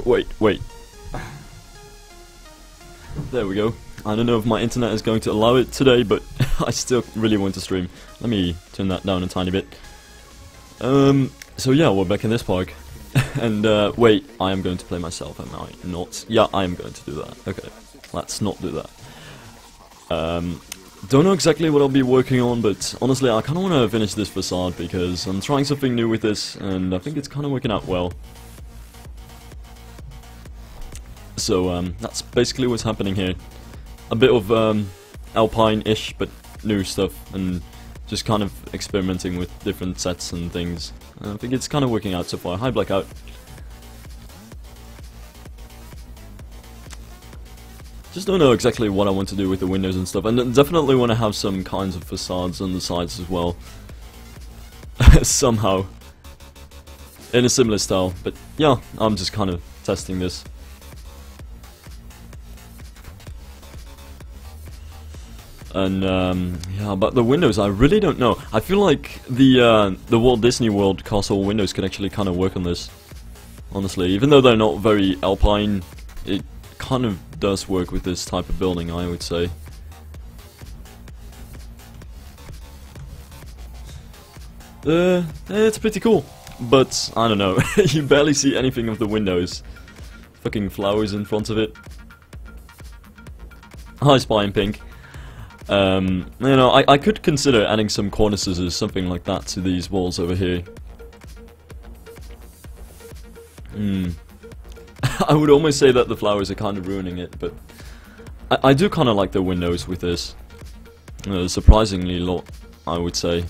Wait. There we go. I don't know if my internet is going to allow it today, but I still really want to stream. Let me turn that down a tiny bit. So yeah, we're back in this park. And, wait, I am going to play myself, am I not? Yeah, I am going to do that. Okay, let's not do that. Don't know exactly what I'll be working on, but honestly, I kind of want to finish this facade because I'm trying something new with this, and I think it's kind of working out well. So, that's basically what's happening here. A bit of, Alpine-ish, but new stuff, and just kind of experimenting with different sets and things. I think it's kind of working out so far. Hi, Blackout. Just don't know exactly what I want to do with the windows and stuff, and definitely want to have some kinds of facades on the sides as well. Somehow. In a similar style, but yeah, I'm just kind of testing this. And yeah, but the windows, I really don't know. I feel like the Walt Disney World castle windows could actually kind of work on this. Honestly, even though they're not very alpine, it kind of does work with this type of building, I would say. It's pretty cool, but I don't know. You barely see anything of the windows. Fucking flowers in front of it. Hi, Spy in Pink. You know, I could consider adding some cornices or something like that to these walls over here. I would almost say that the flowers are kind of ruining it, but I do kind of like the windows with this. Surprisingly a lot, I would say.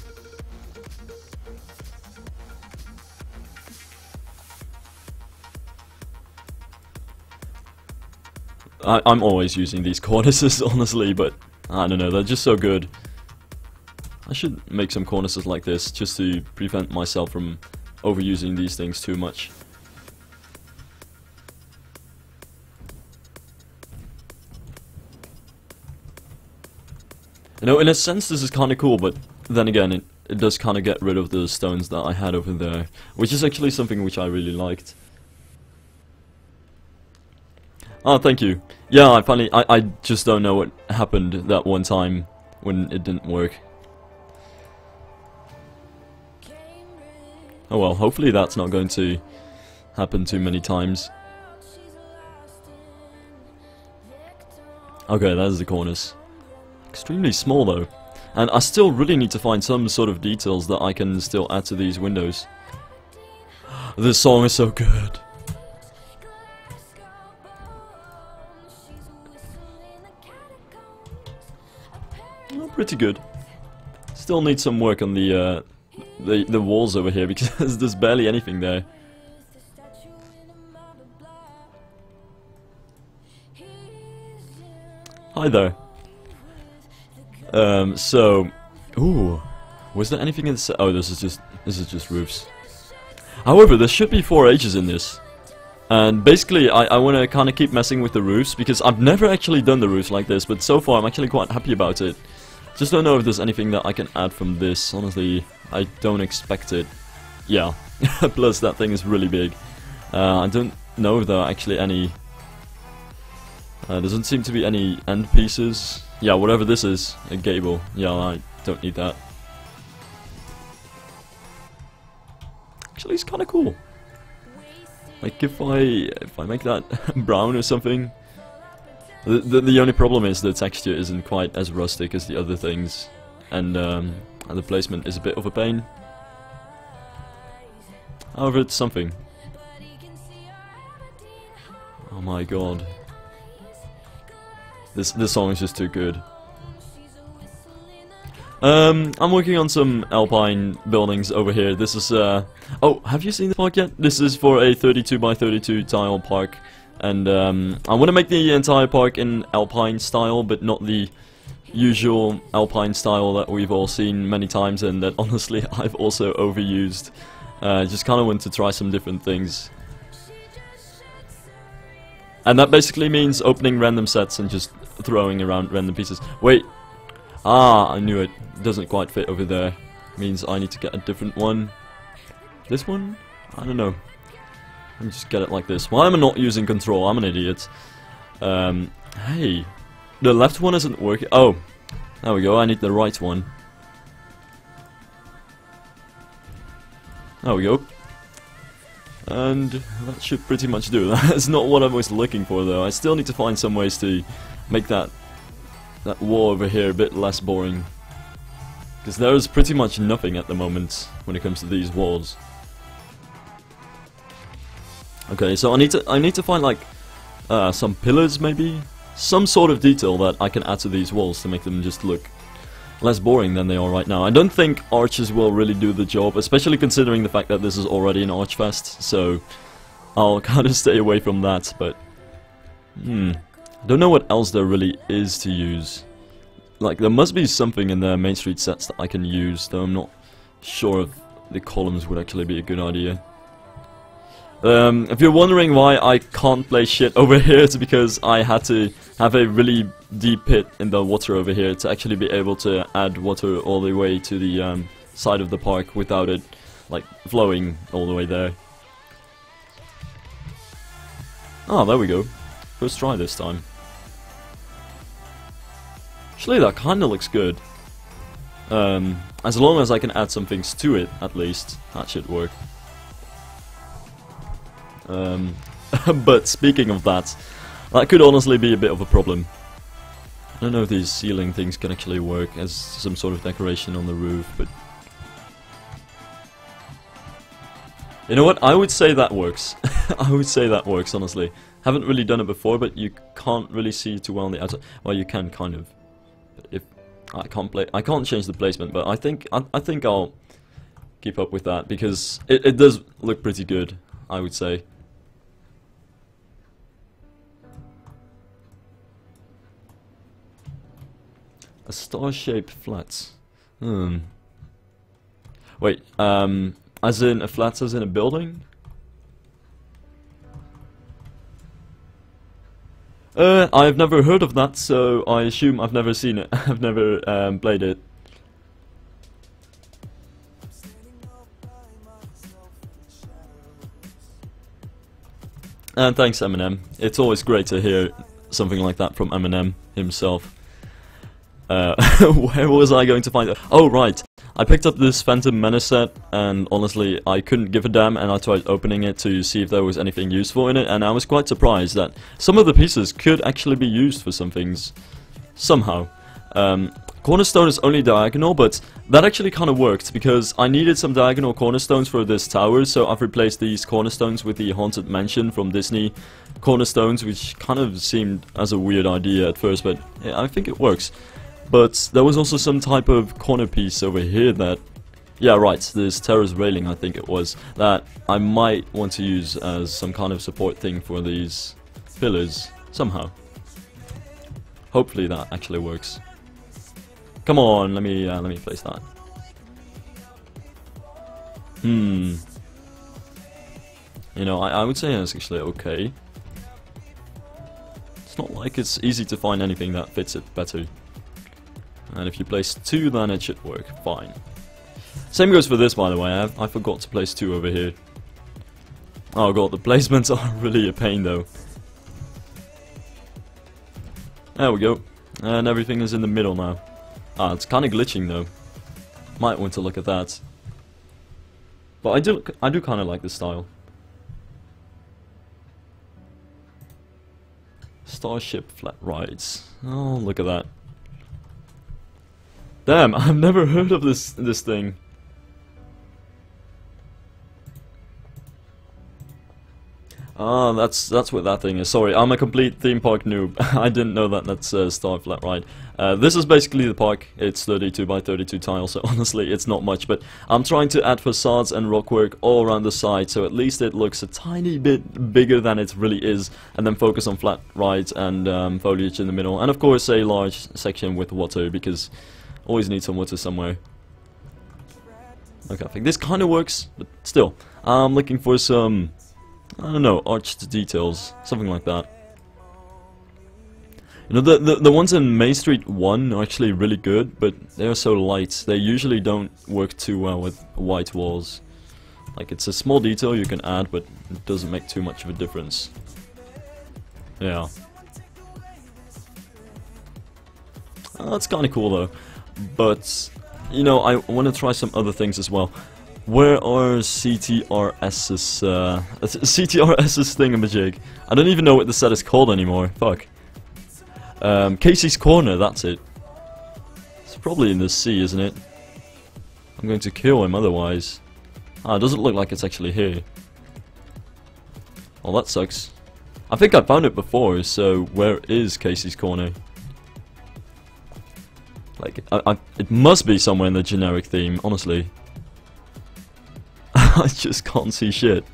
I'm always using these cornices, honestly, but I don't know, they're just so good. I should make some cornices like this, just to prevent myself from overusing these things too much. You know, in a sense this is kind of cool, but then again, it does kind of get rid of the stones that I had over there, which is actually something which I really liked. Oh, thank you. Yeah, I just don't know what happened that one time when it didn't work. Oh well, hopefully that's not going to happen too many times. Okay, there's the cornice. Extremely small though. And I still really need to find some sort of details that I can still add to these windows. This song is so good. Pretty good. Still need some work on the walls over here because there's barely anything there. Hi there. So, ooh, was there anything in this? Oh, this is just roofs. However, there should be 4 H's in this. And basically, I want to kind of keep messing with the roofs because I've never actually done the roofs like this, but so far I'm actually quite happy about it. Just don't know if there's anything that I can add from this. Honestly, I don't expect it. Yeah, plus that thing is really big. I don't know if there are actually any... doesn't seem to be any end pieces. Yeah, whatever this is, a gable. Yeah, I don't need that. Actually, it's kind of cool. Like if I make that brown or something. The only problem is the texture isn't quite as rustic as the other things, and the placement is a bit of a pain. However, it's something. Oh my god. This song is just too good. I'm working on some alpine buildings over here. This is oh, have you seen the park yet? This is for a 32 by 32 tile park. And I want to make the entire park in alpine style, but not the usual alpine style that we've all seen many times and that honestly I've also overused. Just kind of want to try some different things. And that basically means opening random sets and just throwing around random pieces. Wait! Ah, I knew it. Doesn't quite fit over there. Means I need to get a different one. This one? I don't know. Let me just get it like this. Why am I not using control? I'm an idiot. Hey, the left one isn't working. Oh, there we go. I need the right one. There we go. And that should pretty much do. That's not what I was looking for, though. I still need to find some ways to make that wall over here a bit less boring. Because there's pretty much nothing at the moment when it comes to these walls. Okay, so I need to find like some pillars, maybe some sort of detail that I can add to these walls to make them just look less boring than they are right now. I don't think arches will really do the job, especially considering the fact that this is already an archfest, so I'll kind of stay away from that, but I don't know what else there really is to use. Like, there must be something in the Main Street sets that I can use, though I'm not sure if the columns would actually be a good idea. If you're wondering why I can't play shit over here, it's because I had to have a really deep pit in the water over here to actually be able to add water all the way to the side of the park without it, like, flowing all the way there. Oh, there we go. First try this time. Actually, that kinda looks good. As long as I can add some things to it, at least, that should work. But speaking of that could honestly be a bit of a problem. I don't know if these ceiling things can actually work as some sort of decoration on the roof, but... You know what, I would say that works. I would say that works, honestly. Haven't really done it before, but you can't really see too well on the outside. Well, you can, kind of. But if... I can't change the placement, but I think I'll keep up with that, because it does look pretty good, I would say. A star-shaped flat. Wait, as in a flat as in a building? I've never heard of that, so I assume I've never seen it. I've never played it. And thanks, Eminem. It's always great to hear something like that from Eminem himself. Where was I going to find it? Oh, right. I picked up this Phantom Menace set, and honestly, I couldn't give a damn, and I tried opening it to see if there was anything useful in it, and I was quite surprised that some of the pieces could actually be used for some things. Somehow. Cornerstone is only diagonal, but that actually kind of worked, because I needed some diagonal cornerstones for this tower, so I've replaced these cornerstones with the Haunted Mansion from Disney cornerstones, which kind of seemed as a weird idea at first, but yeah, I think it works. But there was also some type of corner piece over here that... Yeah, right, this terrace railing, I think it was, that I might want to use as some kind of support thing for these pillars, somehow. Hopefully that actually works. Come on, let me place that. You know, I would say it's actually okay. It's not like it's easy to find anything that fits it better. And if you place two, then it should work fine. Same goes for this, by the way. I forgot to place two over here. Oh god, the placements are really a pain, though. There we go. And everything is in the middle now. Ah, it's kind of glitching, though. Might want to look at that. But I do kind of like this style. Starship flat rides. Oh, look at that. Damn, I've never heard of this thing. Ah, that's what that thing is. Sorry, I'm a complete theme park noob. I didn't know that that's Star Flat Ride. This is basically the park. It's 32 by 32 tiles, so honestly it's not much, but I'm trying to add facades and rockwork all around the side, so at least it looks a tiny bit bigger than it really is, and then focus on flat rides and foliage in the middle, and of course a large section with water, because always need some water somewhere. Okay, I think this kind of works, but still, I'm looking for some, I don't know, arched details, something like that. You know, the ones in Main Street 1 are actually really good, but they are so light. They usually don't work too well with white walls. Like, it's a small detail you can add, but it doesn't make too much of a difference. Yeah. That's kind of cool though. But, you know, I want to try some other things as well. Where are CTRS's, thingamajig? I don't even know what the set is called anymore. Fuck. Casey's Corner, that's it. It's probably in the sea, isn't it? I'm going to kill him otherwise. Ah, it doesn't look like it's actually here. Well, that sucks. I think I found it before, so where is Casey's Corner? Like, it must be somewhere in the generic theme, honestly. I just can't see shit.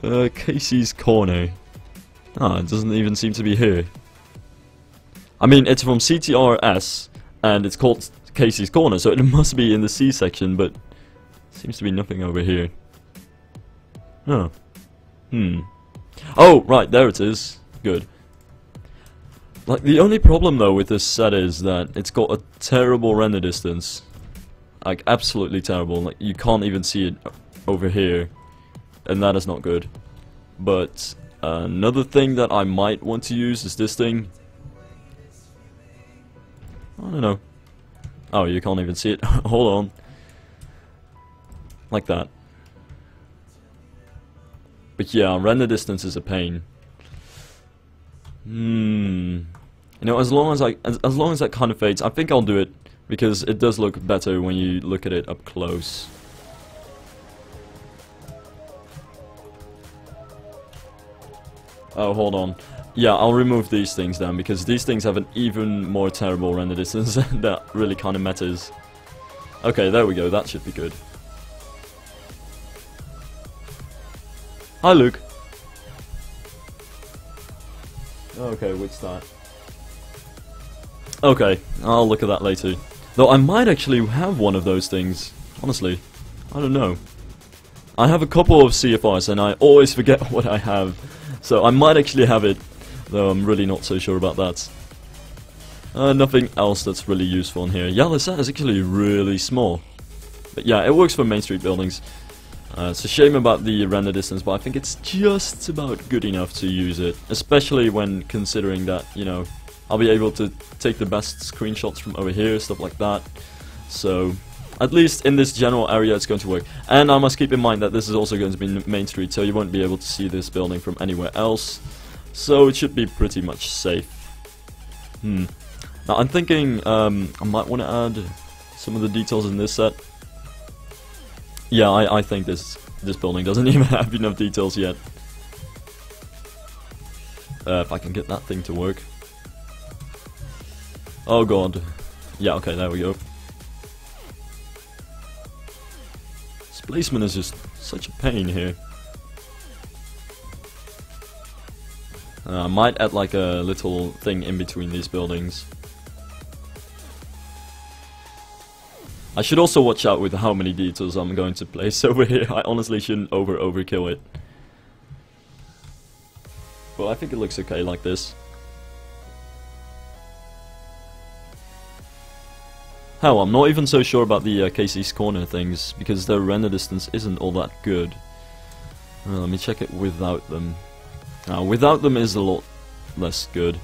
Casey's Corner. Ah, it doesn't even seem to be here. I mean, it's from CTRS, and it's called Casey's Corner, so it must be in the C section, but seems to be nothing over here. Oh. Oh, right, there it is. Good. Like, the only problem though with this set is that it's got a terrible render distance. Like, absolutely terrible. Like, you can't even see it over here, and that is not good. But another thing that I might want to use is this thing. I don't know. Oh, you can't even see it. Hold on. Like that. But yeah, render distance is a pain. You know, as long as that kind of fades, I think I'll do it because it does look better when you look at it up close. Oh, hold on. Yeah, I'll remove these things then, because these things have an even more terrible render distance. That really kind of matters. Okay, there we go. That should be good. Hi, Luke. Okay, which that? Okay, I'll look at that later. Though I might actually have one of those things. Honestly, I don't know. I have a couple of CFRs and I always forget what I have. So I might actually have it, though I'm really not so sure about that. Nothing else that's really useful in here. Yeah, the set is actually really small. But yeah, it works for Main Street buildings. It's a shame about the render distance, but I think it's just about good enough to use it. Especially when considering that, you know, I'll be able to take the best screenshots from over here, stuff like that. So, at least in this general area it's going to work. And I must keep in mind that this is also going to be Main Street, so you won't be able to see this building from anywhere else. So it should be pretty much safe. Now I'm thinking I might want to add some of the details in this set. Yeah, I think this building doesn't even have enough details yet. If I can get that thing to work. Oh god. Yeah, okay, there we go. This placement is just such a pain here. I might add like a little thing in between these buildings. I should also watch out with how many details I'm going to place over here. I honestly shouldn't overkill it. But I think it looks okay like this. Hell, I'm not even so sure about the Casey's Corner things, because their render distance isn't all that good. Let me check it without them. Without them is a lot less good.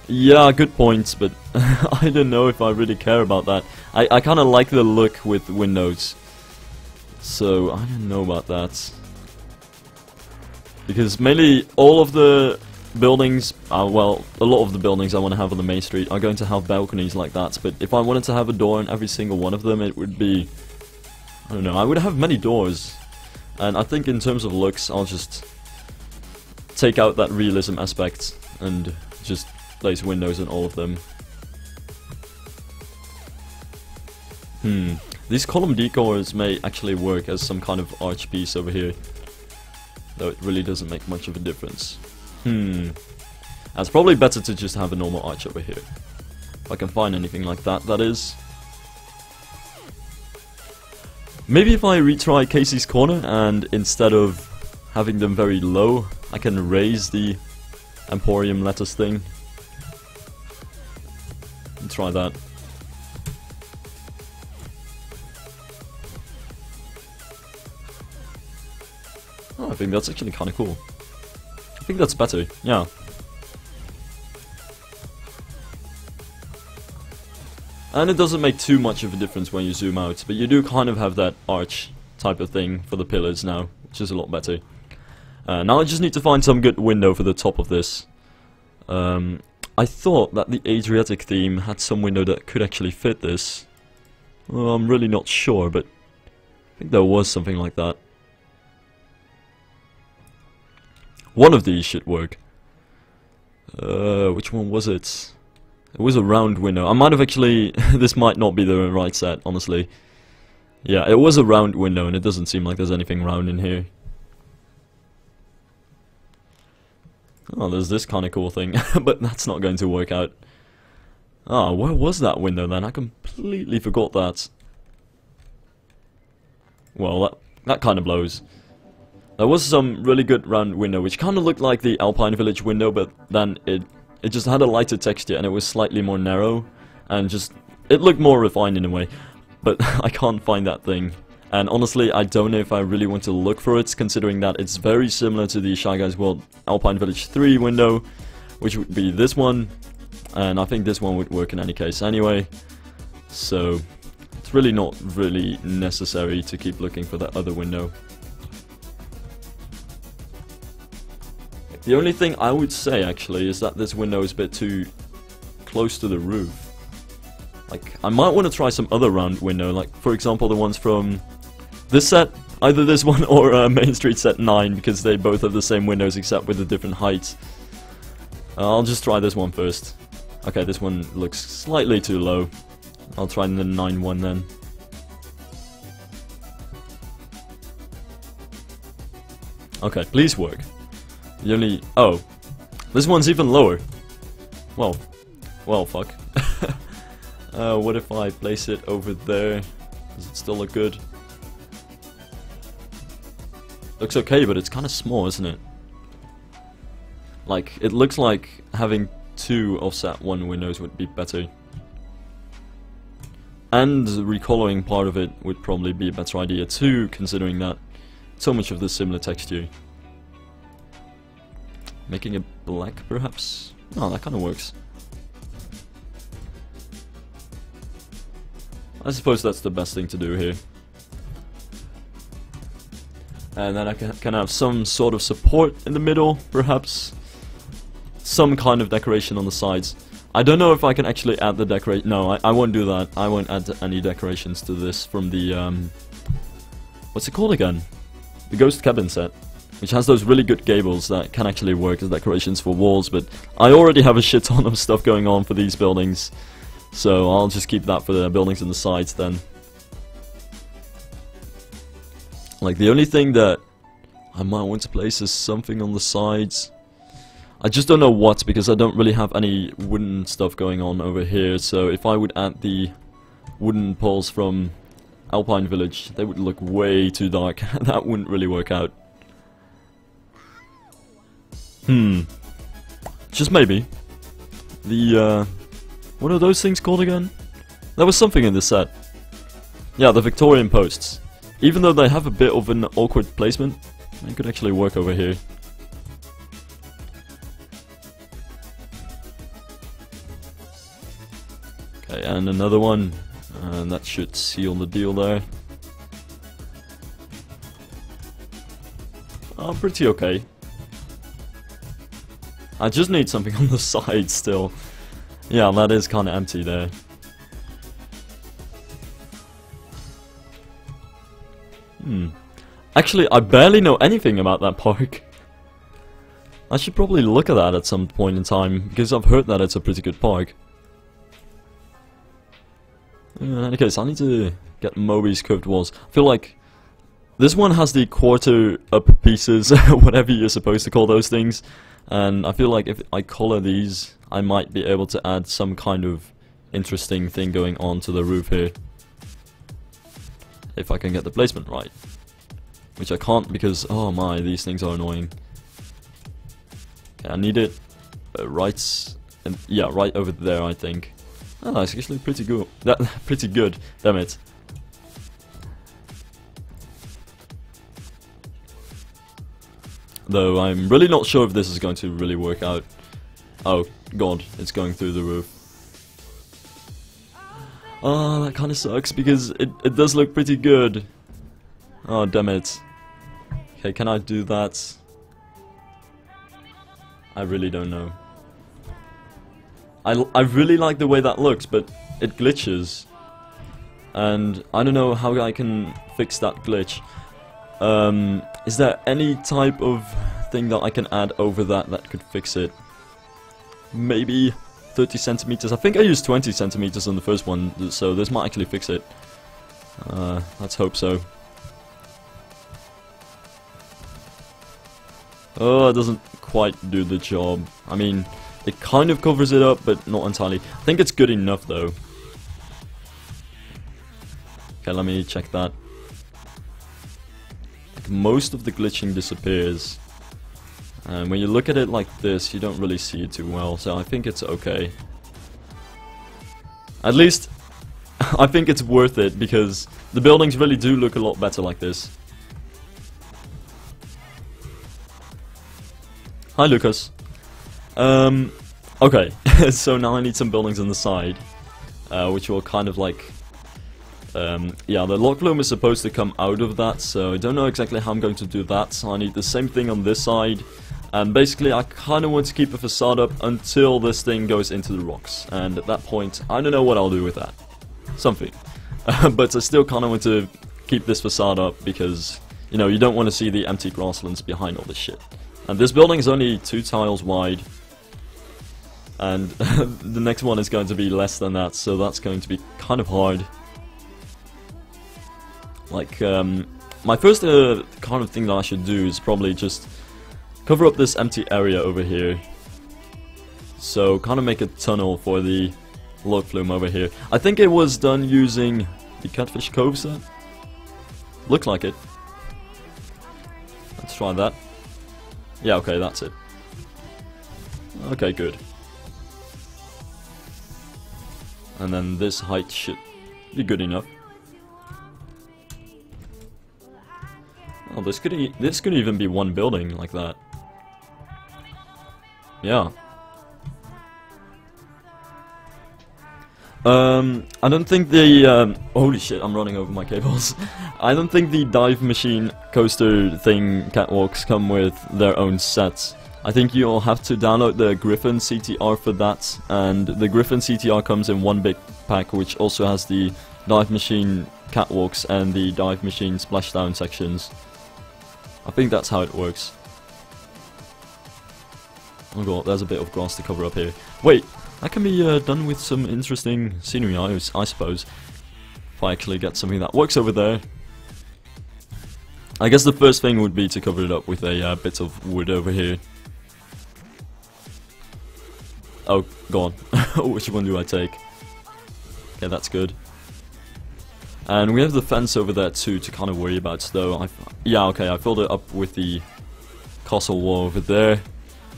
Yeah, good points, but I don't know if I really care about that. I kind of like the look with windows, so I don't know about that. Because mainly all of the buildings, well, a lot of the buildings I want to have on the main street are going to have balconies like that, but if I wanted to have a door in every single one of them, it would be, I don't know, I would have many doors. And I think in terms of looks, I'll just take out that realism aspect and just place windows in all of them. These column decors may actually work as some kind of arch piece over here, though it really doesn't make much of a difference. It's probably better to just have a normal arch over here. If I can find anything like that, that is. Maybe if I retry Casey's Corner and instead of having them very low, I can raise the Emporium lettuce thing. try that. Oh, I think that's actually kind of cool. I think that's better, yeah. And it doesn't make too much of a difference when you zoom out, but you do kind of have that arch type of thing for the pillars now, which is a lot better. Now I just need to find some good window for the top of this. I thought that the Adriatic theme had some window that could actually fit this. Well, I'm really not sure, but I think there was something like that. One of these should work. Which one was it? It was a round window. I might have actually... this might not be the right set, honestly. Yeah, it was a round window, and it doesn't seem like there's anything round in here. Oh, there's this kind of cool thing, but that's not going to work out. Ah, where was that window then? I completely forgot that. Well, that kind of blows. There was some really good round window, which kind of looked like the Alpine Village window, but then it just had a lighter texture, and it was slightly more narrow, and just... it looked more refined in a way. But I can't find that thing. And honestly, I don't know if I really want to look for it, considering that it's very similar to the Shy Guys World Alpine Village 3 window, which would be this one. And I think this one would work in any case anyway. So, it's really not really necessary to keep looking for that other window. The only thing I would say, actually, is that this window is a bit too close to the roof. Like, I might want to try some other round window, like, for example, the ones from this set, either this one or Main Street set 9, because they both have the same windows except with a different height. I'll just try this one first. Okay, this one looks slightly too low. I'll try the 9 one then. Okay, please work. The only... oh, this one's even lower. Well, fuck. What if I place it over there? Does it still look good? Looks okay, but it's kind of small, isn't it? Like, it looks like having 2 offset 1 windows would be better. And recoloring part of it would probably be a better idea too, considering that so much of the similar texture. Making it black, perhaps? Oh, that kind of works. I suppose that's the best thing to do here. And then I can have some sort of support in the middle, perhaps. Some kind of decoration on the sides. I don't know if I can actually add the decoration. No, I won't do that. I won't add any decorations to this from the, what's it called again? The Ghost Cabin set. Which has those really good gables that can actually work as decorations for walls, but I already have a shit ton of stuff going on for these buildings. So I'll just keep that for the buildings on the sides then. Like, the only thing that I might want to place is something on the sides. I just don't know what, because I don't really have any wooden stuff going on over here. So if I would add the wooden poles from Alpine Village, they would look way too dark. That wouldn't really work out. Just maybe. The, what are those things called again? There was something in this set. Yeah, the Victorian posts. Even though they have a bit of an awkward placement, they could actually work over here. Okay, and another one. And that should seal the deal there. Oh, pretty okay. I just need something on the side still. Yeah, that is kind of empty there. Actually, I barely know anything about that park. I should probably look at that at some point in time, because I've heard that it's a pretty good park. In any case, I need to get Moby's curved walls. I feel like this one has the quarter up pieces, whatever you're supposed to call those things. And I feel like if I color these, I might be able to add some kind of interesting thing going on to the roof here. If I can get the placement right. Which I can't because, oh my, these things are annoying. Okay, I need it right, and yeah, right over there I think. Oh, it's actually pretty good. Pretty good. Damn it. Though I'm really not sure if this is going to really work out. Oh god, it's going through the roof. Oh, that kind of sucks because it does look pretty good. Oh, damn it. Okay, can I do that? I really don't know. I really like the way that looks, but it glitches. And I don't know how I can fix that glitch. Is there any type of thing that I can add over that could fix it? Maybe 30 centimeters. I think I used 20 centimeters on the first one, so this might actually fix it. Let's hope so. Oh, it doesn't quite do the job. I mean, it kind of covers it up, but not entirely. I think it's good enough, though. Okay, let me check that. Like, most of the glitching disappears. And when you look at it like this, you don't really see it too well, so I think it's okay. At least, I think it's worth it, because the buildings really do look a lot better like this. Hi, Lucas. Okay, so now I need some buildings on the side, which will kind of like... yeah, the lock flume is supposed to come out of that, so I don't know exactly how I'm going to do that. So I need the same thing on this side, and basically I kind of want to keep a facade up until this thing goes into the rocks, and at that point, I don't know what I'll do with that. Something. But I still kind of want to keep this facade up, because, you know, you don't want to see the empty grasslands behind all this shit. And this building is only 2 tiles wide, and the next one is going to be less than that, so that's going to be kind of hard. Like, my first kind of thing that I should do is probably just cover up this empty area over here. So, kind of make a tunnel for the log flume over here. I think it was done using the Catfish Cove set. Looked like it. Let's try that. Yeah, okay, that's it. Okay, good. And then this height should be good enough. Oh, this could even be one building like that. Yeah. I don't think the holy shit, I'm running over my cables. I don't think the dive machine coaster thing catwalks come with their own sets. I think you'll have to download the Griffin CTR for that, and the Griffin CTR comes in one big pack, which also has the dive machine catwalks and the dive machine splashdown sections. I think that's how it works. Oh god, there's a bit of grass to cover up here. Wait, that can be done with some interesting scenery, I suppose. If I actually get something that works over there. I guess the first thing would be to cover it up with a bit of wood over here. Oh, god. Which one do I take? Okay, that's good. And we have the fence over there too to kind of worry about, though. Yeah, okay, I filled it up with the castle wall over there.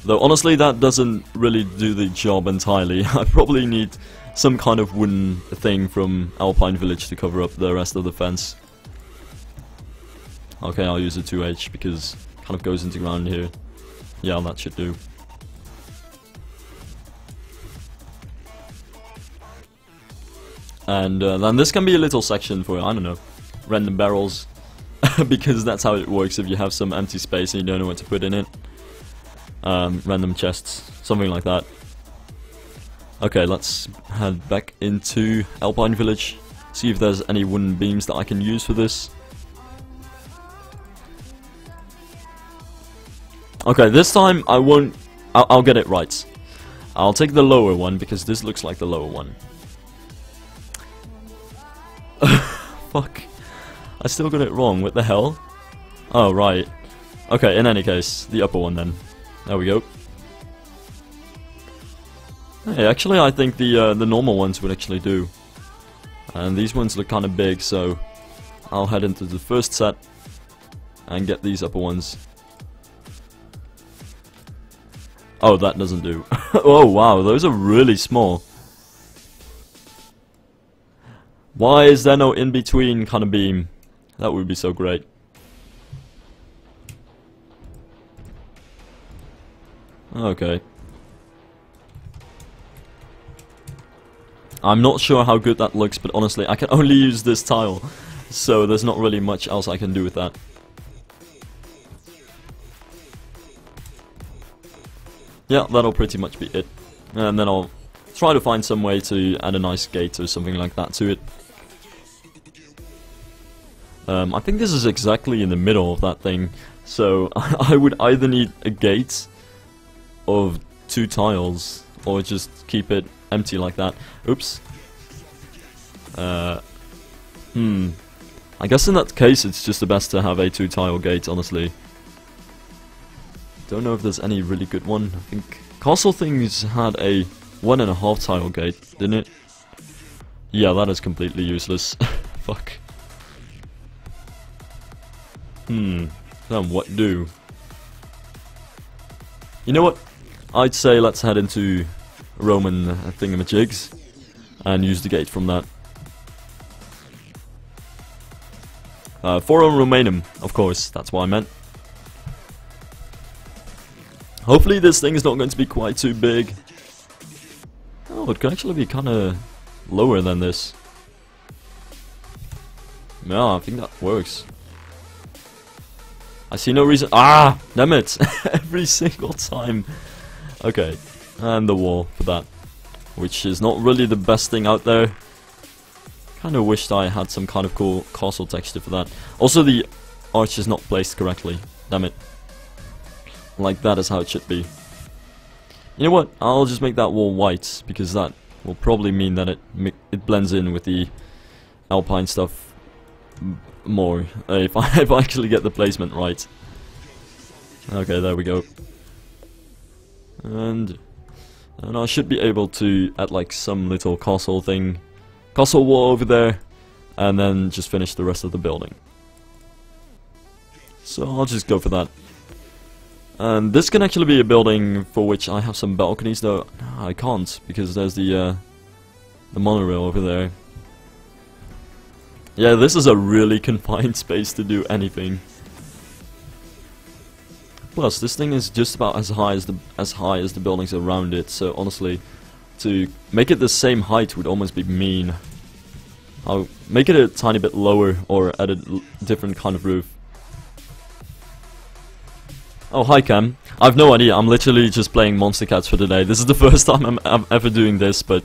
Though honestly, that doesn't really do the job entirely. I probably need some kind of wooden thing from Alpine Village to cover up the rest of the fence. Okay, I'll use a 2H because it kind of goes into ground here. Yeah, that should do. And then this can be a little section for, I don't know, random barrels. Because that's how it works if you have some empty space and you don't know what to put in it. Random chests, something like that. Okay, let's head back into Alpine Village. See if there's any wooden beams that I can use for this. Okay, this time I won't... I'll get it right. I'll take the lower one because this looks like the lower one. Fuck. I still got it wrong, what the hell? Oh, right. Okay, in any case, the upper one then. There we go. Hey, actually I think the normal ones would actually do. And these ones look kind of big, so I'll head into the first set and get these upper ones. Oh, that doesn't do. Oh wow, those are really small. Why is there no in-between kind of beam? That would be so great. Okay. I'm not sure how good that looks, but honestly, I can only use this tile. So there's not really much else I can do with that. Yeah, that'll pretty much be it. And then I'll try to find some way to add a nice gate or something like that to it. I think this is exactly in the middle of that thing. So I would either need a gate of 2 tiles or just keep it empty like that. Oops. I guess in that case it's just the best to have a 2 tile gate, honestly. Don't know if there's any really good one. I think Castle Things had a 1.5 tile gate, didn't it? Yeah, that is completely useless. Fuck. Then what do? You know what? I'd say let's head into Roman thingamajigs and use the gate from that. Forum Romanum, of course, that's what I meant. Hopefully this thing is not going to be quite too big. Oh, it could actually be kinda lower than this. Yeah, I think that works. I see no reason. Ah! Damn it! Every single time. Okay, and the wall for that. Which is not really the best thing out there. Kinda wished I had some kind of cool castle texture for that. Also, the arch is not placed correctly. Damn it. Like that is how it should be. You know what? I'll just make that wall white, because that will probably mean that it blends in with the alpine stuff more, if I actually get the placement right. Okay, there we go. And I should be able to add like some little castle thing, castle wall over there, and then just finish the rest of the building. So I'll just go for that. And this can actually be a building for which I have some balconies, though I can't because there's the monorail over there. Yeah, this is a really confined space to do anything. Plus, this thing is just about as high as the buildings around it. So honestly, to make it the same height would almost be mean. I'll make it a tiny bit lower or add a different kind of roof. Oh, hi Cam. I've no idea, I'm literally just playing Monster Cats for today. This is the first time I'm ever doing this, but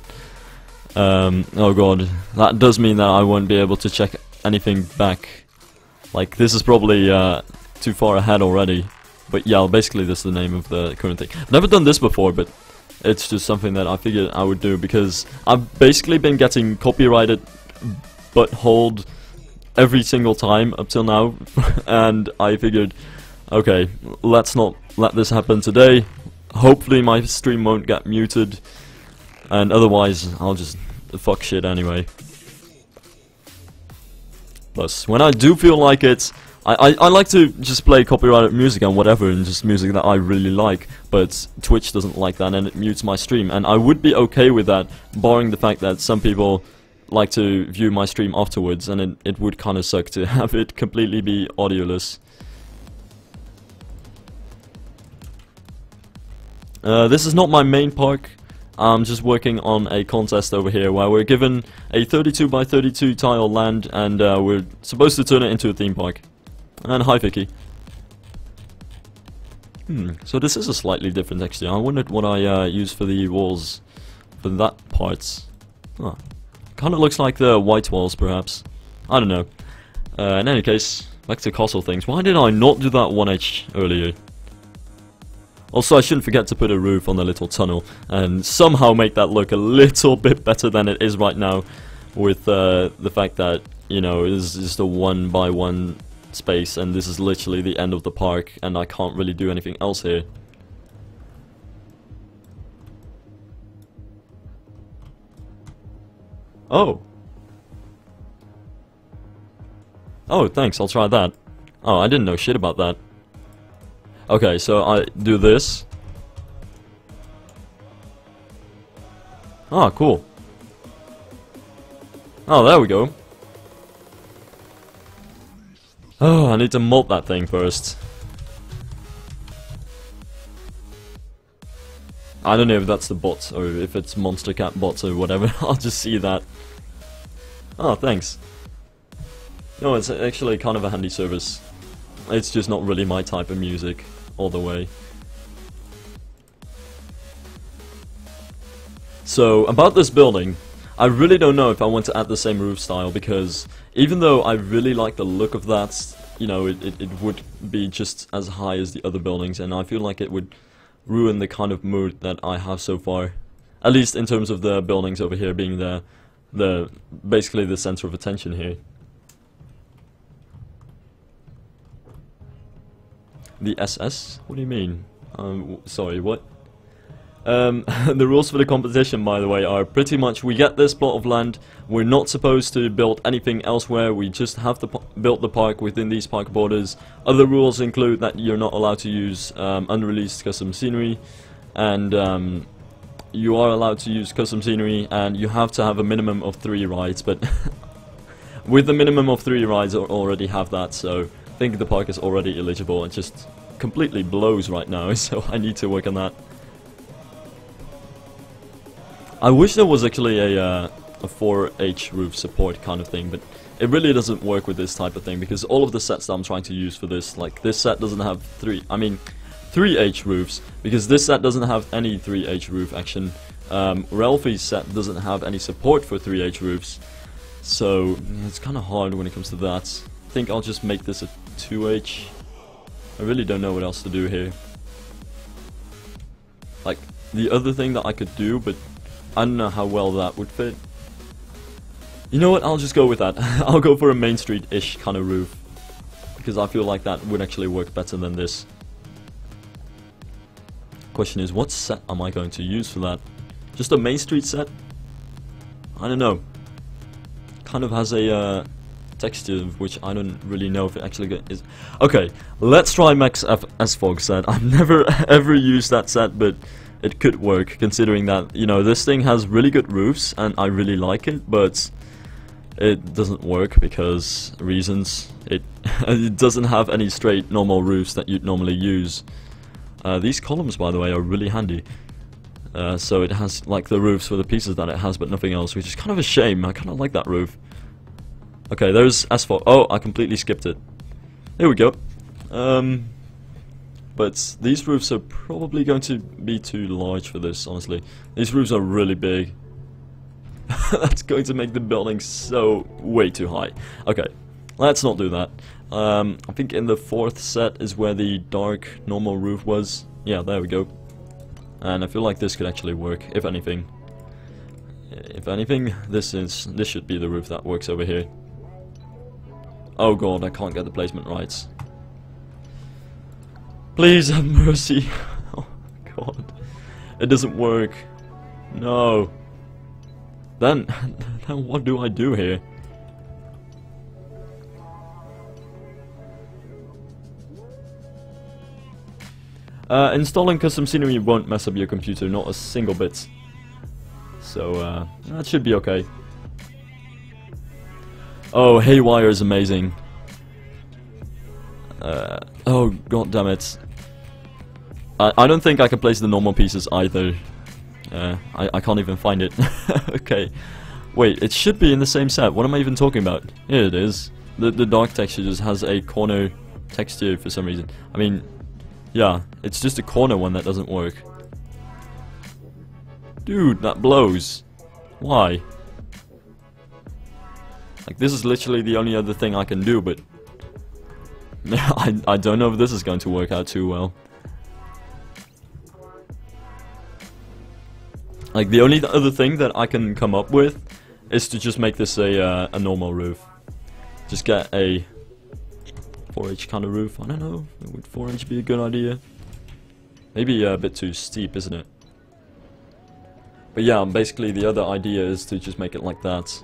oh god, that does mean that I won't be able to check anything back. Like, this is probably too far ahead already. But yeah, basically this is the name of the current thing. I've never done this before, but it's just something that I figured I would do because I've basically been getting copyrighted buttholed every single time up till now, and I figured, okay, let's not let this happen today. Hopefully my stream won't get muted, and otherwise I'll just fuck shit anyway. Plus, when I do feel like it, I like to just play copyrighted music and whatever, and just music that I really like, but Twitch doesn't like that and it mutes my stream, and I would be okay with that, barring the fact that some people like to view my stream afterwards, and it would kinda suck to have it completely be audioless. This is not my main park. I'm just working on a contest over here where we're given a 32 by 32 tile land, and we're supposed to turn it into a theme park. And hi Vicky. So this is a slightly different texture. I wondered what I used for the walls for that part. Huh. Kinda looks like the white walls perhaps. I don't know. In any case, back to castle things. Why did I not do that 1H earlier? Also, I shouldn't forget to put a roof on the little tunnel and somehow make that look a little bit better than it is right now, with the fact that, you know, it's just a 1 by 1 space and this is literally the end of the park and I can't really do anything else here. Oh. Oh, thanks, I'll try that. Oh, I didn't know shit about that. Okay, so I do this. Ah, cool. Oh, there we go. Oh, I need to molt that thing first. I don't know if that's the bot or if it's Monster Cat bots or whatever. I'll just see that. Oh, thanks. No, it's actually kind of a handy service. It's just not really my type of music all the way. So, about this building, I really don't know if I want to add the same roof style, because even though I really like the look of that, you know, it would be just as high as the other buildings, and I feel like it would ruin the kind of mood that I have so far. At least in terms of the buildings over here being basically the center of attention here. The SS? What do you mean? Sorry, what? The rules for the competition, by the way, are pretty much we get this plot of land, we're not supposed to build anything elsewhere, we just have to build the park within these park borders. Other rules include that you're not allowed to use unreleased custom scenery, and you are allowed to use custom scenery, and you have to have a minimum of 3 rides, but with the minimum of 3 rides I already have that, so I think the park is already eligible. It just completely blows right now, so I need to work on that. I wish there was actually a 4H roof support kind of thing, but it really doesn't work with this type of thing, because all of the sets that I'm trying to use for this, like this set doesn't have 3H roofs, because this set doesn't have any 3H roof action. Ralphie's set doesn't have any support for 3H roofs, so it's kind of hard when it comes to that. I think I'll just make this a 2H. I really don't know what else to do here. Like, the other thing that I could do, but I don't know how well that would fit. You know what, I'll just go with that. I'll go for a Main Street-ish kind of roof, because I feel like that would actually work better than this. Question is, what set am I going to use for that? Just a Main Street set? I don't know. Kind of has a texture which I don't really know if it actually is. Okay, let's try Max S-Fog set. I've never ever used that set, but it could work, considering that, you know, this thing has really good roofs and I really like it, but it doesn't work because reasons. It doesn't have any straight normal roofs that you'd normally use. These columns, by the way, are really handy. So it has like the roofs for the pieces that it has, but nothing else, which is kind of a shame. I kind of like that roof. Okay, there's asphalt. Oh, I completely skipped it. Here we go. But these roofs are probably going to be too large for this, honestly. These roofs are really big. That's going to make the building so way too high. Okay, let's not do that. I think in the 4th set is where the dark normal roof was. Yeah, there we go. And I feel like this could actually work, if anything. If anything, this should be the roof that works over here. Oh god, I can't get the placement right. Please have mercy. Oh god. It doesn't work. No. Then what do I do here? Installing custom scenery won't mess up your computer, not a single bit. So, that should be okay. Oh, Haywire is amazing. Oh, god damn it. I don't think I can place the normal pieces either. I can't even find it. Okay. Wait, it should be in the same set. What am I even talking about? Here it is. The dark texture just has a corner texture for some reason. I mean, yeah, it's just a corner one that doesn't work. Dude, that blows. Why? Like, this is literally the only other thing I can do, but I don't know if this is going to work out too well. Like, the only other thing that I can come up with is to just make this a normal roof. Just get a 4H kind of roof. I don't know, would 4H be a good idea? Maybe a bit too steep, isn't it? But yeah, basically the other idea is to just make it like that.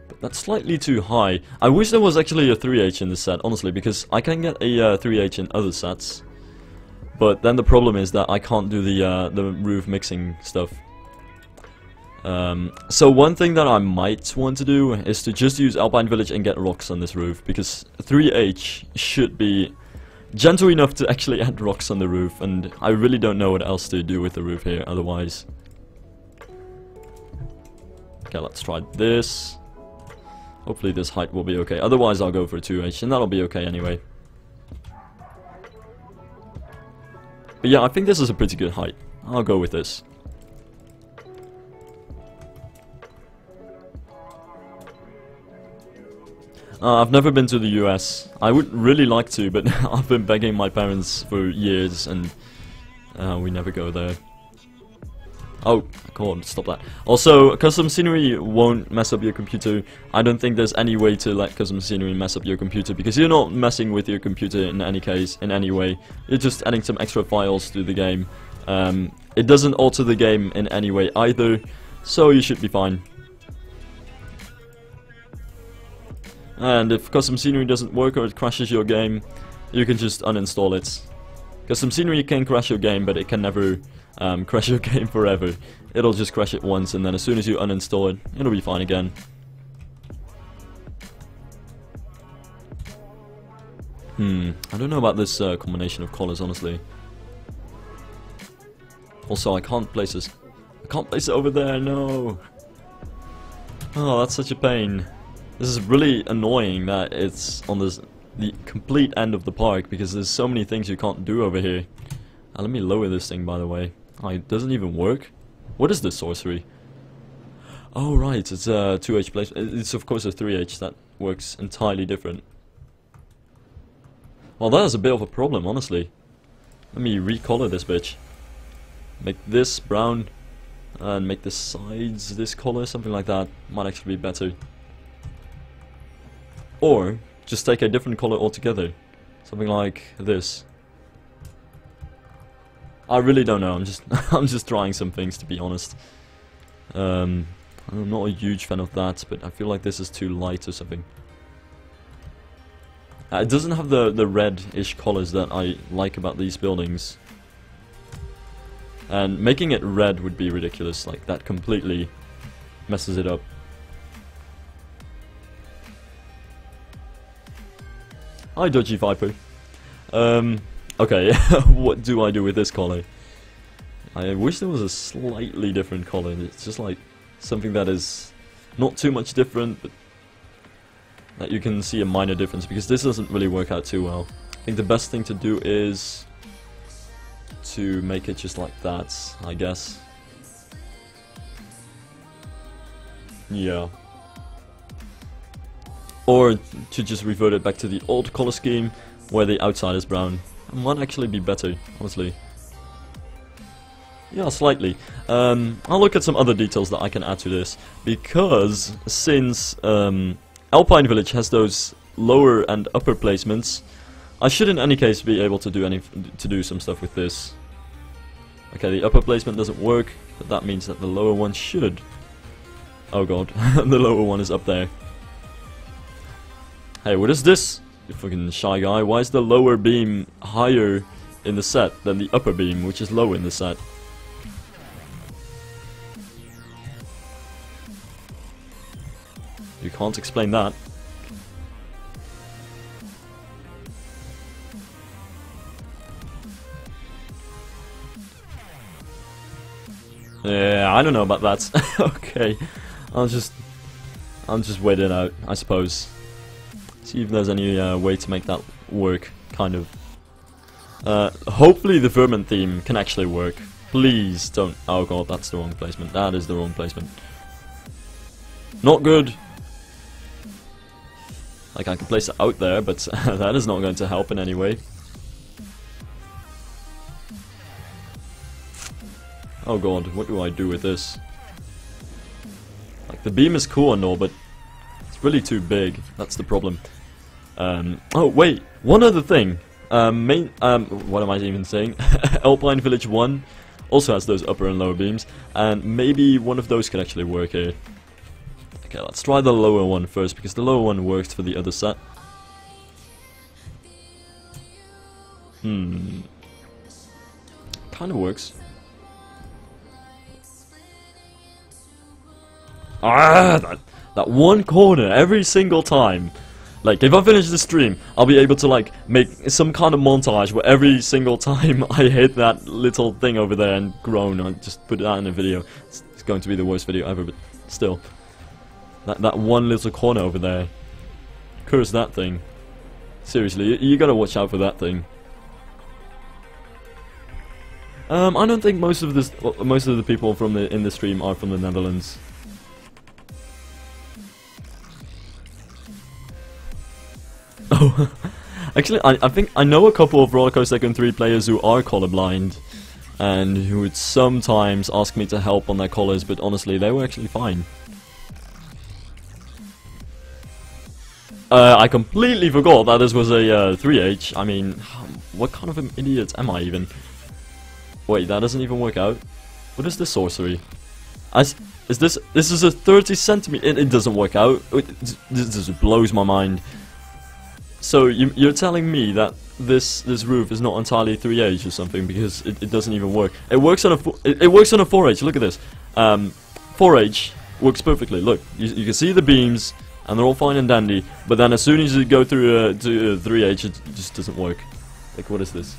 But that's slightly too high. I wish there was actually a 3H in this set, honestly, because I can get a 3H in other sets. But then the problem is that I can't do the roof mixing stuff. So one thing that I might want to do is to just use Alpine Village and get rocks on this roof, because 3H should be gentle enough to actually add rocks on the roof, and I really don't know what else to do with the roof here otherwise. Okay, let's try this. Hopefully this height will be okay, otherwise I'll go for 2H, and that'll be okay anyway. But yeah, I think this is a pretty good height. I'll go with this. I've never been to the US. I would really like to, but I've been begging my parents for years, and we never go there. Oh, come on, stop that. Also, custom scenery won't mess up your computer. I don't think there's any way to let custom scenery mess up your computer, because you're not messing with your computer in any case, in any way. You're just adding some extra files to the game. It doesn't alter the game in any way either, so you should be fine. And if custom scenery doesn't work or it crashes your game, you can just uninstall it. Custom scenery can crash your game, but it can never crash your game forever. It'll just crash it once, and then as soon as you uninstall it, it'll be fine again. I don't know about this combination of colors, honestly. Also, I can't place this. I can't place it over there, no! Oh, that's such a pain. This is really annoying that it's on the complete end of the park, because there's so many things you can't do over here. Let me lower this thing, by the way. Oh, it doesn't even work? What is this sorcery? Oh right, it's a 2H place. It's of course a 3H, that works entirely different. Well, that is a bit of a problem, honestly. Let me recolor this bitch. Make this brown, and make the sides this color, something like that. Might actually be better. Or just take a different color altogether, something like this. I really don't know. I'm just trying some things, to be honest. I'm not a huge fan of that, but I feel like this is too light or something. It doesn't have the red-ish colors that I like about these buildings. And making it red would be ridiculous. Like, that completely messes it up. Hi, Dodgy Viper. Okay, what do I do with this color? I wish there was a slightly different color. It's just like something that is not too much different, but that you can see a minor difference, because this doesn't really work out too well. I think the best thing to do is to make it just like that, I guess. Yeah. Or to just revert it back to the old color scheme, where the outside is brown. It might actually be better, honestly. Yeah, slightly. I'll look at some other details that I can add to this, because since Alpine Village has those lower and upper placements, I should in any case be able to do some stuff with this. Okay, the upper placement doesn't work, but that means that the lower one should. Oh god, the lower one is up there. Hey, what is this? You fucking shy guy. Why is the lower beam higher in the set than the upper beam, which is low in the set? You can't explain that. Yeah, I don't know about that. Okay, I'll just wait it out, I suppose. See if there's any way to make that work, kind of. Hopefully the vermin theme can actually work. Please don't. Oh god, that's the wrong placement. That is the wrong placement. Not good. Like, I can place it out there, but that is not going to help in any way. Oh god, what do I do with this? Like, the beam is cool and all, but it's really too big. That's the problem. Oh wait, one other thing. What am I even saying? Alpine Village 1 also has those upper and lower beams, and maybe one of those could actually work here. Okay, let's try the lower one first, because the lower one worked for the other set. Kinda works. That one corner every single time. Like, if I finish the stream, I'll be able to, like, make some kind of montage where every single time I hit that little thing over there and groan, I'll just put that in a video. It's going to be the worst video ever, but still. That one little corner over there. Curse that thing. Seriously, you gotta watch out for that thing. I don't think most of the people in the stream are from the Netherlands. Oh, actually, I think I know a couple of Roller Coaster Tycoon 3 players who are colorblind, and who would sometimes ask me to help on their colors, but honestly, they were actually fine. I completely forgot that this was a 3H. I mean, what kind of an idiot am I even? Wait, that doesn't even work out. What is this sorcery? This is a 30 centimeter. It doesn't work out. This just blows my mind. So you're telling me that this roof is not entirely 3H or something, because it doesn't even work. It works on a 4H. Look at this. 4H works perfectly. Look, you can see the beams, and they're all fine and dandy. But then as soon as you go through to 3H, it just doesn't work. Like, what is this?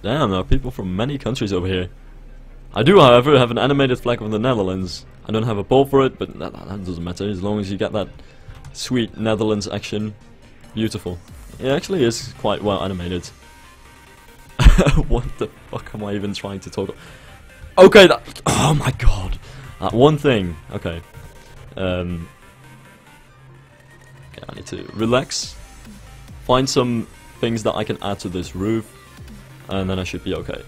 Damn, there are people from many countries over here. I do, however, have an animated flag of the Netherlands. I don't have a pole for it, but that doesn't matter, as long as you get that sweet Netherlands action. Beautiful. It actually is quite well animated. What the fuck am I even trying to talk about? Okay, oh my god. That one thing. Okay. Okay, I need to relax. Find some things that I can add to this roof, and then I should be okay.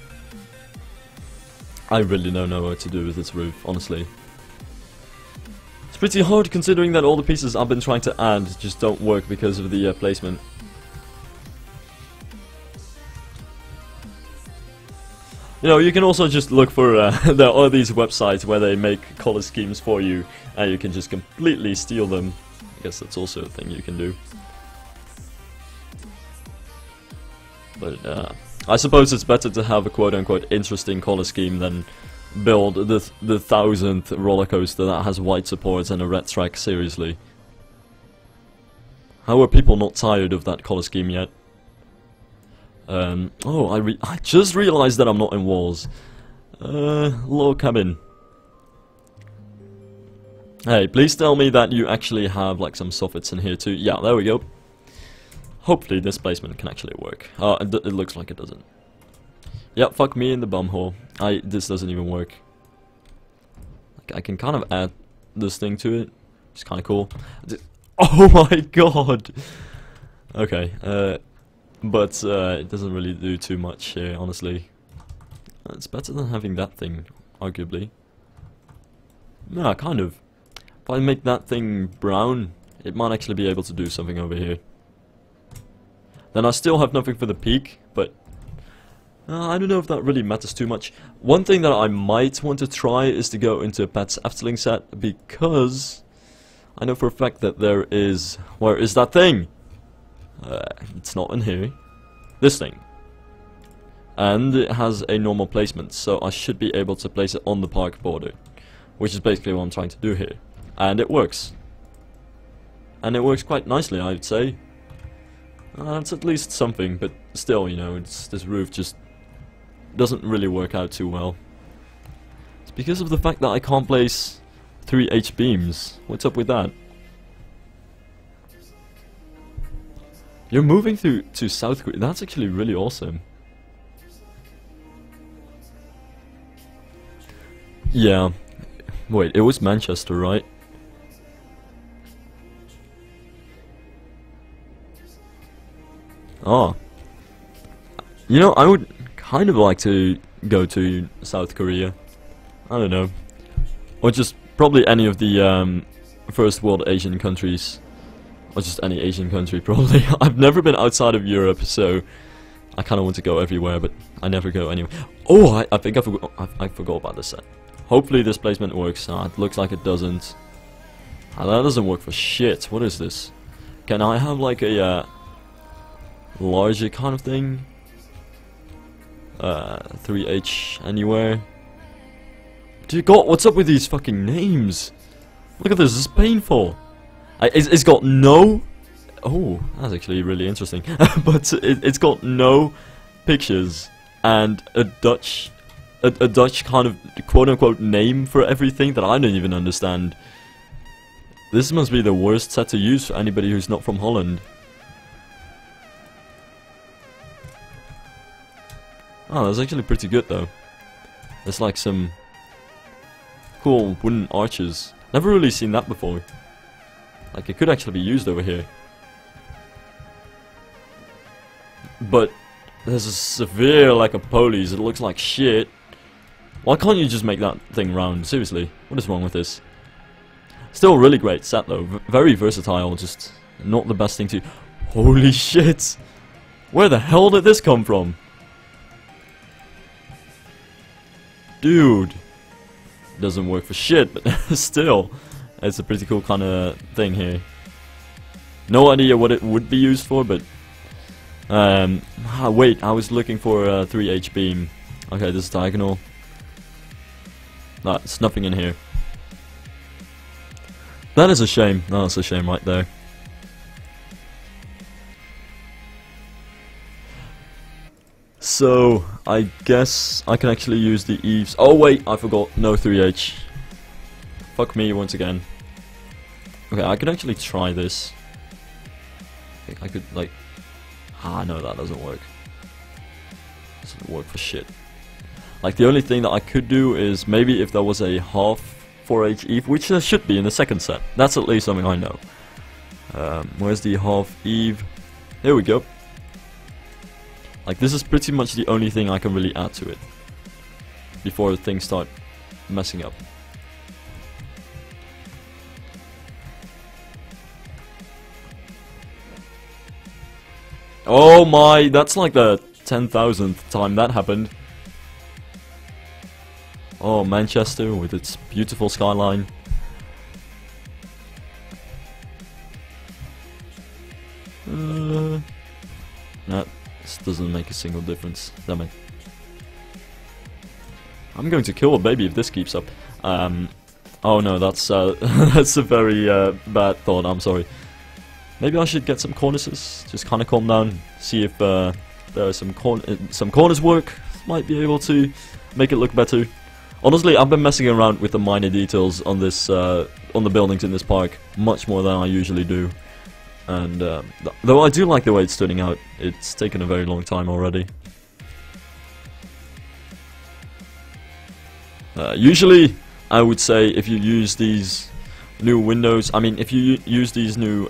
I really don't know what to do with this roof, honestly. It's pretty hard considering that all the pieces I've been trying to add just don't work because of the placement. You know, you can also just look for, there are these websites where they make color schemes for you, and you can just completely steal them. I guess that's also a thing you can do. But, I suppose it's better to have a quote-unquote interesting color scheme than build the 1000th roller coaster that has white supports and a red track, seriously. How are people not tired of that color scheme yet? Oh, I just realized that I'm not in walls. Log cabin. Hey, please tell me that you actually have like some soffits in here too. Yeah, there we go. Hopefully this placement can actually work. It looks like it doesn't. Yep, fuck me in the bumhole. This doesn't even work. Like, I can kind of add this thing to it. It's kind of cool. Oh my god! Okay, but it doesn't really do too much here, honestly. It's better than having that thing, arguably. Yeah, kind of. If I make that thing brown, it might actually be able to do something over here. Then I still have nothing for the peak, but I don't know if that really matters too much. One thing that I might want to try is to go into Pat's Efteling set, because I know for a fact that there is... Where is that thing? It's not in here. This thing. And it has a normal placement, so I should be able to place it on the park border. Which is basically what I'm trying to do here. And it works. And it works quite nicely, I would say. It's at least something, but still, you know, this roof just doesn't really work out too well. It's because of the fact that I can't place 3H beams. What's up with that? You're moving to South Korea. That's actually really awesome. Yeah. Wait, it was Manchester, right? Oh. You know, I would kind of like to go to South Korea. I don't know. Or just probably any of the first world Asian countries. Or just any Asian country, probably. I've never been outside of Europe, so I kind of want to go everywhere, but I never go anywhere. Oh, I think I forgot about this set. Hopefully this placement works. It looks like it doesn't. That doesn't work for shit. What is this? Can I have like a larger kind of thing? 3H anywhere? Dear God, what's up with these fucking names? Look at this is painful. It's got no... Oh, that's actually really interesting. But it's got no pictures and a Dutch kind of quote-unquote name for everything that I don't even understand. This must be the worst set to use for anybody who's not from Holland. Oh, that's actually pretty good though. There's like some cool wooden arches. Never really seen that before. Like it could actually be used over here. But there's a severe lack of pulleys. It looks like shit. Why can't you just make that thing round? Seriously, what is wrong with this? Still a really great set though. Very versatile, just not the best thing to... Holy shit! Where the hell did this come from? Dude! Doesn't work for shit, but still. It's a pretty cool kind of thing here. No idea what it would be used for, but... wait, I was looking for a 3H beam. Okay, this is diagonal. There's nothing in here. That is a shame. That's a shame right there. So, I guess I can actually use the eaves. Oh wait, I forgot. No 3H. Fuck me once again. Okay, I could actually try this. I could, like... no, that doesn't work. Doesn't work for shit. Like, the only thing that I could do is maybe if there was a half 4H Eve, which there should be in the second set. That's at least something I know. Where's the half Eve? There we go. Like, this is pretty much the only thing I can really add to it before things start messing up. Oh my, that's like the 10,000th time that happened. Oh, Manchester with its beautiful skyline. That doesn't make a single difference. Damn it. I'm going to kill a baby if this keeps up. Oh no, that's that's a very bad thought. I'm sorry. Maybe I should get some cornices. Just kind of calm down. See if there are some corners work. Might be able to make it look better. Honestly, I've been messing around with the minor details on this on the buildings in this park much more than I usually do. And though I do like the way it's turning out, it's taken a very long time already. Usually, I would say if you use these new windows, I mean, if you use these new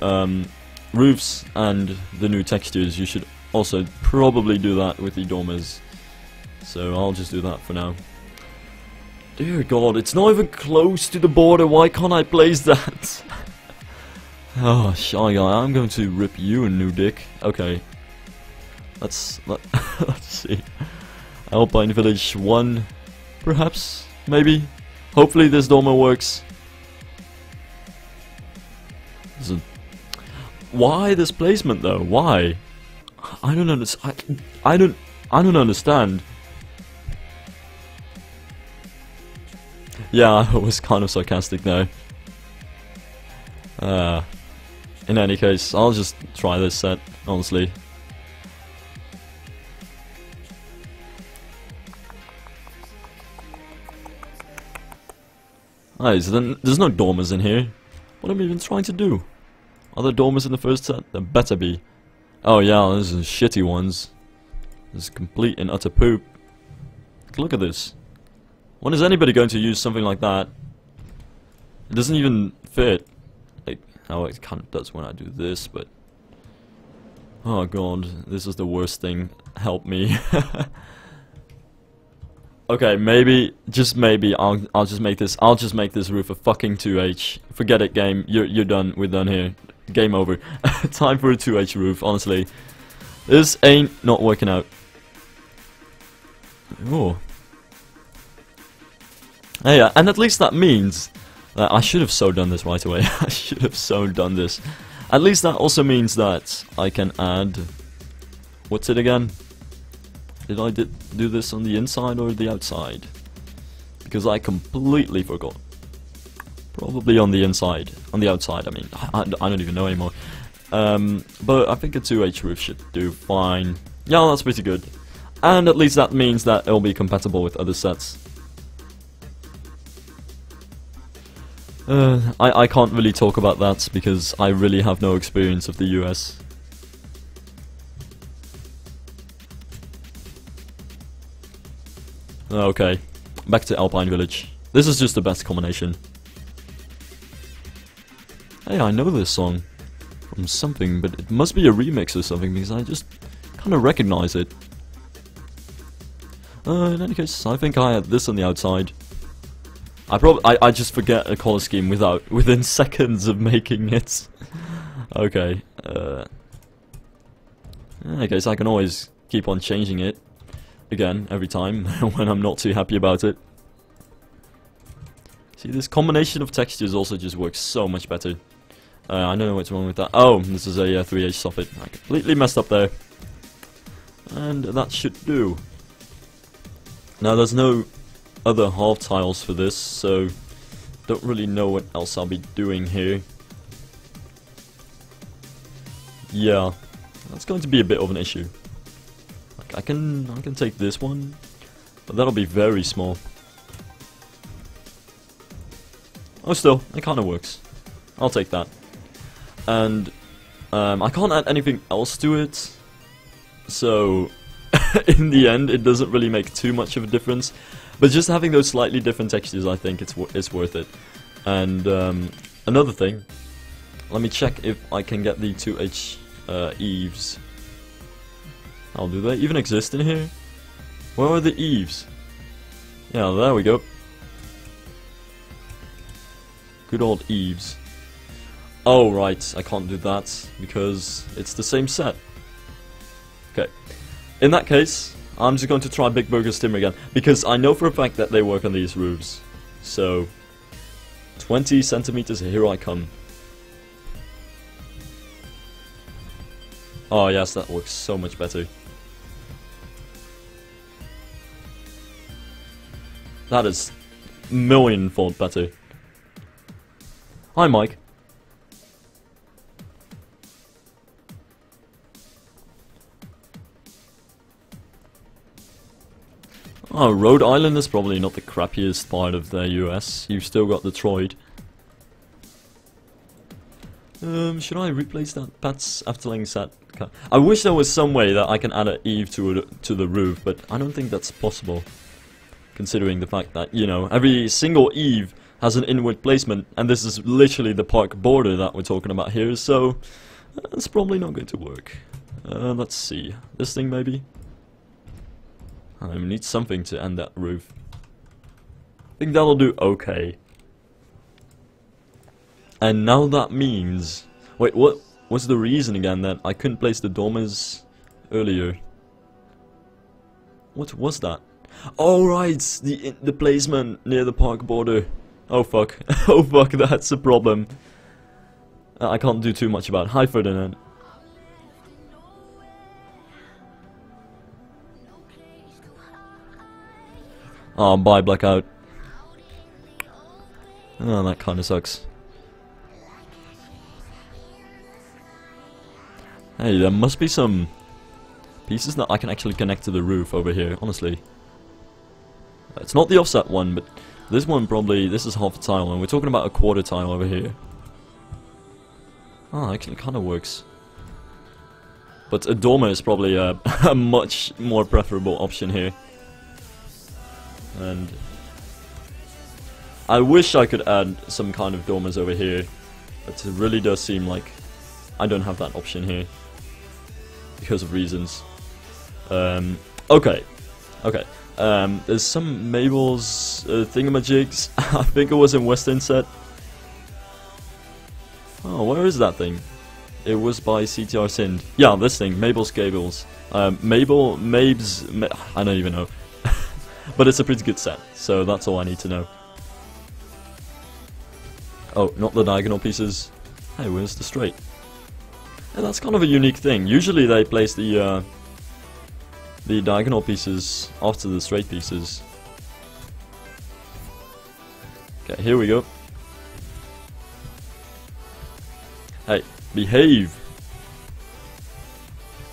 roofs and the new textures, you should also probably do that with the dormers. So I'll just do that for now. Dear God, it's not even close to the border. Why can't I place that? Oh, Shy Guy, I'm going to rip you a new dick. Okay. Let's see. Alpine Village 1, perhaps? Maybe? Hopefully this dormer works. Why this placement though? Why? I don't understand. I don't understand. Yeah, I was kind of sarcastic there. In any case, I'll just try this set, honestly. Nice, then there's no dormers in here. What am I even trying to do? Are there dormers in the first set? There better be. Oh yeah, those are shitty ones. This is complete and utter poop. Look at this. When is anybody going to use something like that? It doesn't even fit. Like, oh, it kind of does when I do this, but... Oh god, this is the worst thing. Help me. Okay, maybe, just maybe, I'll just make this roof a fucking 2H. Forget it, game. You're done. We're done here. Game over. Time for a 2H roof, honestly. This ain't not working out. Oh. Yeah, and at least that means that I should have so done this right away. I should have so done this. At least that also means that I can add... What's it again? Did I do this on the inside or the outside? because I completely forgot. Probably on the inside, on the outside. I mean, I don't even know anymore. But I think a 2H roof should do fine. Yeah, that's pretty good. And at least that means that it'll be compatible with other sets. I can't really talk about that because I really have no experience of the US. Okay, back to Alpine Village. This is just the best combination. Hey, I know this song from something, but it must be a remix or something because I just kind of recognize it. In any case, I think I had this on the outside. I just forget a color scheme within seconds of making it. Okay. I guess I can always keep on changing it again every time when I'm not too happy about it. See, this combination of textures also just works so much better. I don't know what's wrong with that. Oh, this is a 3H soffit. I completely messed up there. And that should do. Now, there's no other half tiles for this, so don't really know what else I'll be doing here. Yeah, that's going to be a bit of an issue. Like, I can take this one, but that'll be very small. Oh, still, it kind of works. I'll take that. And I can't add anything else to it, so in the end it doesn't really make too much of a difference. But just having those slightly different textures, I think it's worth it. And another thing, let me check if I can get the 2H eaves. Oh, do they even exist in here? Where are the eaves? Yeah, there we go. Good old eaves. Oh, right, I can't do that because it's the same set. Okay, in that case, I'm just going to try Big Burger Stimmer again because I know for a fact that they work on these roofs. So, 20 centimeters, here I come. Oh, yes, that works so much better. That is millionfold better. Hi, Mike. Oh, Rhode Island is probably not the crappiest part of the US. You've still got Detroit. Should I replace that Pat's Efteling set? I wish there was some way that I can add an eave to the roof, but I don't think that's possible. Considering the fact that, you know, every single eave has an inward placement, and this is literally the park border that we're talking about here, so it's probably not going to work. Let's see. This thing maybe? I need something to end that roof. I think that'll do okay. And now that means... Wait, what's the reason again that I couldn't place the dormers earlier? What was that? Oh right, the placement near the park border. Oh fuck. Oh fuck, that's a problem. I can't do too much about it. Hi Ferdinand. Oh, bye Blackout. Oh, that kinda sucks. Hey, there must be some pieces that I can actually connect to the roof over here, honestly. It's not the offset one, but this one probably, this is half a tile, and we're talking about a quarter tile over here. Oh, actually kinda works. But a dormer is probably a much more preferable option here. And I wish I could add some kind of dormers over here, but it really does seem like I don't have that option here because of reasons. Okay. There's some Mabel's thingamajigs. I think it was in Western set. Oh, where is that thing? It was by CTR Sind. Yeah, this thing, Mabel's Gables. I don't even know. But it's a pretty good set, so that's all I need to know. Oh, not the diagonal pieces. Hey, where's the straight? Yeah, that's kind of a unique thing. Usually they place the diagonal pieces after the straight pieces. Okay, here we go. Hey, behave!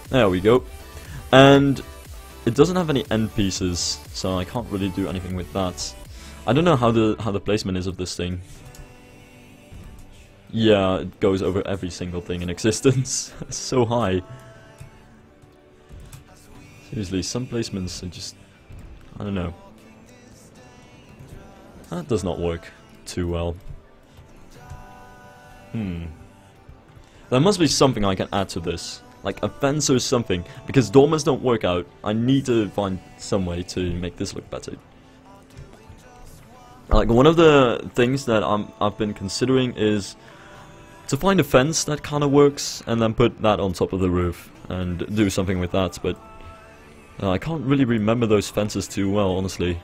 There we go. And it doesn't have any end pieces, so I can't really do anything with that. I don't know how the placement is of this thing. Yeah, it goes over every single thing in existence. It's so high. Seriously, some placements are just... I don't know. That does not work too well. There must be something I can add to this. Like a fence or something. Because dormers don't work out. I need to find some way to make this look better. Like one of the things that I've been considering is to find a fence that kind of works and then put that on top of the roof and do something with that, but I can't really remember those fences too well, honestly.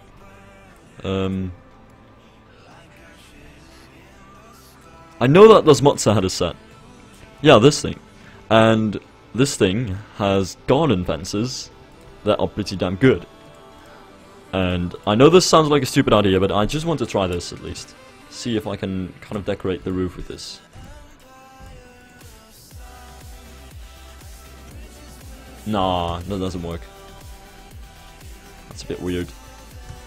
I know that Das Motza had a set. Yeah, this thing. And this thing has garden fences that are pretty damn good. And I know this sounds like a stupid idea, but I just want to try this at least. See if I can kind of decorate the roof with this. Nah, that doesn't work. That's a bit weird.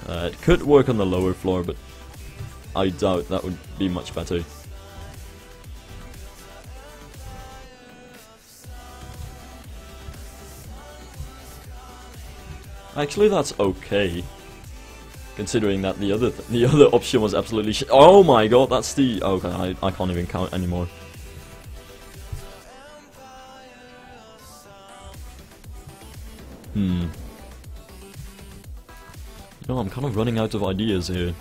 It could work on the lower floor, but I doubt that would be much better. Actually, that's okay, considering that the other option was absolutely shit. Oh my god, that's the... Okay, I can't even count anymore. You know, I'm kind of running out of ideas here.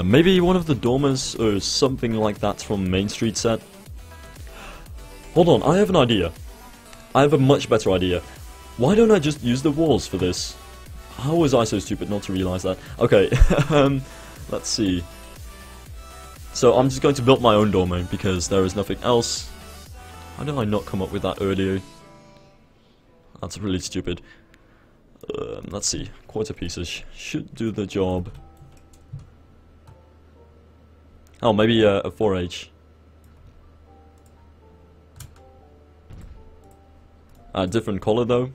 Maybe one of the dormers or something like that from Main Street set. Hold on, I have an idea. I have a much better idea. Why don't I just use the walls for this? How was I so stupid not to realize that? Okay, let's see. So I'm just going to build my own dormer because there is nothing else. How did I not come up with that earlier? That's really stupid. Let's see. Quarter pieces should do the job. Oh, maybe a 4H. Different color though.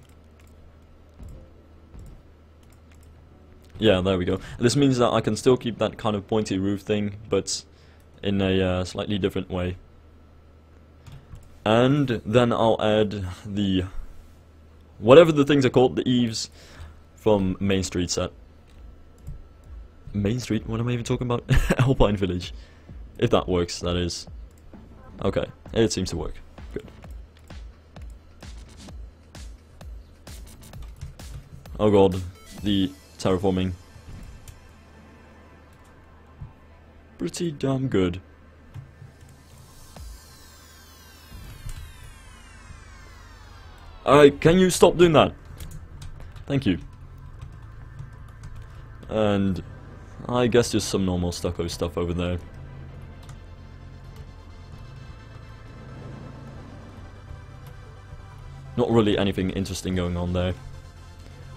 Yeah, there we go. This means that I can still keep that kind of pointy roof thing, but in a slightly different way. And then I'll add the... whatever the things are called, the eaves from Main Street set. Main Street? What am I even talking about? Alpine Village. If that works, that is. Okay, it seems to work. Good. Oh god, the terraforming. Pretty damn good. Can you stop doing that? Thank you. And I guess just some normal stucco stuff over there. Not really anything interesting going on there.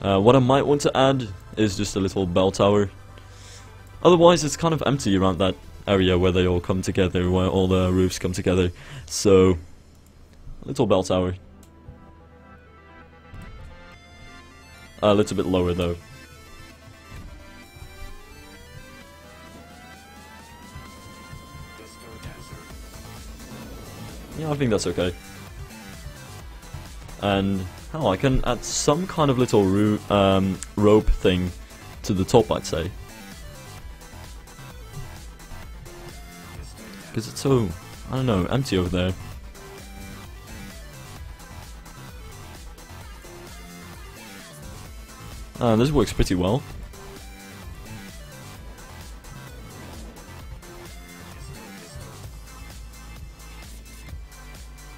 What I might want to add is just a little bell tower. Otherwise it's kind of empty around that area where they all come together, where all the roofs come together. So, little bell tower. A little bit lower though. Yeah, I think that's okay. And oh, I can add some kind of little rope thing to the top, I'd say. Because it's so, I don't know, empty over there. This works pretty well.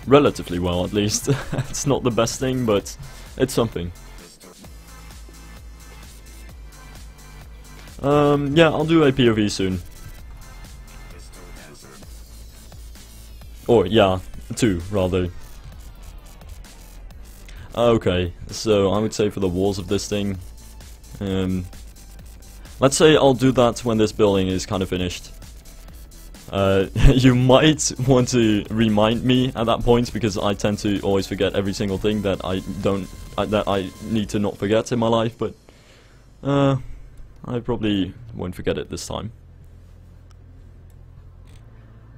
Relatively well, at least. It's not the best thing, but it's something. Yeah, I'll do a POV soon. Or, yeah, 2, rather. Okay, so I would say for the walls of this thing, Let's say I'll do that when this building is kind of finished. You might want to remind me at that point, because I tend to always forget every single thing that that I need to not forget in my life, but I probably won't forget it this time.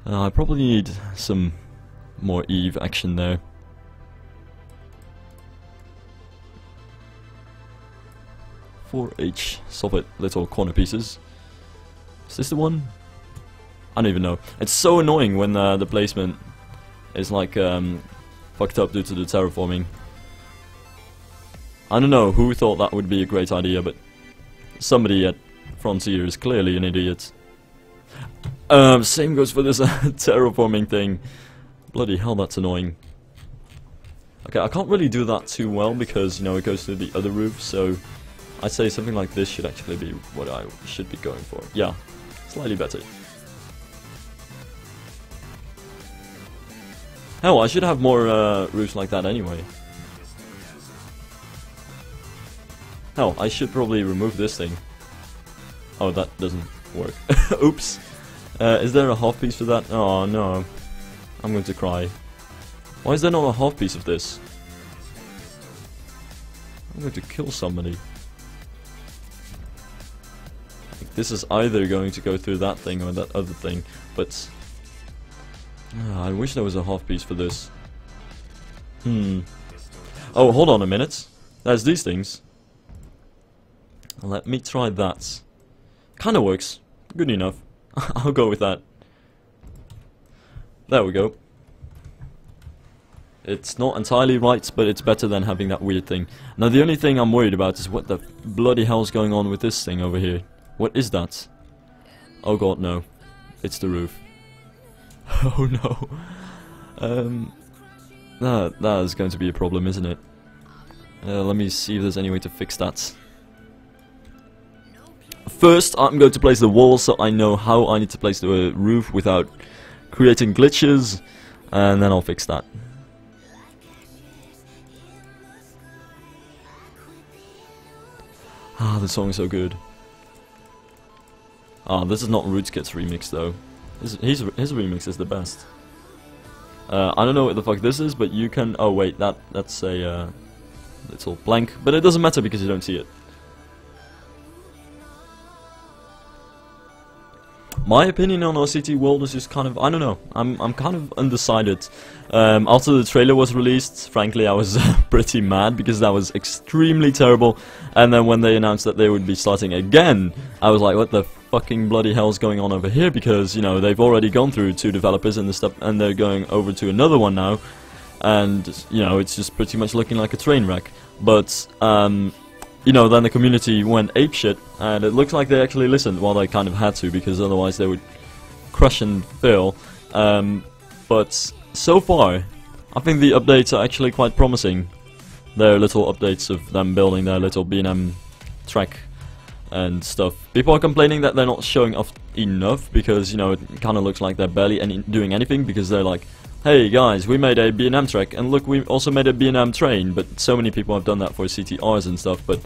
I probably need some more Eve action there. For each solid little corner pieces. Is this the one? I don't even know. It's so annoying when the placement is like fucked up due to the terraforming. I don't know who thought that would be a great idea, but somebody at Frontier is clearly an idiot. Same goes for this terraforming thing. Bloody hell, that's annoying. Okay, I can't really do that too well because, you know, it goes to the other roof, so I'd say something like this should actually be what I should be going for. Yeah, slightly better. Hell, I should have more roofs like that anyway. Hell, I should probably remove this thing. Oh, that doesn't work. Oops. Is there a half piece for that? Oh no. I'm going to cry. Why is there not a half piece of this? I'm going to kill somebody. This is either going to go through that thing or that other thing, but I wish there was a half piece for this. Oh, hold on a minute. There's these things. Let me try that. Kinda works. Good enough. I'll go with that. There we go. It's not entirely right, but it's better than having that weird thing. Now the only thing I'm worried about is what the bloody hell's going on with this thing over here. What is that? Oh god, no. It's the roof. Oh no. That is going to be a problem, isn't it? Let me see if there's any way to fix that. First, I'm going to place the wall so I know how I need to place the roof without creating glitches, and then I'll fix that. Ah, the song is so good. Ah, this is not Rootskit's remix though. His remix is the best. I don't know what the fuck this is, but you can. Oh wait, that's a little blank, but it doesn't matter because you don't see it. My opinion on RCT World is just kind of, I don't know, I'm kind of undecided. After the trailer was released, frankly I was pretty mad because that was extremely terrible, and then when they announced that they would be starting again, I was like, what the fucking bloody hell's going on over here, because, you know, they've already gone through 2 developers and stuff, and they're going over to another one now, and, you know, it's just pretty much looking like a train wreck. But, you know, then the community went apeshit, and it looks like they actually listened. Well, they kind of had to, because otherwise they would crush and fail. But so far, I think the updates are actually quite promising. They're little updates of them building their little B&M track and stuff. People are complaining that they're not showing off enough, because, you know, it kind of looks like they're barely doing anything, because they're like, hey guys, we made a B&M track, and look, we also made a B&M train. But so many people have done that for CTRs and stuff. But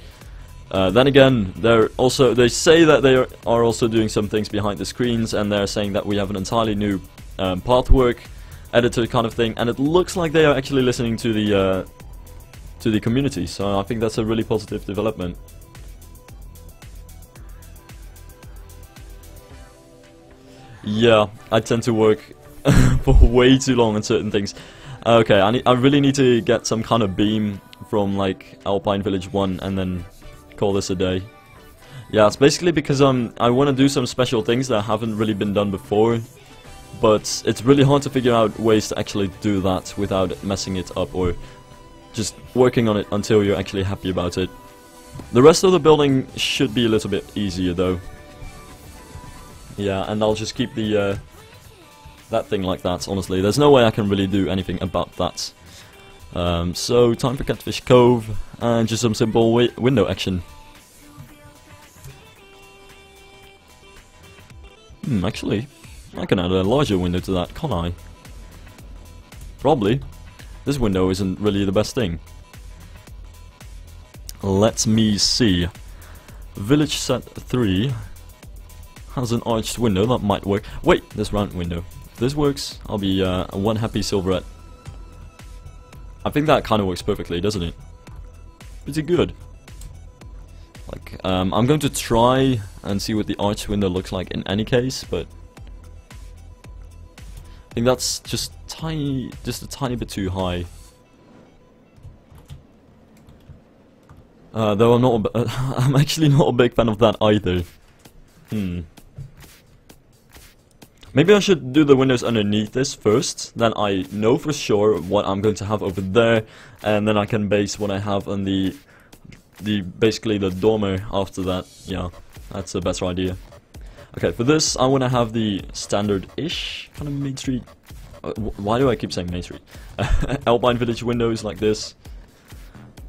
then again, they say that they are also doing some things behind the screens, and they're saying that we have an entirely new pathwork editor kind of thing, and it looks like they are actually listening to the community. So I think that's a really positive development. Yeah, I tend to work for way too long on certain things. Okay, I really need to get some kind of beam from like Alpine Village 1 and then call this a day. Yeah, it's basically because I want to do some special things that haven't really been done before, but it's really hard to figure out ways to actually do that without messing it up or just working on it until you're actually happy about it. The rest of the building should be a little bit easier though. Yeah, and I'll just keep the that thing like that, honestly. There's no way I can really do anything about that. So, time for Catfish Cove, and just some simple window action. Actually, I can add a larger window to that, can't I? Probably. This window isn't really the best thing. Let me see. Village set 3 has an arched window, that might work. Wait, this round window. If this works, I'll be one happy silverette. I think that kind of works perfectly, doesn't it? Pretty good. Like, I'm going to try and see what the arched window looks like in any case, but I think that's just a tiny bit too high. Though I'm actually not a big fan of that either. Maybe I should do the windows underneath this first, then I know for sure what I'm going to have over there, and then I can base what I have on basically the dormer after that. Yeah, that's a better idea. Okay, for this I want to have the standard-ish kind of Main Street. Why do I keep saying Main Street? Alpine Village windows like this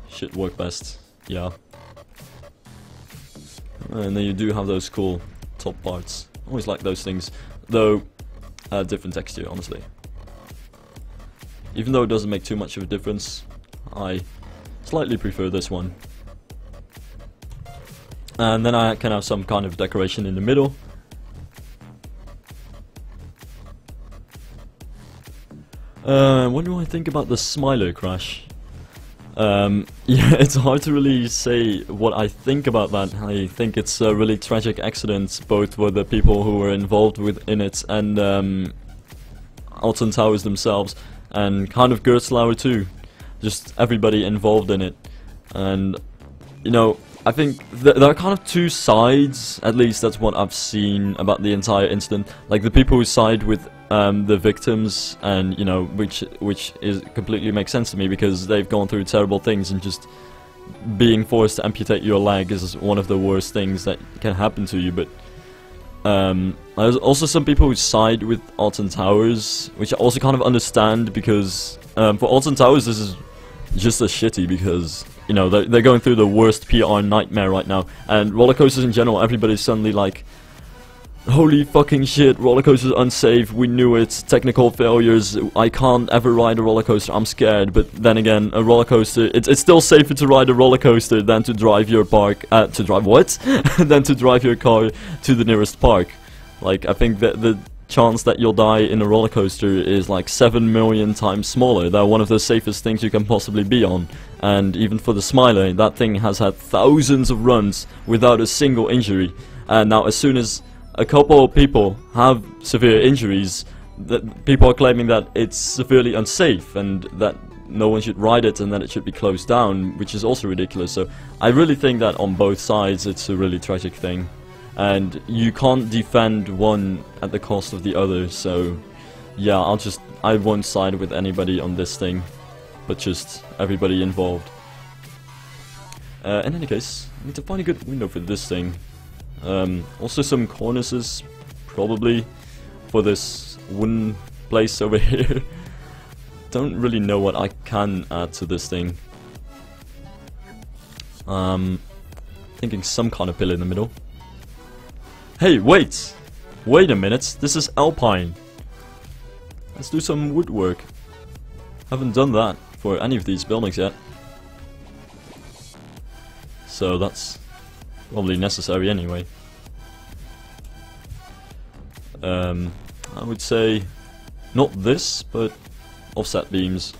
should work best. Yeah. And then you do have those cool top parts. Always like those things. Though, different texture, honestly. Even though it doesn't make too much of a difference, I slightly prefer this one. And then I can have some kind of decoration in the middle. What do I think about the Smiler crash? Yeah, it's hard to really say what I think about that. I think it's a really tragic accident, both for the people who were involved in it and Alton Towers themselves, and kind of Gerstlauer too. Just everybody involved in it. And, you know, I think there are kind of two sides, at least that's what I've seen about the entire incident. Like the people who side with the victims, and you know, which is completely makes sense to me because they've gone through terrible things, and just being forced to amputate your leg is one of the worst things that can happen to you. But there's also some people who side with Alton Towers, which I also kind of understand, because for Alton Towers this is just as shitty, because you know they're going through the worst PR nightmare right now, and roller coasters in general, everybody's suddenly like, holy fucking shit, roller coasters unsafe, we knew it, technical failures, I can't ever ride a roller coaster, I'm scared. But then again, a roller coaster, it's still safer to ride a roller coaster than to drive your than to drive your car to the nearest park. Like, I think that the chance that you'll die in a roller coaster is like 7 million times smaller. They're one of the safest things you can possibly be on. And even for the Smiler, that thing has had thousands of runs without a single injury. And now as soon as a couple of people have severe injuries, that people are claiming that it's severely unsafe and that no one should ride it and that it should be closed down, which is also ridiculous. So I really think that on both sides it's a really tragic thing, and you can't defend one at the cost of the other. So yeah, I won't side with anybody on this thing, but just everybody involved. In any case, I need to find a good window for this thing. Also some cornices, probably, for this wooden place over here. Don't really know what I can add to this thing. Thinking some kind of pillar in the middle. Hey, wait! Wait a minute, this is Alpine. Let's do some woodwork. Haven't done that for any of these buildings yet. So that's probably necessary anyway. I would say not this, but offset beams.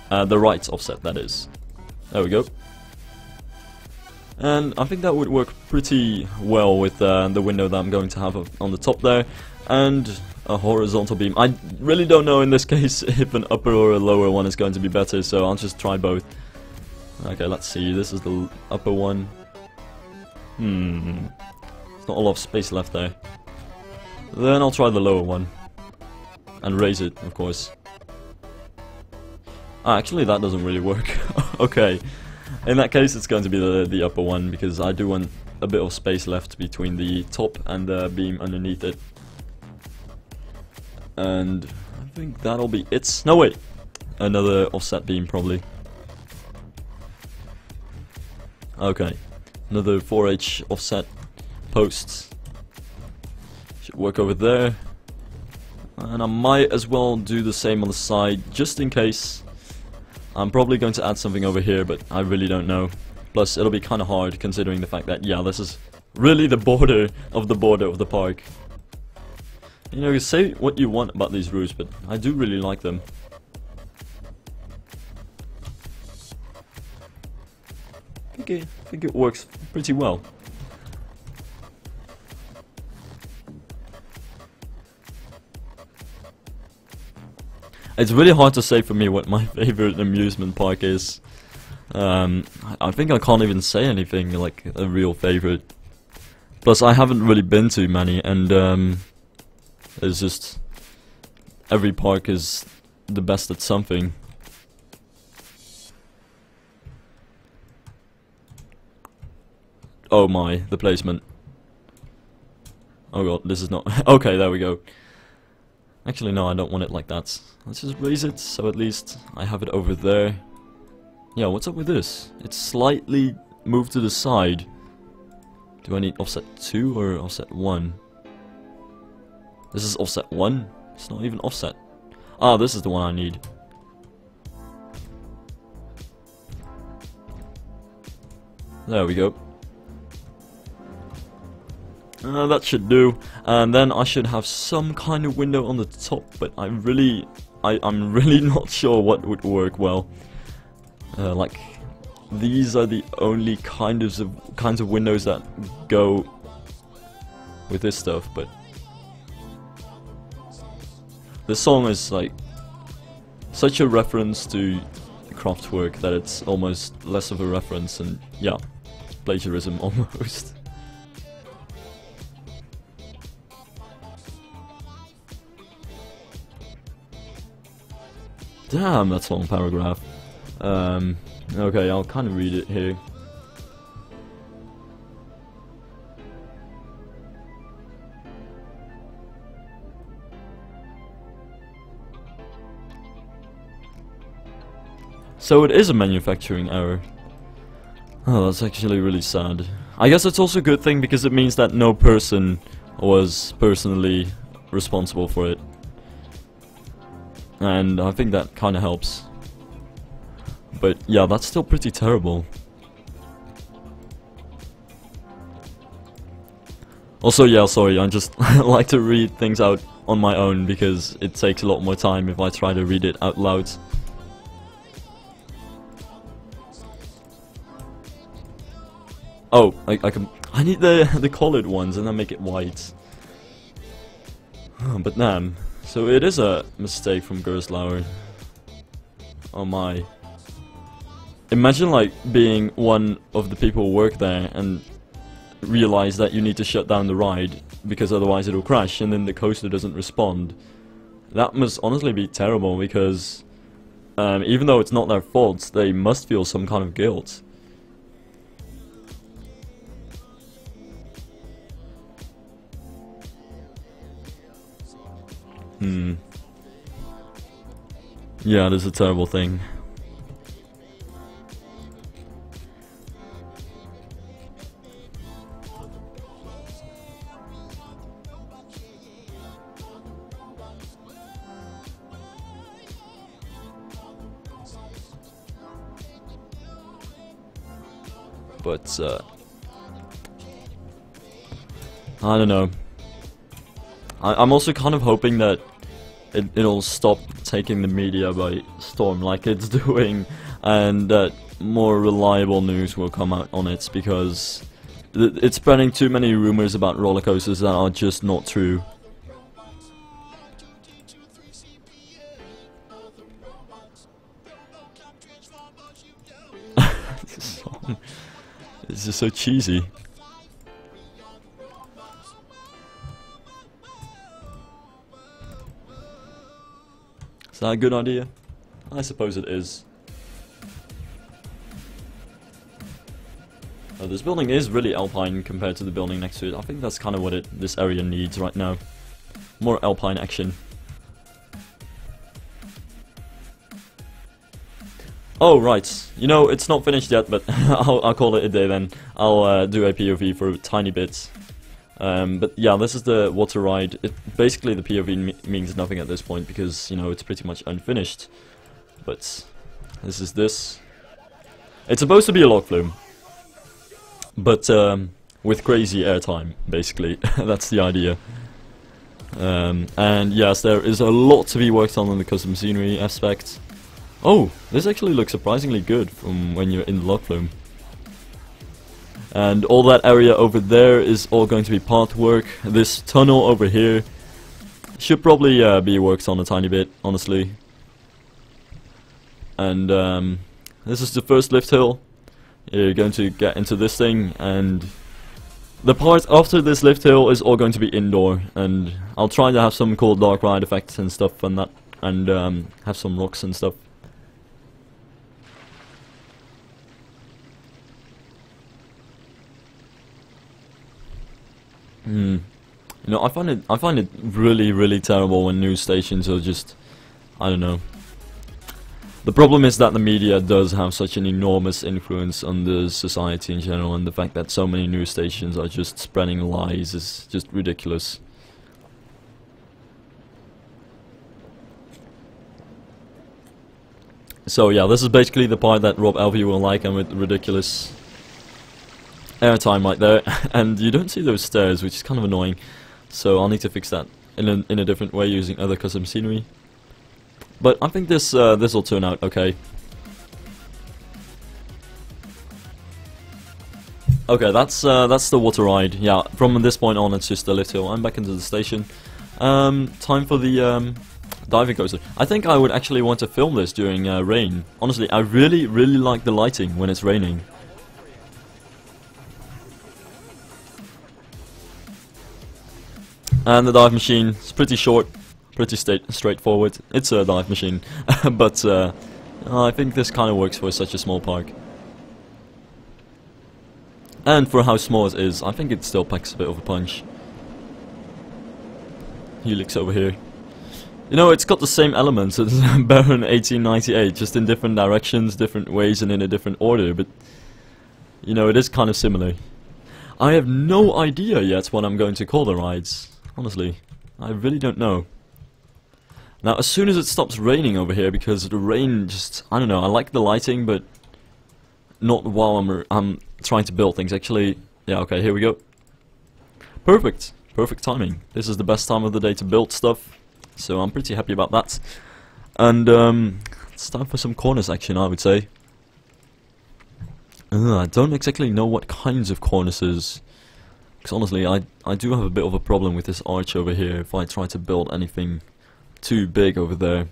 The right offset, that is. There we go. And I think that would work pretty well with the window that I'm going to have on the top there, and a horizontal beam. I really don't know in this case if an upper or a lower one is going to be better, so I'll just try both. Okay, let's see. This is the upper one. There's not a lot of space left there. Then I'll try the lower one. And raise it, of course. Actually, that doesn't really work. Okay. In that case, it's going to be the upper one, because I do want a bit of space left between the top and the beam underneath it. And I think that'll be it. No, wait. Another offset beam, probably. Okay. Another 4H offset posts. Should work over there. And I might as well do the same on the side, just in case. I'm probably going to add something over here, but I really don't know. Plus, it'll be kind of hard considering the fact that, yeah, this is really the border of the park. You know, you say what you want about these roofs, but I do really like them. I think it works pretty well. It's really hard to say for me what my favorite amusement park is. I think I can't even say anything like a real favorite. Plus, I haven't really been to many, and it's just every park is the best at something. Oh my, the placement. Oh god, this is not... Okay, there we go. Actually, no, I don't want it like that. Let's just raise it, so at least I have it over there. Yeah, what's up with this? It's slightly moved to the side. Do I need offset 2 or offset 1? This is offset 1? It's not even offset. Ah, this is the one I need. There we go. That should do, and then I should have some kind of window on the top, but I'm really not sure what would work well. Like, these are the only kinds of windows that go with this stuff, but this song is like such a reference to Kraftwerk that it's almost less of a reference, and yeah, plagiarism almost. Damn, that's a long paragraph. Okay, I'll kind of read it here. So it is a manufacturing error. Oh, that's actually really sad. I guess it's also a good thing because it means that no person was personally responsible for it. And I think that kind of helps. But yeah, that's still pretty terrible. Also, yeah, sorry, I just like to read things out on my own because it takes a lot more time if I try to read it out loud. Oh, I need the colored ones and then make it white. Oh, but damn. So it is a mistake from Gerstlauer. Oh my. Imagine like being one of the people who work there and realize that you need to shut down the ride because otherwise it'll crash and then the coaster doesn't respond. That must honestly be terrible because even though it's not their fault, they must feel some kind of guilt. Yeah, it is a terrible thing. But, I don't know. I'm also kind of hoping that it'll stop taking the media by storm like it's doing, and that more reliable news will come out on it, because it's spreading too many rumors about roller coasters that are just not true. This song is just so cheesy. Is that a good idea? I suppose it is. This building is really alpine compared to the building next to it. I think that's kind of what this area needs right now. More alpine action. Oh, right. You know, it's not finished yet, but I'll call it a day then. I'll do a POV for a tiny bit. But yeah, this is the water ride. Basically, the POV means nothing at this point because, you know, it's pretty much unfinished. But this is this. It's supposed to be a log flume. but with crazy airtime, basically. That's the idea. And yes, there is a lot to be worked on in the custom scenery aspect. Oh, this actually looks surprisingly good from when you're in the log flume. And all that area over there is all going to be path work. This tunnel over here should probably be worked on a tiny bit, honestly. And this is the first lift hill. You're going to get into this thing, and the part after this lift hill is all going to be indoor, and I'll try to have some cool dark ride effects and stuff and that, and have some rocks and stuff. You know, I find it really terrible when news stations are just, I don't know. The problem is that the media does have such an enormous influence on the society in general, and the fact that so many news stations are just spreading lies is just ridiculous. So yeah, this is basically the part that Rob Alvey will like, and with ridiculous airtime right there. And you don't see those stairs, which is kind of annoying. So I'll need to fix that in a different way using other custom scenery. But I think this will turn out okay. Okay, that's the water ride. Yeah, from this point on it's just a lift hill. I'm back into the station. Time for the diving coaster. I think I would actually want to film this during rain. Honestly, I really like the lighting when it's raining. And the dive machine is pretty short. Pretty straightforward. It's a dive machine, but I think this kind of works for such a small park. And for how small it is, I think it still packs a bit of a punch. Helix over here. You know, it's got the same elements as Baron 1898, just in different directions, different ways, and in a different order, but you know, it is kind of similar. I have no idea yet what I'm going to call the rides, honestly. I really don't know. Now, as soon as it stops raining over here, because the rain just, I don't know, I like the lighting, but not while I'm trying to build things. Actually, yeah, okay, here we go. Perfect. Perfect timing. This is the best time of the day to build stuff, so I'm pretty happy about that. And it's time for some cornice action, I would say. I don't exactly know what kinds of cornices, because honestly, I do have a bit of a problem with this arch over here if I try to build anything too big over there.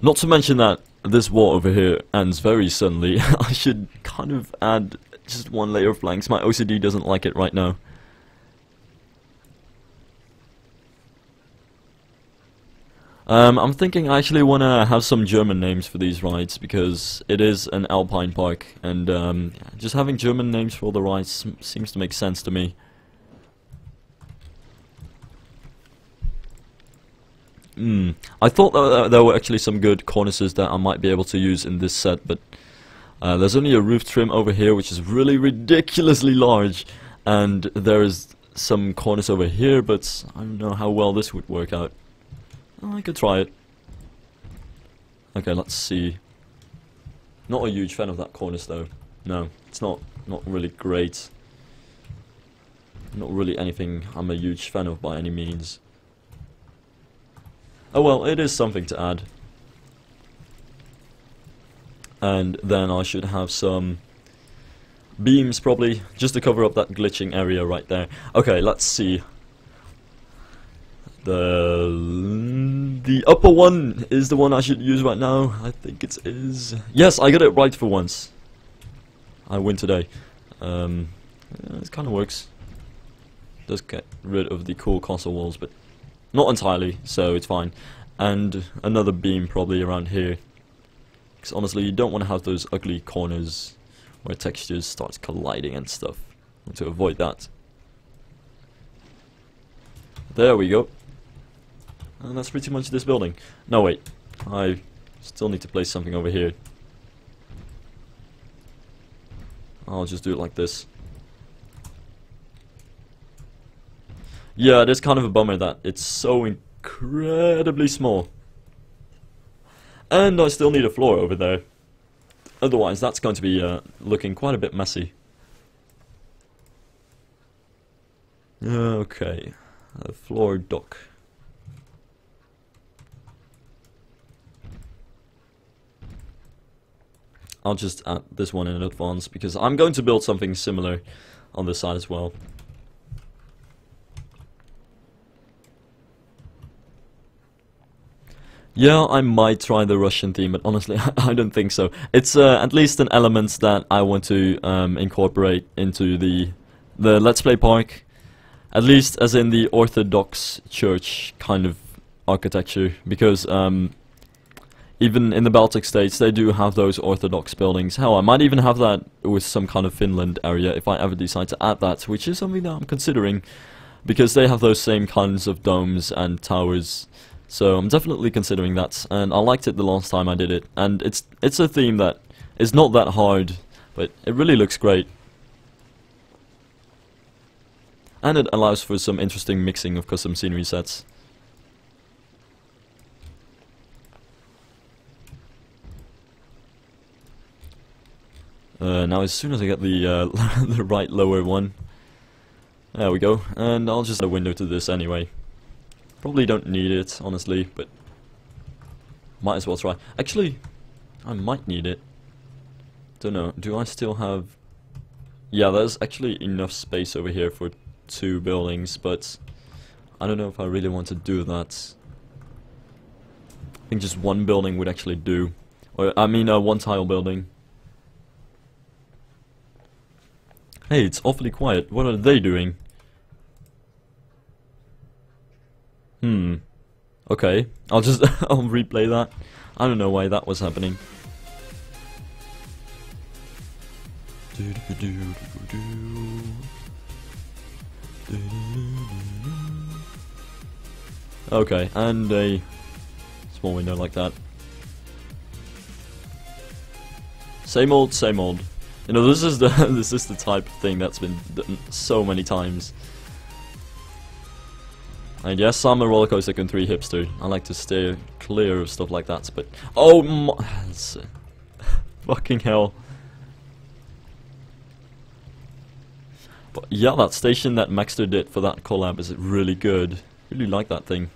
Not to mention that this wall over here ends very suddenly. I should kind of add just one layer of blanks. My OCD doesn't like it right now. I'm thinking I actually want to have some German names for these rides, because it is an alpine park, and just having German names for all the rides seems to make sense to me. I thought that there were actually some good cornices that I might be able to use in this set, but there's only a roof trim over here, which is really ridiculously large, and there is some cornice over here, but I don't know how well this would work out. I could try it. Okay, let's see. Not a huge fan of that cornice though. No, it's not really great. Not really anything I'm a huge fan of by any means. Oh well, it is something to add. And then I should have some beams probably, just to cover up that glitching area right there. Okay, let's see. The upper one is the one I should use right now. I think it is. Yes, I got it right for once. I win today. Yeah, it kind of works. Does get rid of the cool console walls, but not entirely, so it's fine. And another beam probably around here, because honestly you don't want to have those ugly corners where textures start colliding and stuff. I want to avoid that. There we go. And that's pretty much this building. No wait, I still need to place something over here. I'll just do it like this. Yeah, it is kind of a bummer that it's so incredibly small. And I still need a floor over there. Otherwise, that's going to be looking quite a bit messy. Okay, floor dock. I'll just add this one in advance because I'm going to build something similar on this side as well. Yeah, I might try the Russian theme, but honestly, I don't think so. It's at least an element that I want to incorporate into the Let's Play park, at least as in the Orthodox Church kind of architecture, because even in the Baltic states, they do have those Orthodox buildings. Hell, I might even have that with some kind of Finland area if I ever decide to add that, which is something that I'm considering, because they have those same kinds of domes and towers. So I'm definitely considering that, and I liked it the last time I did it. And it's a theme that is not that hard, but it really looks great. And it allows for some interesting mixing of custom scenery sets. Now as soon as I get the the right lower one, there we go, and I'll just add a window to this anyway. Probably don't need it, honestly, but might as well try. Actually, I might need it. Don't know, do I still have... Yeah, there's actually enough space over here for 2 buildings, but I don't know if I really want to do that. I think just 1 building would actually do. Or, I mean, 1 tile building. Hey, it's awfully quiet. What are they doing? Okay. I'll just I'll replay that. I don't know why that was happening. Okay, and a small window like that. Same old, same old. You know, this is the this is the type of thing that's been done so many times. And yes, I'm a Rollercoaster Tycoon 3 hipster. I like to stay clear of stuff like that, but oh my, fucking hell. But yeah, that station that Maxter did for that collab is really good. Really like that thing.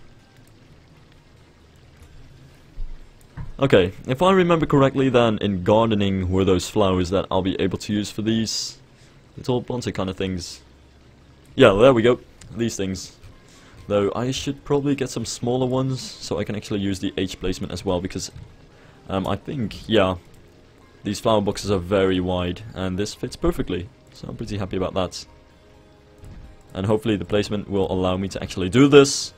Okay, if I remember correctly, then in gardening were those flowers that I'll be able to use for these little bonsai kind of things. Yeah, there we go. These things. Though I should probably get some smaller ones so I can actually use the H placement as well, because I think, yeah, these flower boxes are very wide and this fits perfectly. So I'm pretty happy about that. And hopefully the placement will allow me to actually do this.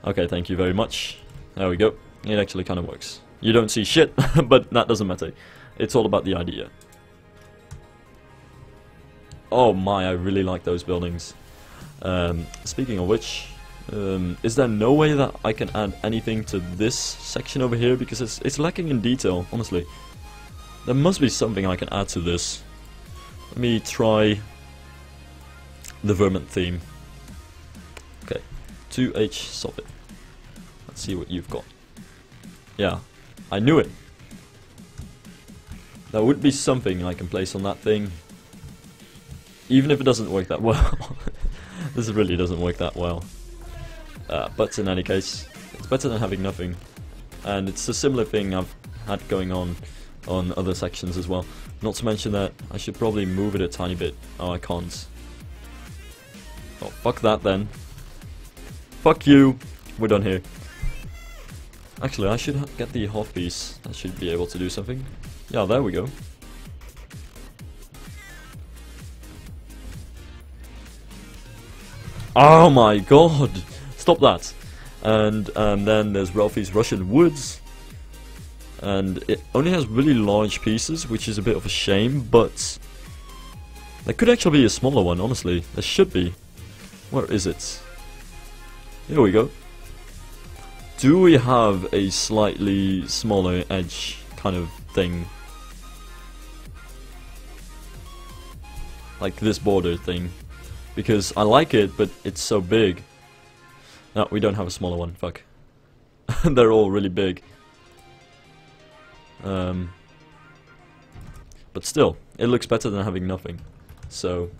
Okay, thank you very much. There we go. It actually kind of works. You don't see shit, but that doesn't matter. It's all about the idea. Oh my, I really like those buildings. Speaking of which, is there no way that I can add anything to this section over here? Because it's lacking in detail, honestly. There must be something I can add to this. Let me try the Vermont theme. Okay, 2H soffit. Let's see what you've got. Yeah, I knew it. There would be something I can place on that thing. Even if it doesn't work that well. This really doesn't work that well. But in any case, it's better than having nothing. And it's a similar thing I've had going on other sections as well. Not to mention that I should probably move it a tiny bit. Oh, I can't. Oh, fuck that then. Fuck you. We're done here. Actually, I should get the half piece. That should be able to do something. Yeah, there we go. Oh my god! Stop that! And then there's Ralphie's Russian Woods. And it only has really large pieces, which is a bit of a shame, but there could actually be a smaller one, honestly. There should be. Where is it? Here we go. Do we have a slightly smaller edge kind of thing? Like this border thing. Because I like it, but it's so big. No, we don't have a smaller one, fuck. They're all really big. But still, it looks better than having nothing. So,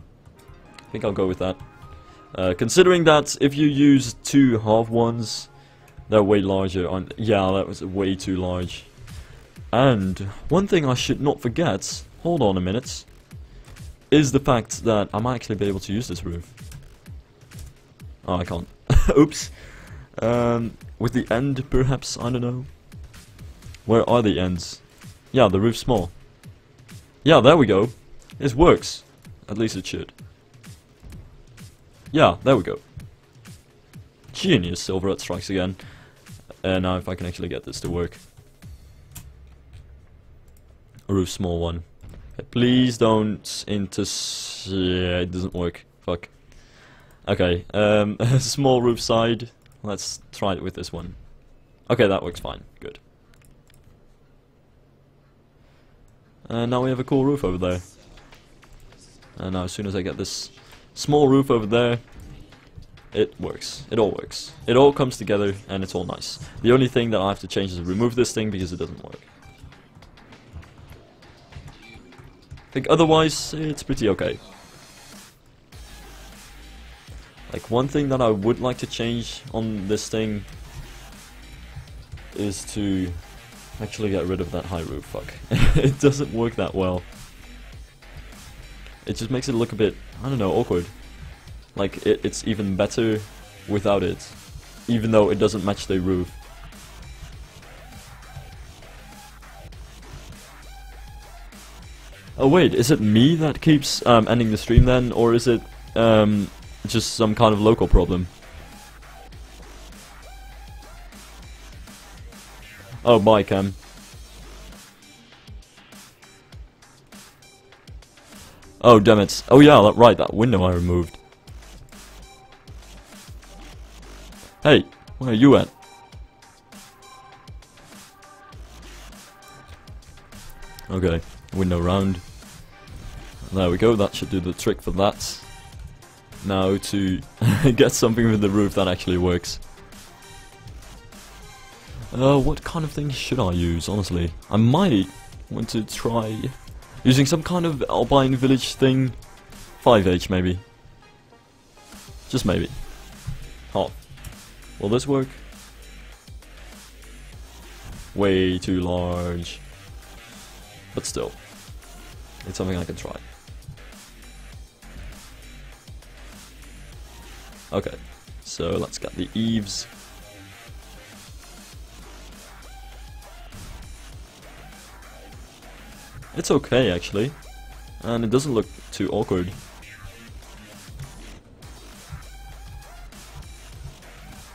I think I'll go with that. Considering that if you use 2 half ones, they're way larger. Yeah, that was way too large. And one thing I should not forget, hold on a minute, is the fact that I might actually be able to use this roof. Oh, I can't. Oops. With the end, perhaps, I don't know. Where are the ends? Yeah, the roof's small. Yeah, there we go. This works. At least it should. Yeah, there we go. Genius, Silver Red strikes again. And now if I can actually get this to work. A roof small one. Please don't yeah, it doesn't work. Fuck. Okay, a small roof side. Let's try it with this one. Okay, that works fine. Good. And now we have a cool roof over there. And now as soon as I get this small roof over there, it works. It all works. It all comes together and it's all nice. The only thing that I have to change is remove this thing because it doesn't work. I think otherwise it's pretty okay. Like one thing that I would like to change on this thing is to actually get rid of that high roof. Fuck. It doesn't work that well. It just makes it look a bit, I don't know, awkward. Like it's even better without it, even though it doesn't match the roof. Oh wait, is it me that keeps ending the stream then, or is it just some kind of local problem? Oh, bye Cam. Oh damn it. Oh yeah, right, that window I removed. Hey, where are you at? Okay, window round. There we go, that should do the trick for that. Now to get something with the roof that actually works. What kind of thing should I use, honestly? I might want to try using some kind of Alpine Village thing. 5H maybe. Just maybe. Half. Will this work? Way too large. But still. It's something I can try. Okay. So let's get the eaves. It's okay actually. And it doesn't look too awkward.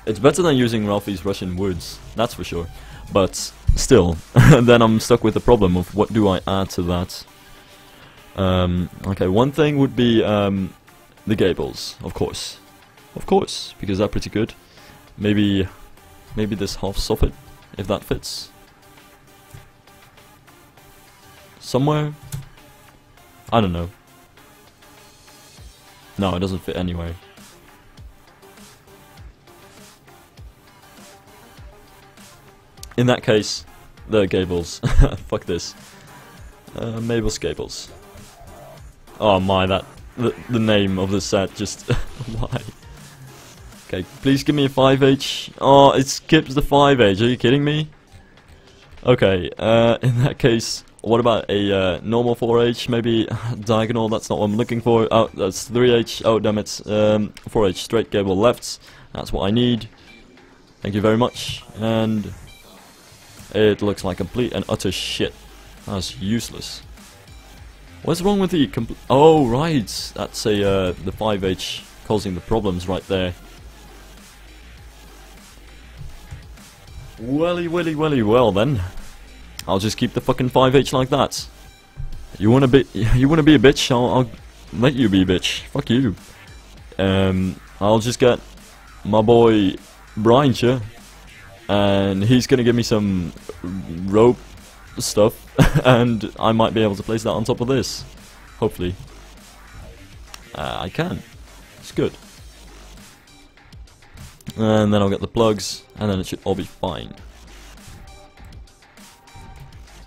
It's better than using Ralphie's Russian woods, that's for sure. But still, then I'm stuck with the problem of what do I add to that. Okay, one thing would be the gables, of course. Of course, because they're pretty good. Maybe this half soffit, if that fits. Somewhere? I don't know. No, it doesn't fit anywhere. In that case, the gables. Fuck this. Mabel's gables. Oh my, the name of the set just why? Okay, please give me a 5H. Oh, it skips the 5H. Are you kidding me? Okay, in that case, what about a normal 4H? Maybe diagonal. That's not what I'm looking for. Oh, that's 3H. Oh, damn it. 4H straight gable left. That's what I need. Thank you very much. And it looks like complete and utter shit. That's useless. What's wrong with the oh, right. That's the 5H causing the problems right there. Welly, welly, welly, well then. I'll just keep the fucking 5H like that. You wanna be a bitch? I'll let you be a bitch. Fuck you. I'll just get my boy Brian here, and he's gonna give me some rope stuff, and I might be able to place that on top of this. Hopefully. I can. It's good. And then I'll get the plugs, and then it should all be fine.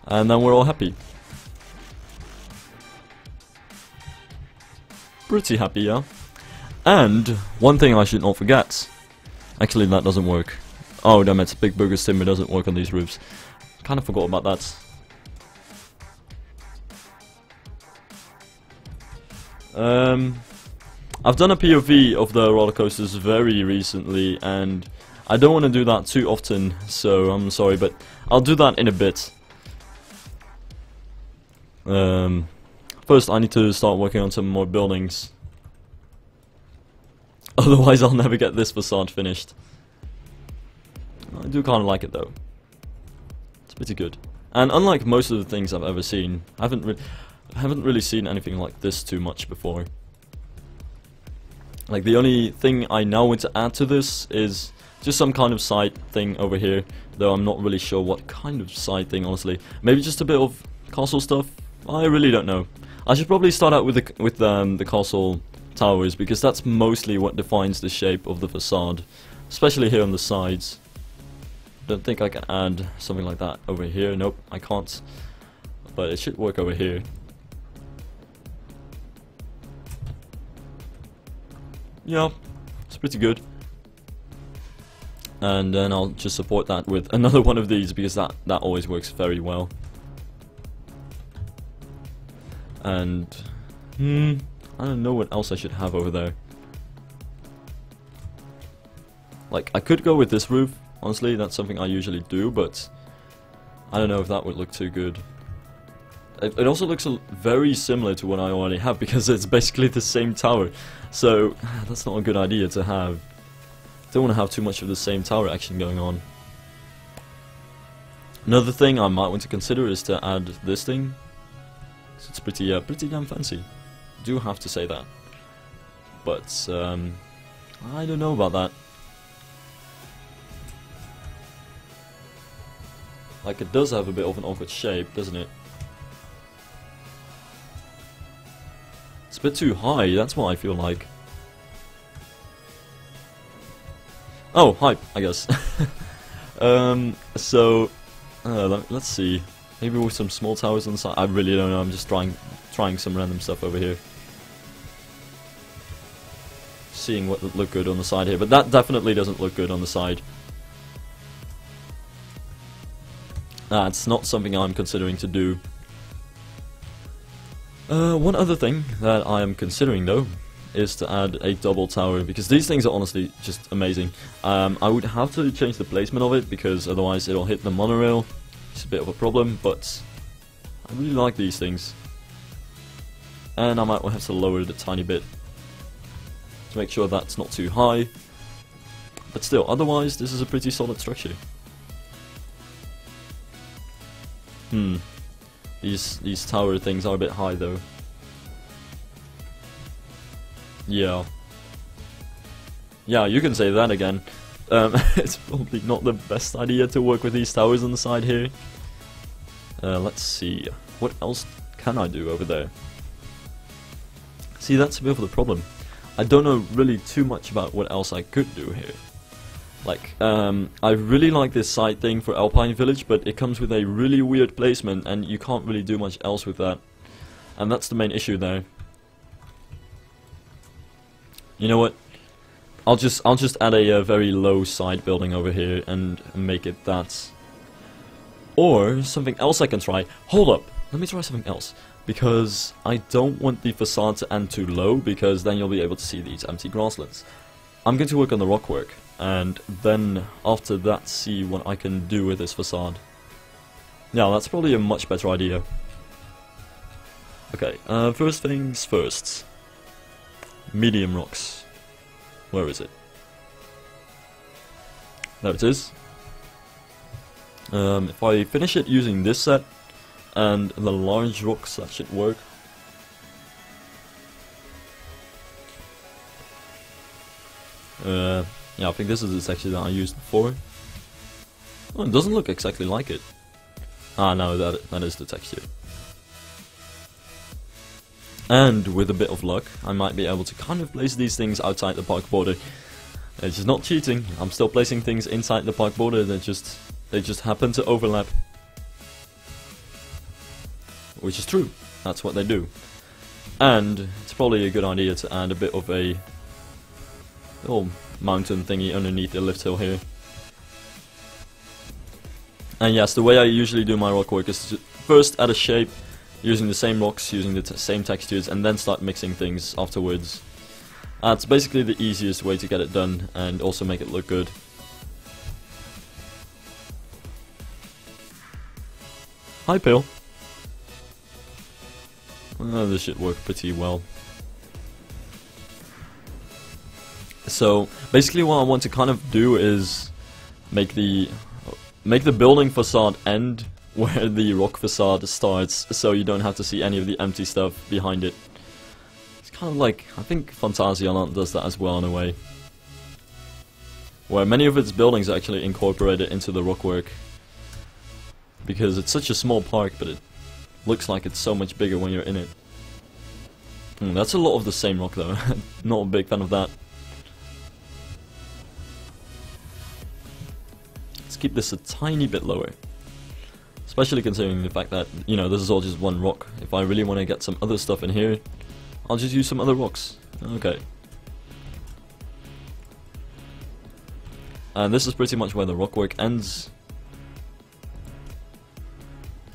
And then we're all happy. Pretty happy, yeah? And one thing I should not forget. Actually, that doesn't work. Oh damn it, Big Burger's timber doesn't work on these roofs. Kind of forgot about that. I've done a POV of the roller coasters very recently, and I don't want to do that too often, so I'm sorry, but I'll do that in a bit. First I need to start working on some more buildings. Otherwise I'll never get this facade finished. I do kind of like it though. It's pretty good. And unlike most of the things I've ever seen, I haven't really seen anything like this too much before. Like, the only thing I now want to add to this is just some kind of side thing over here, though I'm not really sure what kind of side thing, honestly. Maybe just a bit of castle stuff? I really don't know. I should probably start out with the castle towers, because that's mostly what defines the shape of the facade, especially here on the sides. Don't think I can add something like that over here. Nope, I can't. But it should work over here. Yeah, it's pretty good. And then I'll just support that with another one of these, because that always works very well. And I don't know what else I should have over there. Like, I could go with this roof, honestly, that's something I usually do, but I don't know if that would look too good. It also looks very similar to what I already have, because it's basically the same tower. So, that's not a good idea to have. Don't want to have too much of the same tower action going on. Another thing I might want to consider is to add this thing. It's pretty damn fancy. Do have to say that. But, I don't know about that. Like, it does have a bit of an awkward shape, doesn't it? It's a bit too high, that's what I feel like. Oh, hype, I guess. Let's see. Maybe with some small towers on the side. I really don't know, I'm just trying some random stuff over here. Seeing what would look good on the side here, but that definitely doesn't look good on the side. It's not something I'm considering to do. One other thing that I am considering though is to add a double tower, because these things are honestly just amazing. I would have to change the placement of it, because otherwise it'll hit the monorail. It's a bit of a problem, but I really like these things. And I might have to lower it a tiny bit to make sure that's not too high. But still, otherwise this is a pretty solid structure. These tower things are a bit high though. Yeah. Yeah, you can say that again. It's probably not the best idea to work with these towers on the side here. Let's see. What else can I do over there? See, that's a bit of the problem. I don't know really too much about what else I could do here. Like, I really like this side thing for Alpine Village, but it comes with a really weird placement, and you can't really do much else with that. And that's the main issue there. You know what? I'll just add a very low side building over here and make it that. Or something else I can try. Hold up, let me try something else, because I don't want the facade to end too low, because then you'll be able to see these empty grasslands. I'm going to work on the rock work, and then after that see what I can do with this facade. Yeah, that's probably a much better idea. Okay, first things first. Medium rocks. Where is it? There it is. If I finish it using this set and the large rocks, that should work. Yeah, I think this is the texture that I used before. Oh, it doesn't look exactly like it. Ah, no, that is the texture. And with a bit of luck, I might be able to kind of place these things outside the park border. It's just not cheating. I'm still placing things inside the park border. They just happen to overlap, which is true. That's what they do. And it's probably a good idea to add a bit of a little mountain thingy underneath the lift hill here. And yes, the way I usually do my rock work is to first add a shape using the same rocks, using the same textures, and then start mixing things afterwards. It's basically the easiest way to get it done and also make it look good. Hi, Pill. This should work pretty well. So basically what I want to kind of do is make the building facade end where the rock facade starts, so you don't have to see any of the empty stuff behind it. It's kind of like, I think Phantasialand does that as well in a way, where many of its buildings are actually incorporated into the rockwork, because it's such a small park, but it looks like it's so much bigger when you're in it. That's a lot of the same rock though. Not a big fan of that. Let's keep this a tiny bit lower. Especially considering the fact that, you know, this is all just one rock. If I really want to get some other stuff in here, I'll just use some other rocks. Okay. And this is pretty much where the rockwork ends.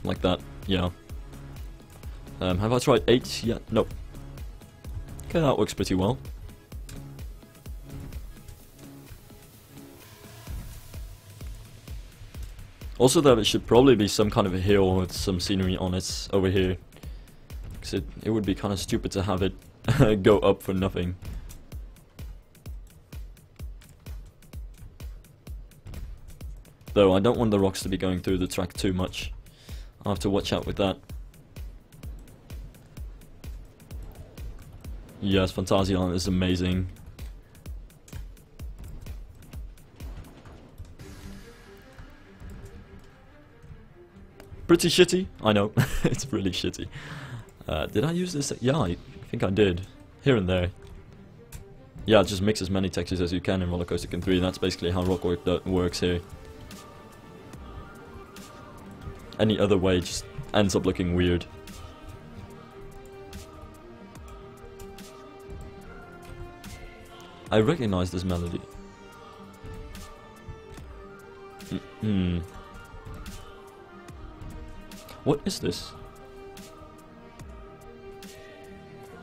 Like that, yeah. Have I tried 8 yet? Nope. Okay, that works pretty well. Also, there should probably be some kind of a hill with some scenery on it over here, because it would be kind of stupid to have it go up for nothing. Though I don't want the rocks to be going through the track too much. I'll have to watch out with that. Yes, Phantasialand is amazing. Pretty shitty, I know. It's really shitty. Did I use this? Yeah, I think I did. Here and there. Yeah, just mix as many textures as you can in Roller Coaster Tycoon 3. That's basically how rockwork works here. Any other way just ends up looking weird. I recognize this melody. What is this?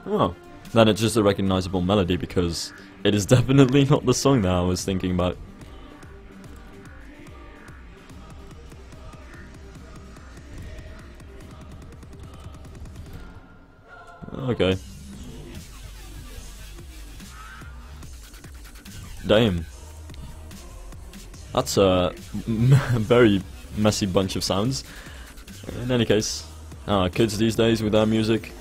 Oh, then it's just a recognizable melody because it is definitely not the song that I was thinking about. Okay. Damn. That's a very messy bunch of sounds. In any case, kids these days with their music,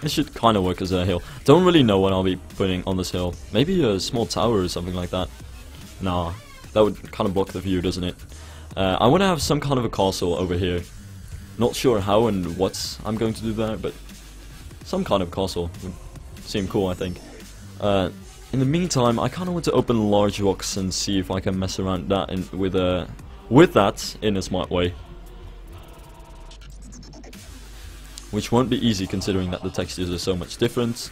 it should kind of work as a hill. Don't really know what I'll be putting on this hill. Maybe a small tower or something like that. Nah, that would kind of block the view, doesn't it? I want to have some kind of a castle over here. Not sure how and what I'm going to do there, but some kind of castle would seem cool, I think. In the meantime, I kind of want to open large rocks and see if I can mess around that with that in a smart way. Which won't be easy considering that the textures are so much different.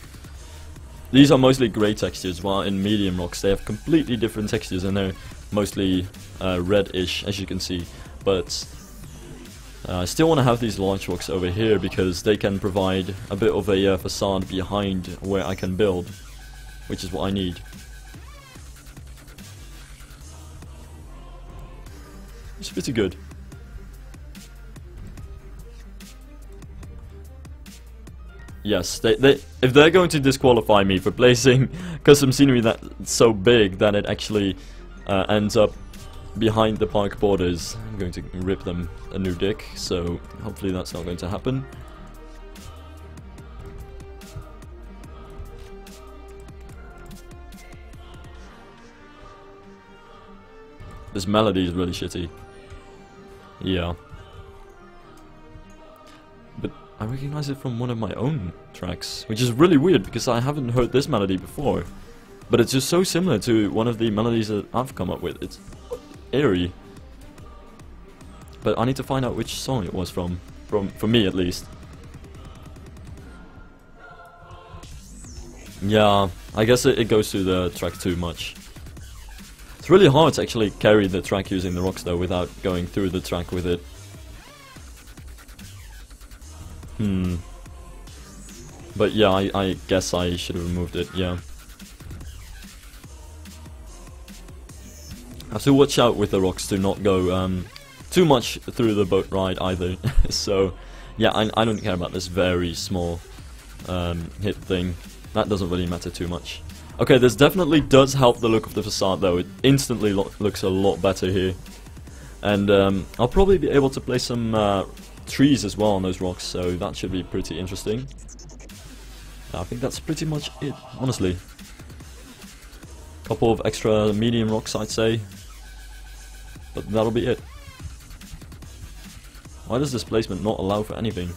These are mostly grey textures, while in medium rocks they have completely different textures and they're mostly reddish, as you can see. But I still want to have these large rocks over here because they can provide a bit of a facade behind where I can build, which is what I need. It's pretty good. Yes, if they're going to disqualify me for placing custom scenery that's so big that it actually ends up behind the park borders, I'm going to rip them a new dick, so hopefully that's not going to happen. This melody is really shitty. Yeah. But I recognize it from one of my own tracks, which is really weird because I haven't heard this melody before. But it's just so similar to one of the melodies that I've come up with. It's eerie. But I need to find out which song it was from for me at least. Yeah, I guess it goes through the track too much. It's really hard to actually carry the track using the rocks though without going through the track with it. But yeah, I guess I should have removed it, yeah. Have to watch out with the rocks to not go too much through the boat ride either. So yeah, I don't care about this very small hit thing. That doesn't really matter too much. Okay, this definitely does help the look of the facade though. It instantly looks a lot better here. And I'll probably be able to place some trees as well on those rocks, so that should be pretty interesting. I think that's pretty much it, honestly. Couple of extra medium rocks, I'd say. But that'll be it. Why does this placement not allow for anything?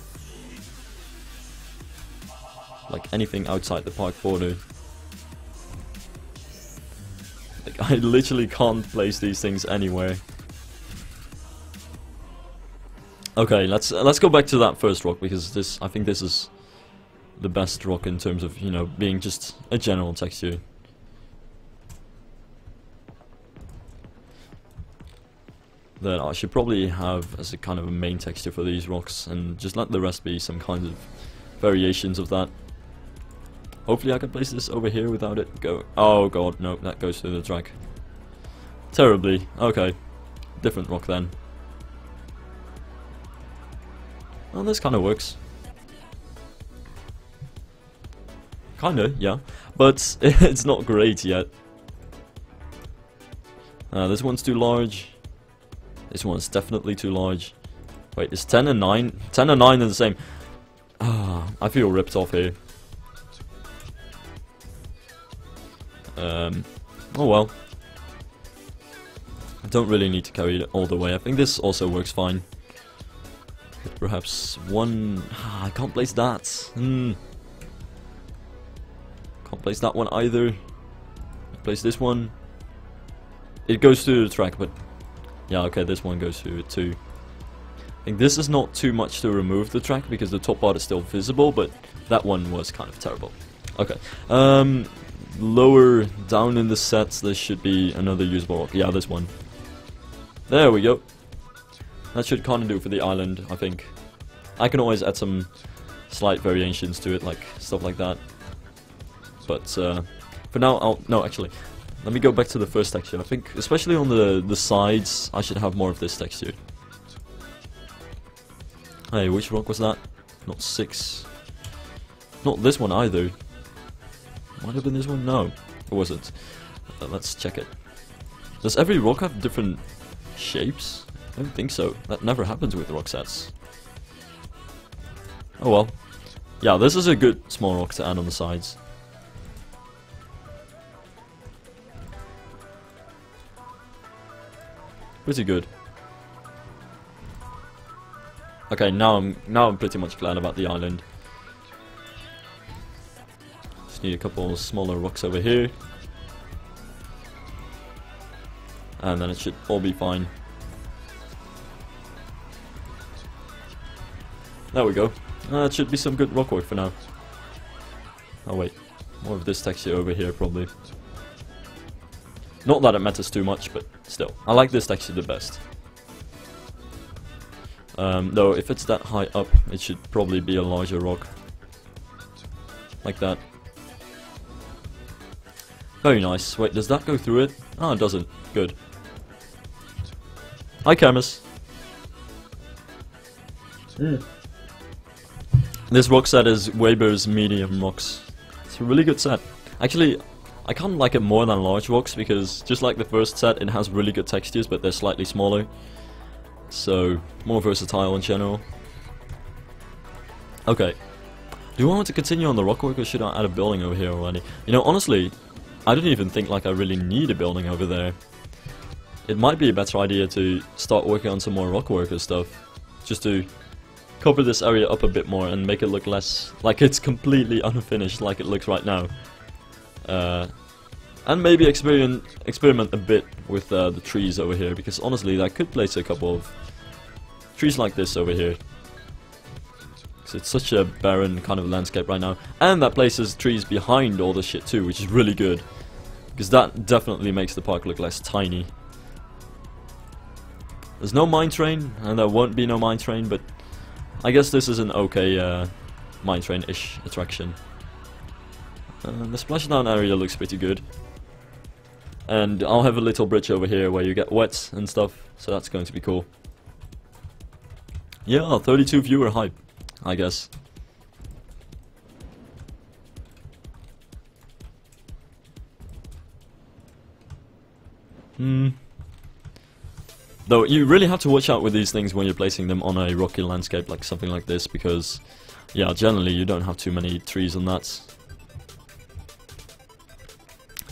Like anything outside the park border. Like I literally can't place these things anywhere. Okay, let's go back to that first rock because I think this is the best rock in terms of, you know, being just a general texture. That I should probably have as a kind of a main texture for these rocks and just let the rest be some kind of variations of that. Hopefully I can place this over here without it go. Oh god, no, that goes through the track. Terribly. Okay, different rock then. Well, this kind of works. Kinda, yeah. But it's not great yet. This one's too large. This one's definitely too large. Wait, is 10 and 9? 10 and 9 are the same. Ah, I feel ripped off here. Oh well. I don't really need to carry it all the way. I think this also works fine. But perhaps one... I can't place that. Can't place that one either. Place this one. It goes through the track, but... yeah, okay, this one goes through it too. I think this is not too much to remove the track because the top part is still visible, but that one was kind of terrible. Okay. Lower down in the sets, there should be another usable rock. Yeah, this one. There we go. That should kind of do for the island, I think. I can always add some slight variations to it, like stuff like that. But for now, no, actually, let me go back to the first texture. I think, especially on the sides, I should have more of this texture. Hey, which rock was that? Not 6. Not this one either. Might have been this one? No, it wasn't. Let's check it. Does every rock have different shapes? I don't think so. That never happens with rock sets. Oh well. Yeah, this is a good small rock to add on the sides. Pretty good. Okay, now I'm pretty much glad about the island. Just need a couple smaller rocks over here. And then it should all be fine. There we go. That should be some good rock work for now. Oh wait, more of this texture over here probably. Not that it matters too much, but still. I like this texture the best. Though if it's that high up, it should probably be a larger rock. Like that. Very nice. Wait, does that go through it? Oh, it doesn't. Good. Hi, Camus. This rock set is Weber's medium rocks. It's a really good set. Actually, I kind of like it more than large rocks because just like the first set, it has really good textures, but they're slightly smaller. So, more versatile in general. Okay. Do I want to continue on the rock work or should I add a building over here already? You know, honestly, I don't even think like I really need a building over there. It might be a better idea to start working on some more rock work and stuff. Just to cover this area up a bit more and make it look less like it's completely unfinished like it looks right now. And maybe experiment a bit with the trees over here, because honestly I could place a couple of trees like this over here. 'cause it's such a barren kind of landscape right now. And that place has trees behind all the shit too, which is really good. Because that definitely makes the park look less tiny. There's no mine train, and there won't be no mine train, but I guess this is an okay mine train-ish attraction. The splashdown area looks pretty good. And I'll have a little bridge over here where you get wet and stuff, so that's going to be cool. Yeah, 32 viewer hype, I guess. Though you really have to watch out with these things when you're placing them on a rocky landscape like something like this, because yeah, generally you don't have too many trees on that.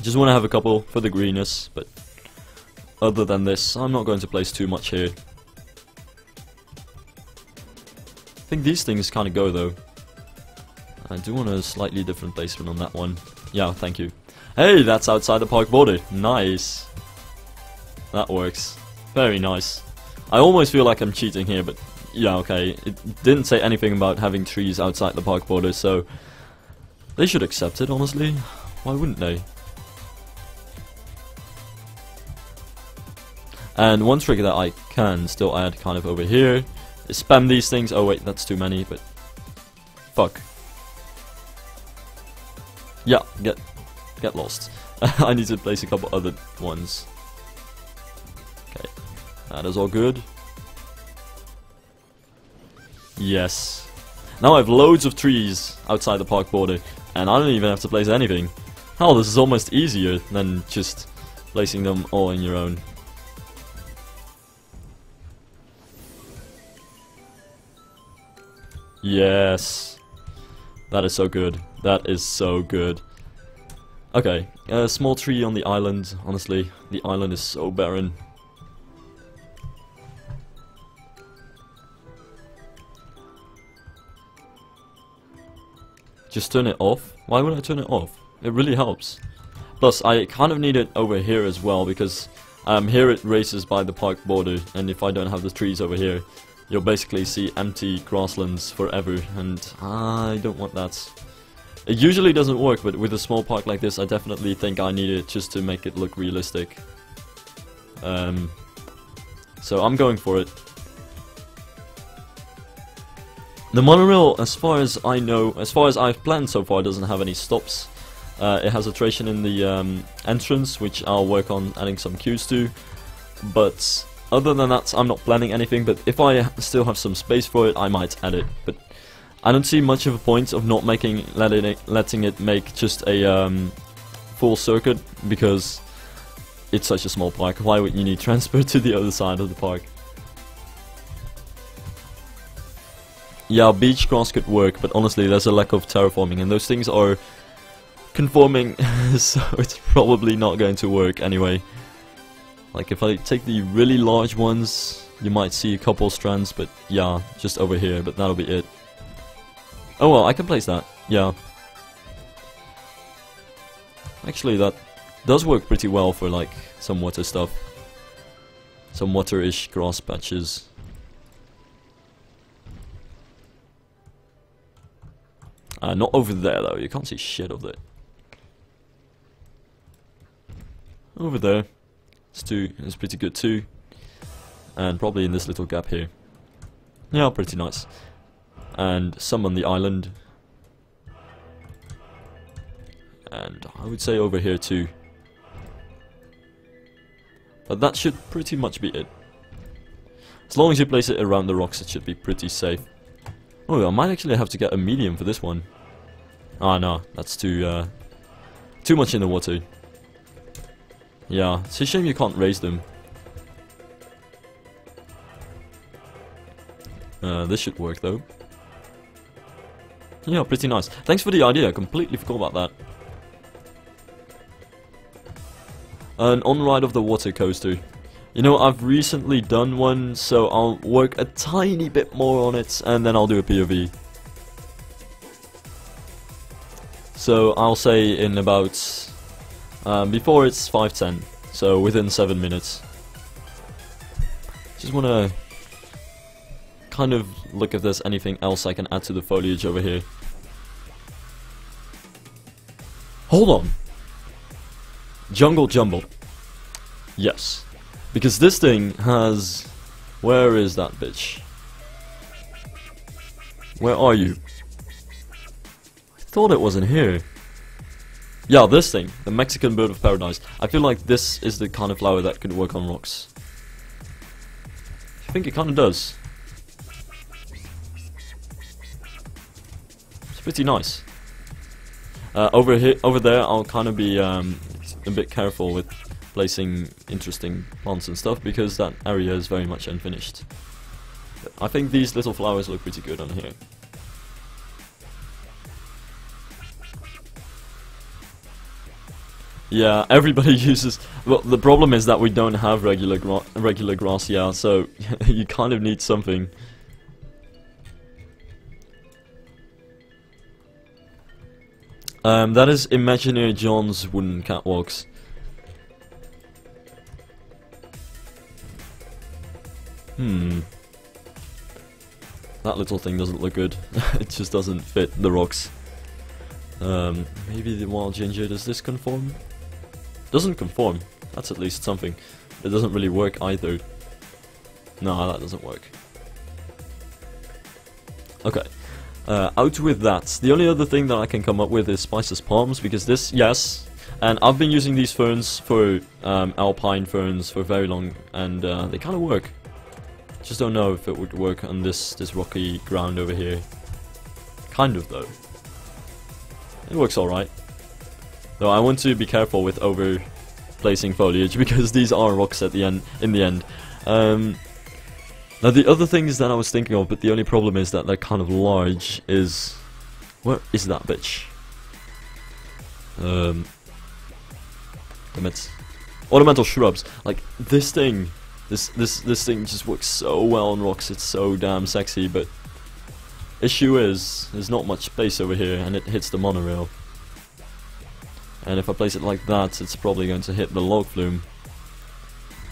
Just want to have a couple for the greenness, but other than this, I'm not going to place too much here. I think these things kind of go though. I do want a slightly different placement on that one. Yeah, thank you. Hey, that's outside the park border. Nice. That works. Very nice. I almost feel like I'm cheating here, but yeah, okay. It didn't say anything about having trees outside the park border, so they should accept it, honestly. Why wouldn't they? And one trick that I can still add kind of over here is spam these things. Oh wait, that's too many, but fuck. Yeah, get lost. I need to place a couple other ones. Okay, that is all good. Yes. Now I have loads of trees outside the park border, and I don't even have to place anything. Hell, this is almost easier than just placing them all in your own. Yes. That is so good. That is so good. Okay, a small tree on the island. Honestly, the island is so barren. Just turn it off? Why would I turn it off? It really helps. Plus, I kind of need it over here as well, because here it races by the park border, and if I don't have the trees over here, you'll basically see empty grasslands forever, and I don't want that. It usually doesn't work, but with a small park like this, I definitely think I need it just to make it look realistic. So I'm going for it. The monorail, as far as I know, as far as I've planned so far, doesn't have any stops. It has a station in the entrance, which I'll work on adding some queues to, but other than that, I'm not planning anything. But if I still have some space for it, I might add it. But I don't see much of a point of not letting it make just a full circuit, because it's such a small park. Why would you need transport to the other side of the park? Yeah, beach grass could work, but honestly, there's a lack of terraforming, and those things are conforming, so it's probably not going to work anyway. Like, if I take the really large ones, you might see a couple strands, but yeah, just over here, but that'll be it. Oh well, I can place that, yeah. Actually, that does work pretty well for, like, some water stuff. Some water-ish grass patches. Not over there, though. You can't see shit of it. Over there. It's pretty good too. And probably in this little gap here. Yeah, pretty nice. And some on the island. And I would say over here too. But that should pretty much be it. As long as you place it around the rocks, it should be pretty safe. Oh, I might actually have to get a medium for this one. Ah, no, that's too much in the water. Yeah, it's a shame you can't raise them. This should work though. Yeah, pretty nice. Thanks for the idea, I completely forgot about that. An on-ride of the water coaster. You know, I've recently done one, so I'll work a tiny bit more on it, and then I'll do a POV. So I'll say in about, before it's 5:10, so within 7 minutes. Just wanna kind of look if there's anything else I can add to the foliage over here. Hold on. Jungle Jumble. Yes. Because this thing has... Where is that bitch? Where are you? I thought it was in here. Yeah, this thing. The Mexican Bird of Paradise. I feel like this is the kind of flower that could work on rocks. I think it kind of does. It's pretty nice. Over here, over there, I'll kind of be a bit careful with placing interesting plants and stuff because that area is very much unfinished. But I think these little flowers look pretty good on here. Yeah, everybody uses... Well, the problem is that we don't have regular grass, yeah, so you kind of need something. That is Imaginary John's wooden catwalks. That little thing doesn't look good. It just doesn't fit the rocks. Maybe the wild ginger, does this conform? Doesn't conform. That's at least something. It doesn't really work either. No, that doesn't work. Okay. Out with that. The only other thing that I can come up with is spices palms, because this, yes, and I've been using these ferns for alpine ferns for very long, and they kind of work. Just don't know if it would work on this rocky ground over here. Kind of though. It works alright. Though I want to be careful with over placing foliage because these are rocks at the end. In the end. Now the other things that I was thinking of, but the only problem is that they're kind of large. Is where is that bitch? Damn it. Ornamental shrubs. Like this thing. This thing just works so well on rocks. It's so damn sexy, but issue is there's not much space over here, and it hits the monorail. And if I place it like that, it's probably going to hit the log flume.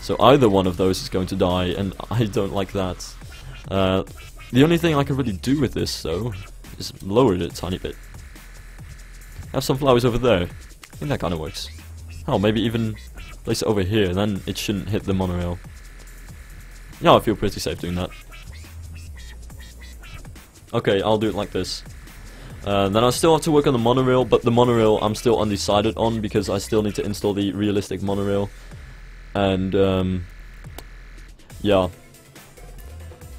So either one of those is going to die, and I don't like that. The only thing I can really do with this, though, is lower it a tiny bit. Have some flowers over there. I think that kind of works. Oh, maybe even place it over here, then it shouldn't hit the monorail. Yeah, I feel pretty safe doing that. Okay, I'll do it like this. Then I still have to work on the monorail, but the monorail I'm still undecided on because I still need to install the realistic monorail. And yeah,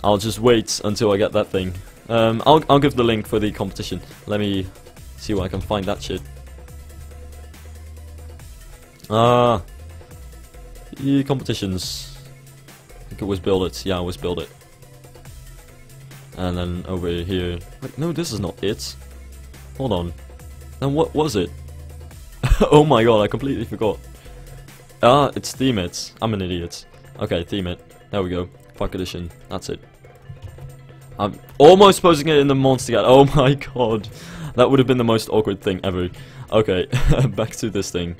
I'll just wait until I get that thing. I'll give the link for the competition. Let me see where I can find that shit. The competitions. I think it was Build It. Yeah, it was Build It. And then over here. Wait, no, this is not it. Hold on. Then what was it? Oh my god, I completely forgot. It's Theme It. I'm an idiot. Okay, Theme It. There we go. Park Edition. That's it. I'm almost posting it in the Monster Cat. Oh my god. That would have been the most awkward thing ever. Okay, back to this thing.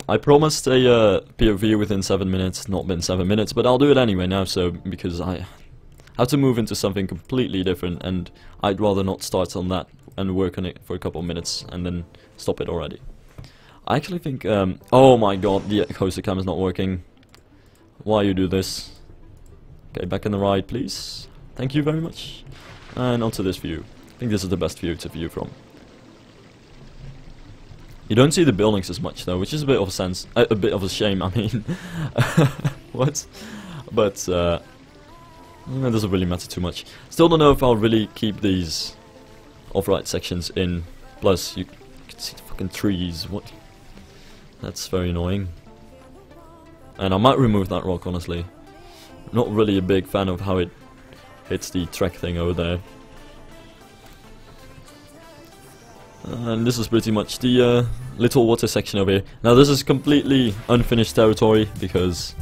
I promised a POV within 7 minutes. Not been 7 minutes, but I'll do it anyway now, so because I have to move into something completely different, and I'd rather not start on that and work on it for a couple of minutes and then stop it already. I actually think, oh my god, the coaster cam is not working. Why you do this? Okay, back in the ride, please. Thank you very much. And onto this view. I think this is the best view to view from. You don't see the buildings as much though, which is a bit of a bit of a shame. I mean, what? But it doesn't really matter too much. Still don't know if I'll really keep these off-right sections in. Plus, you can see the fucking trees. What? That's very annoying. And I might remove that rock, honestly. Not really a big fan of how it hits the track thing over there. And this is pretty much the little water section over here. Now this is completely unfinished territory because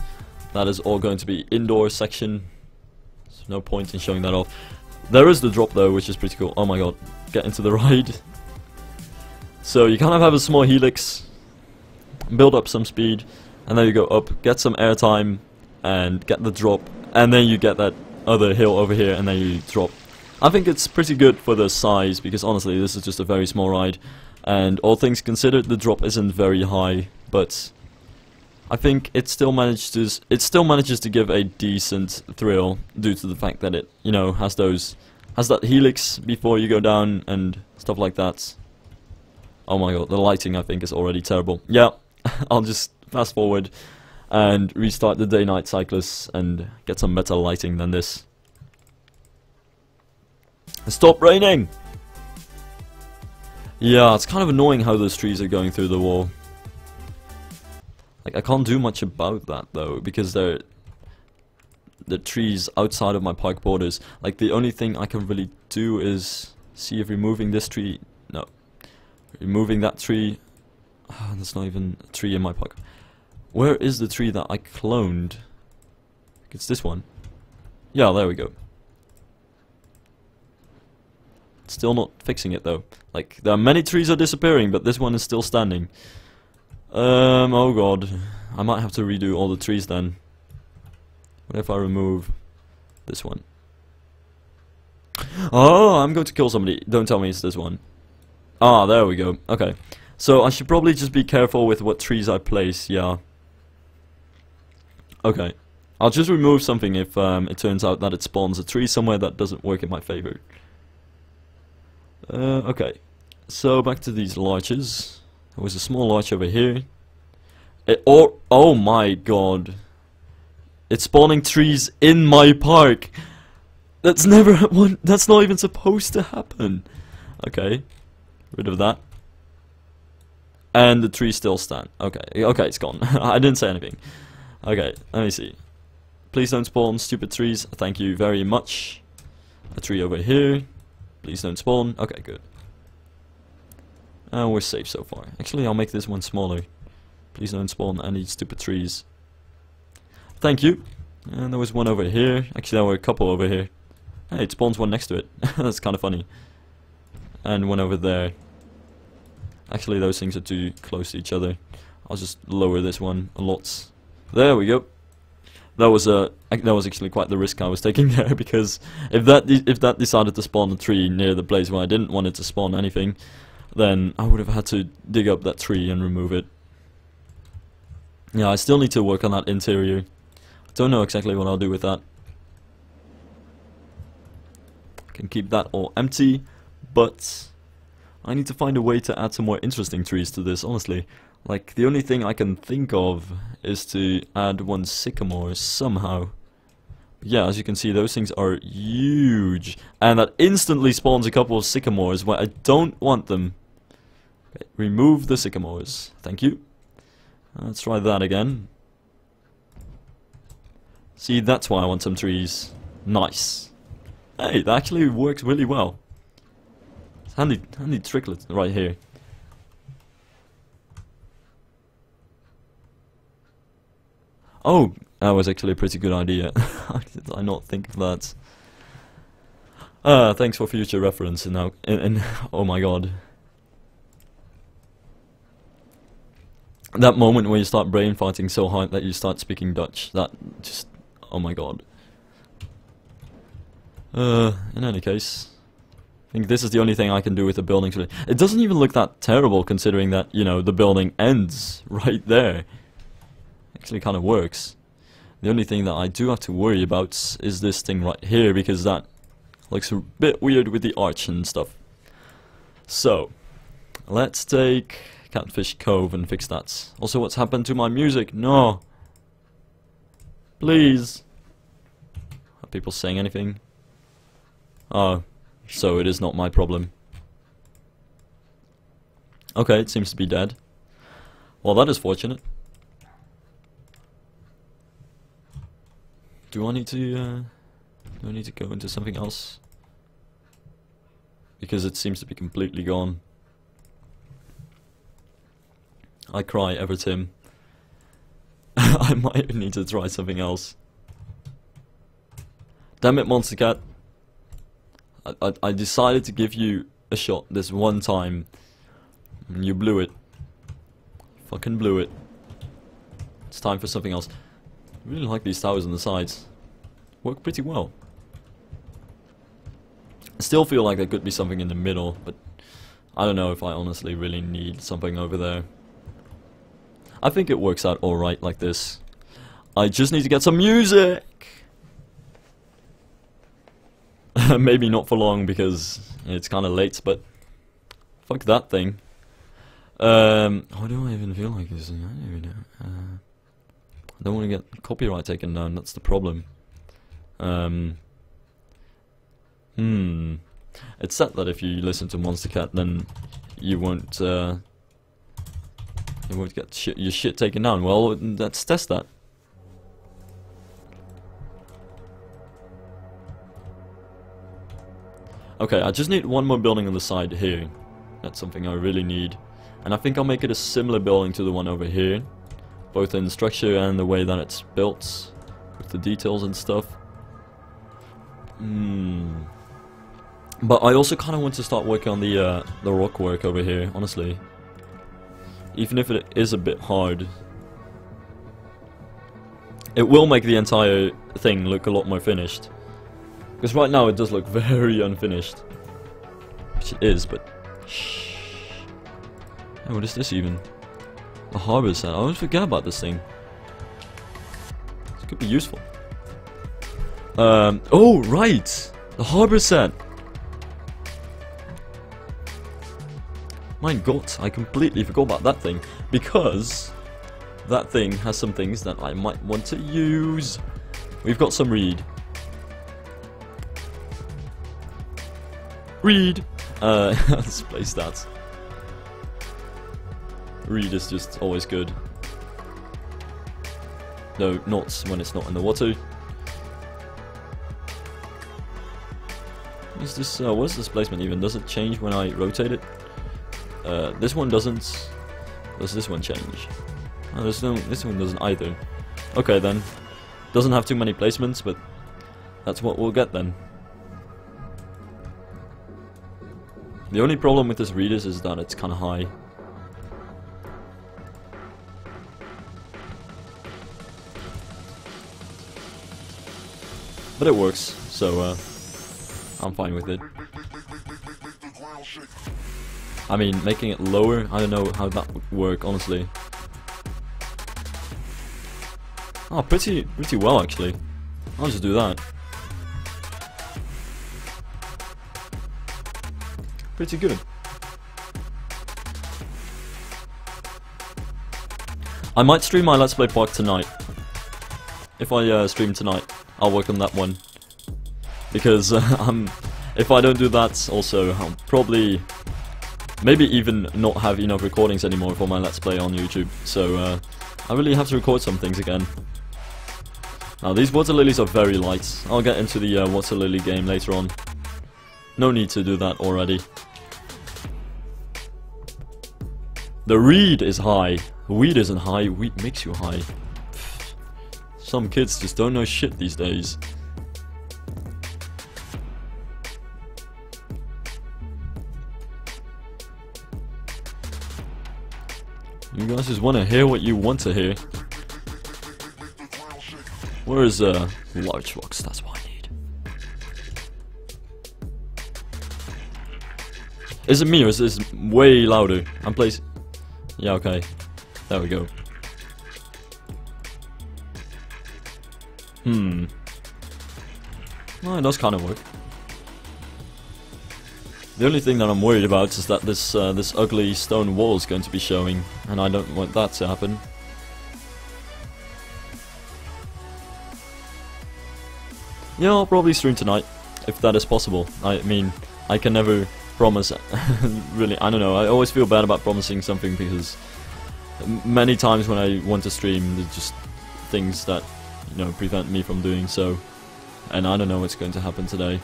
that is all going to be indoor section. There's no point in showing that off. There is the drop though, which is pretty cool. Oh my god, get into the ride. So you kind of have a small helix, build up some speed, And then you go up, get some airtime, and get the drop, and then you get that other hill over here, and then you drop. I think it's pretty good for the size, because honestly, this is just a very small ride, and all things considered, the drop isn't very high, but I think it still manages to give a decent thrill due to the fact that it, you know, has that helix before you go down and stuff like that. Oh my god, the lighting I think is already terrible. Yeah, I'll just fast forward and restart the day-night cyclist and get some better lighting than this. Stop raining! Yeah, it's kind of annoying how those trees are going through the wall. Like, I can't do much about that though, because they're the trees outside of my park borders. Like, the only thing I can really do is see if removing this tree. No, removing that tree. Oh, there's not even a tree in my park. Where is the tree that I cloned? It's this one. Yeah, there we go. Still not fixing it though. Like, there are many trees are disappearing, but this one is still standing. Oh god. I might have to redo all the trees then. What if I remove this one? Oh, I'm going to kill somebody. Don't tell me it's this one. Ah, there we go. Okay. So I should probably just be careful with what trees I place, yeah. Okay. I'll just remove something if it turns out that it spawns a tree somewhere that doesn't work in my favor. Okay. So back to these larches. There was a small larch over here. Oh my god. It's spawning trees in my park. That's never that's not even supposed to happen. Okay. Rid of that. And the trees still stand. Okay, okay, it's gone. I didn't say anything. Okay, let me see. Please don't spawn stupid trees. Thank you very much. A tree over here. Please don't spawn. Okay, good. We're safe so far. Actually, I'll make this one smaller. Please don't spawn any stupid trees. Thank you. And there was one over here. Actually, there were a couple over here. Hey, it spawns one next to it. That's kind of funny. And one over there. Actually, those things are too close to each other. I'll just lower this one a lot. There we go. That was actually quite the risk I was taking there, because if that decided to spawn a tree near the place where I didn't want it to spawn anything, then I would have had to dig up that tree and remove it. Yeah, I still need to work on that interior. I don't know exactly what I'll do with that. I can keep that all empty, but I need to find a way to add some more interesting trees to this, honestly. Like, the only thing I can think of is to add one sycamore somehow. Yeah, as you can see, those things are huge. And that instantly spawns a couple of sycamores where I don't want them. Okay, remove the sycamores. Thank you. Let's try that again. See, that's why I want some trees. Nice. Hey, that actually works really well. It's handy tricklet right here. Oh, that was actually a pretty good idea. How did I not think of that? Thanks for future reference. Now, oh my god, that moment where you start brain farting so hard that you start speaking Dutch. That just, oh my god. In any case, I think this is the only thing I can do with the building today. It doesn't even look that terrible considering that, you know, the building ends right there. Actually kind of works. The only thing that I do have to worry about is this thing right here, because that looks a bit weird with the arch and stuff. So, let's take Catfish Cove and fix that. Also, what's happened to my music? No! Please! Are people saying anything? Oh, so it is not my problem. Okay, it seems to be dead. Well, that is fortunate. Do I need to go into something else? Because it seems to be completely gone. I cry, Evertim. I might need to try something else. Damn it, Monster Cat. I decided to give you a shot this one time. And you blew it. Fucking blew it. It's time for something else. I really like these towers on the sides. Work pretty well. I still feel like there could be something in the middle, but I don't know if I honestly really need something over there. I think it works out alright like this. I just need to get some music! Maybe not for long because it's kind of late, but fuck that thing. How do I even feel like this? I don't even know. I don't want to get copyright taken down, that's the problem. It's said that if you listen to Monster Cat, then you won't get your shit taken down. Well, let's test that. Okay, I just need one more building on the side here. That's something I really need. And I think I'll make it a similar building to the one over here. Both in structure and the way that it's built. With the details and stuff. But I also kind of want to start working on the rock work over here, honestly. Even if it is a bit hard. It will make the entire thing look a lot more finished. Because right now it does look very unfinished. Which it is, but... Shh. Hey, what is this even? The harbor set. I always forget about this thing. This could be useful. Oh, right! The harbor set! My god, I completely forgot about that thing. Because that thing has some things that I might want to use. We've got some reed. Reed! Let's place that. Reed is just always good. No, not when it's not in the water. Is this, what is this placement even? Does it change when I rotate it? This one doesn't. Does this one change? Oh, this one doesn't either. Okay then. Doesn't have too many placements, but that's what we'll get then. The only problem with this reed is that it's kind of high. But it works, so I'm fine with it. I mean, making it lower, I don't know how that would work, honestly. Oh, pretty well actually. I'll just do that. Pretty good. I might stream my Let's Play Park tonight. If I stream tonight, I'll work on that one. Because if I don't do that, also, I'll probably maybe even not have enough recordings anymore for my Let's Play on YouTube. So I really have to record some things again. Now these water lilies are very light. I'll get into the water lily game later on. No need to do that already. The reed is high. Weed isn't high, weed makes you high. Some kids just don't know shit these days. You guys just want to hear what you want to hear. Where is large rocks? That's what I need. Is it me or is this way louder? I'm placing. Yeah, okay. There we go. Well, it does kind of work. The only thing that I'm worried about is that this this ugly stone wall is going to be showing, and I don't want that to happen. Yeah, I'll probably stream tonight, if that is possible. I mean, I can never promise. Really, I don't know. I always feel bad about promising something because many times when I want to stream, there's just things that, you know, prevent me from doing so. And I don't know what's going to happen today.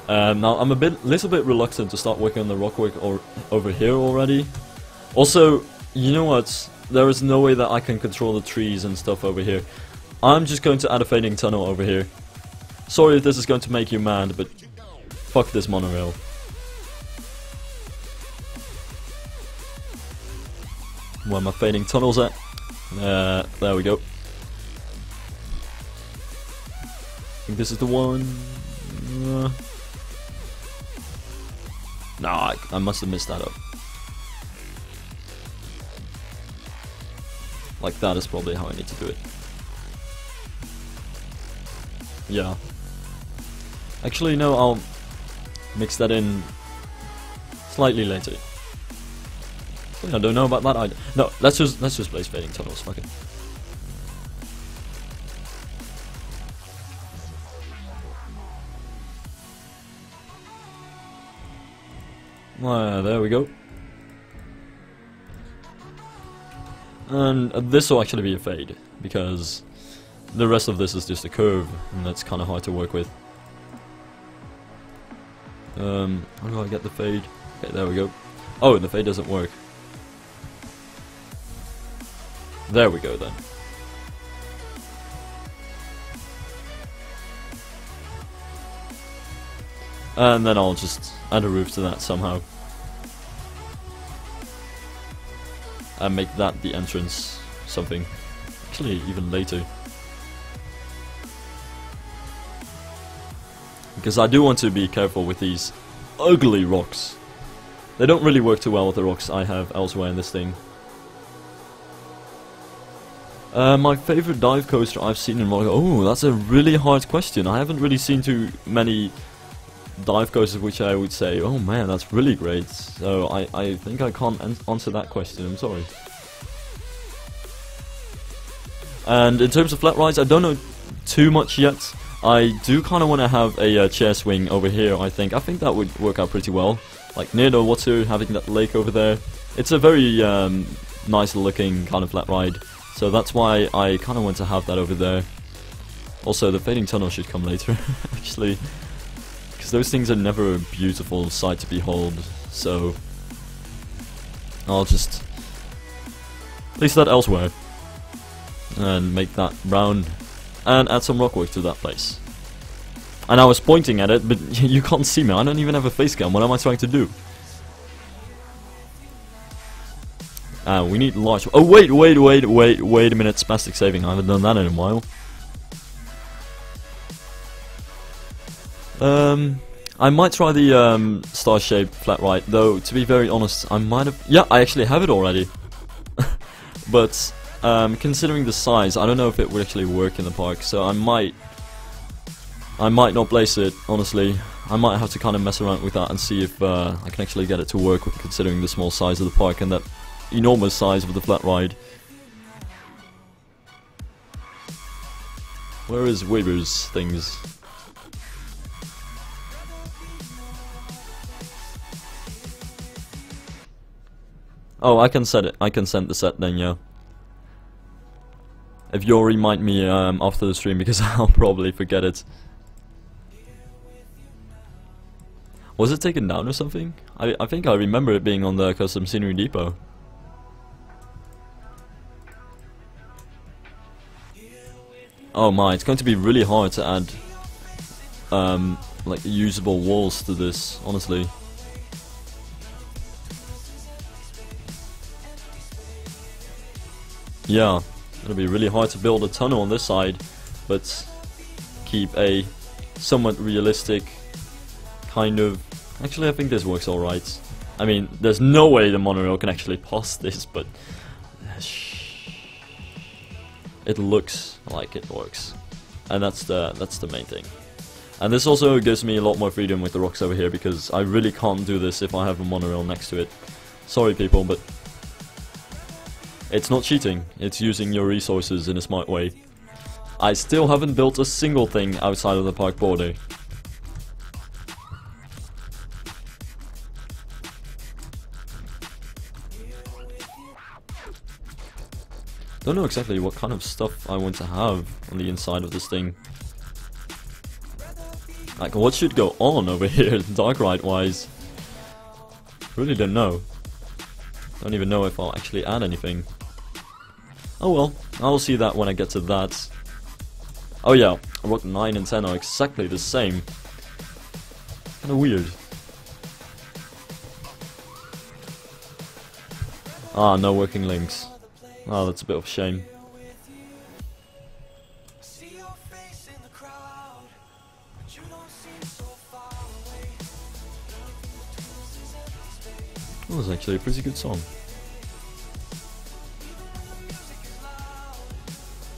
Now I'm little bit reluctant to start working on the rock work over here already. Also, you know what? There is no way that I can control the trees and stuff over here. I'm just going to add a fading tunnel over here. Sorry if this is going to make you mad, but fuck this monorail. Where my fading tunnels at? There we go. I think this is the one. Nah, I must have messed that up. Like that is probably how I need to do it. Yeah. Actually, no, I'll mix that in slightly later. I don't know about that either. No, let's just place fading tunnels. Fuck it. There we go. And this will actually be a fade, because the rest of this is just a curve, and that's kind of hard to work with. How do I get the fade? Okay, there we go. Oh, the fade doesn't work. There we go then. And then I'll just add a roof to that somehow. And make that the entrance something. Actually, even later. Because I do want to be careful with these ugly rocks. They don't really work too well with the rocks I have elsewhere in this thing. My favorite dive coaster I've seen in Monaco. Oh, that's a really hard question. I haven't really seen too many dive coasters which I would say, oh man, that's really great. So I think I can't answer that question, I'm sorry. And in terms of flat rides, I don't know too much yet. I do kind of want to have a chair swing over here, I think. I think that would work out pretty well. Like near the water, having that lake over there. It's a very nice looking kind of flat ride. So that's why I kind of want to have that over there. Also, the fading tunnel should come later, actually. Because those things are never a beautiful sight to behold. So I'll just place that elsewhere. And make that round. And add some rockwork to that place. And I was pointing at it, but you can't see me. I don't even have a face cam. What am I trying to do? We need large... Oh, wait a minute. Spastic saving. I haven't done that in a while. I might try the star-shaped flat ride, though, to be very honest, I might have... Yeah, I actually have it already. But, considering the size, I don't know if it would actually work in the park, so I might not place it, honestly. I might have to kind of mess around with that and see if I can actually get it to work, considering the small size of the park and that enormous size of the flat ride. Where is Weber's things? Oh, I can set it. I can send the set then, yeah. If you'll remind me after the stream, because I'll probably forget it. Was it taken down or something? I think I remember it being on the Custom Scenery Depot. Oh my, it's going to be really hard to add like usable walls to this, honestly. Yeah, it'll be really hard to build a tunnel on this side, but keep a somewhat realistic kind of... Actually, I think this works alright. I mean, there's no way the monorail can actually pass this, but it looks like it works, and that's the main thing. And this also gives me a lot more freedom with the rocks over here, because I really can't do this if I have a monorail next to it. Sorry people, but it's not cheating, it's using your resources in a smart way. I still haven't built a single thing outside of the park border. Don't know exactly what kind of stuff I want to have on the inside of this thing. Like, what should go on over here, dark ride wise? Really don't know. Don't even know if I'll actually add anything. Oh well, I'll see that when I get to that. Oh yeah, Rock 9 and 10 are exactly the same. Kinda weird. Ah, no working links. Oh, that's a bit of a shame. That was actually a pretty good song.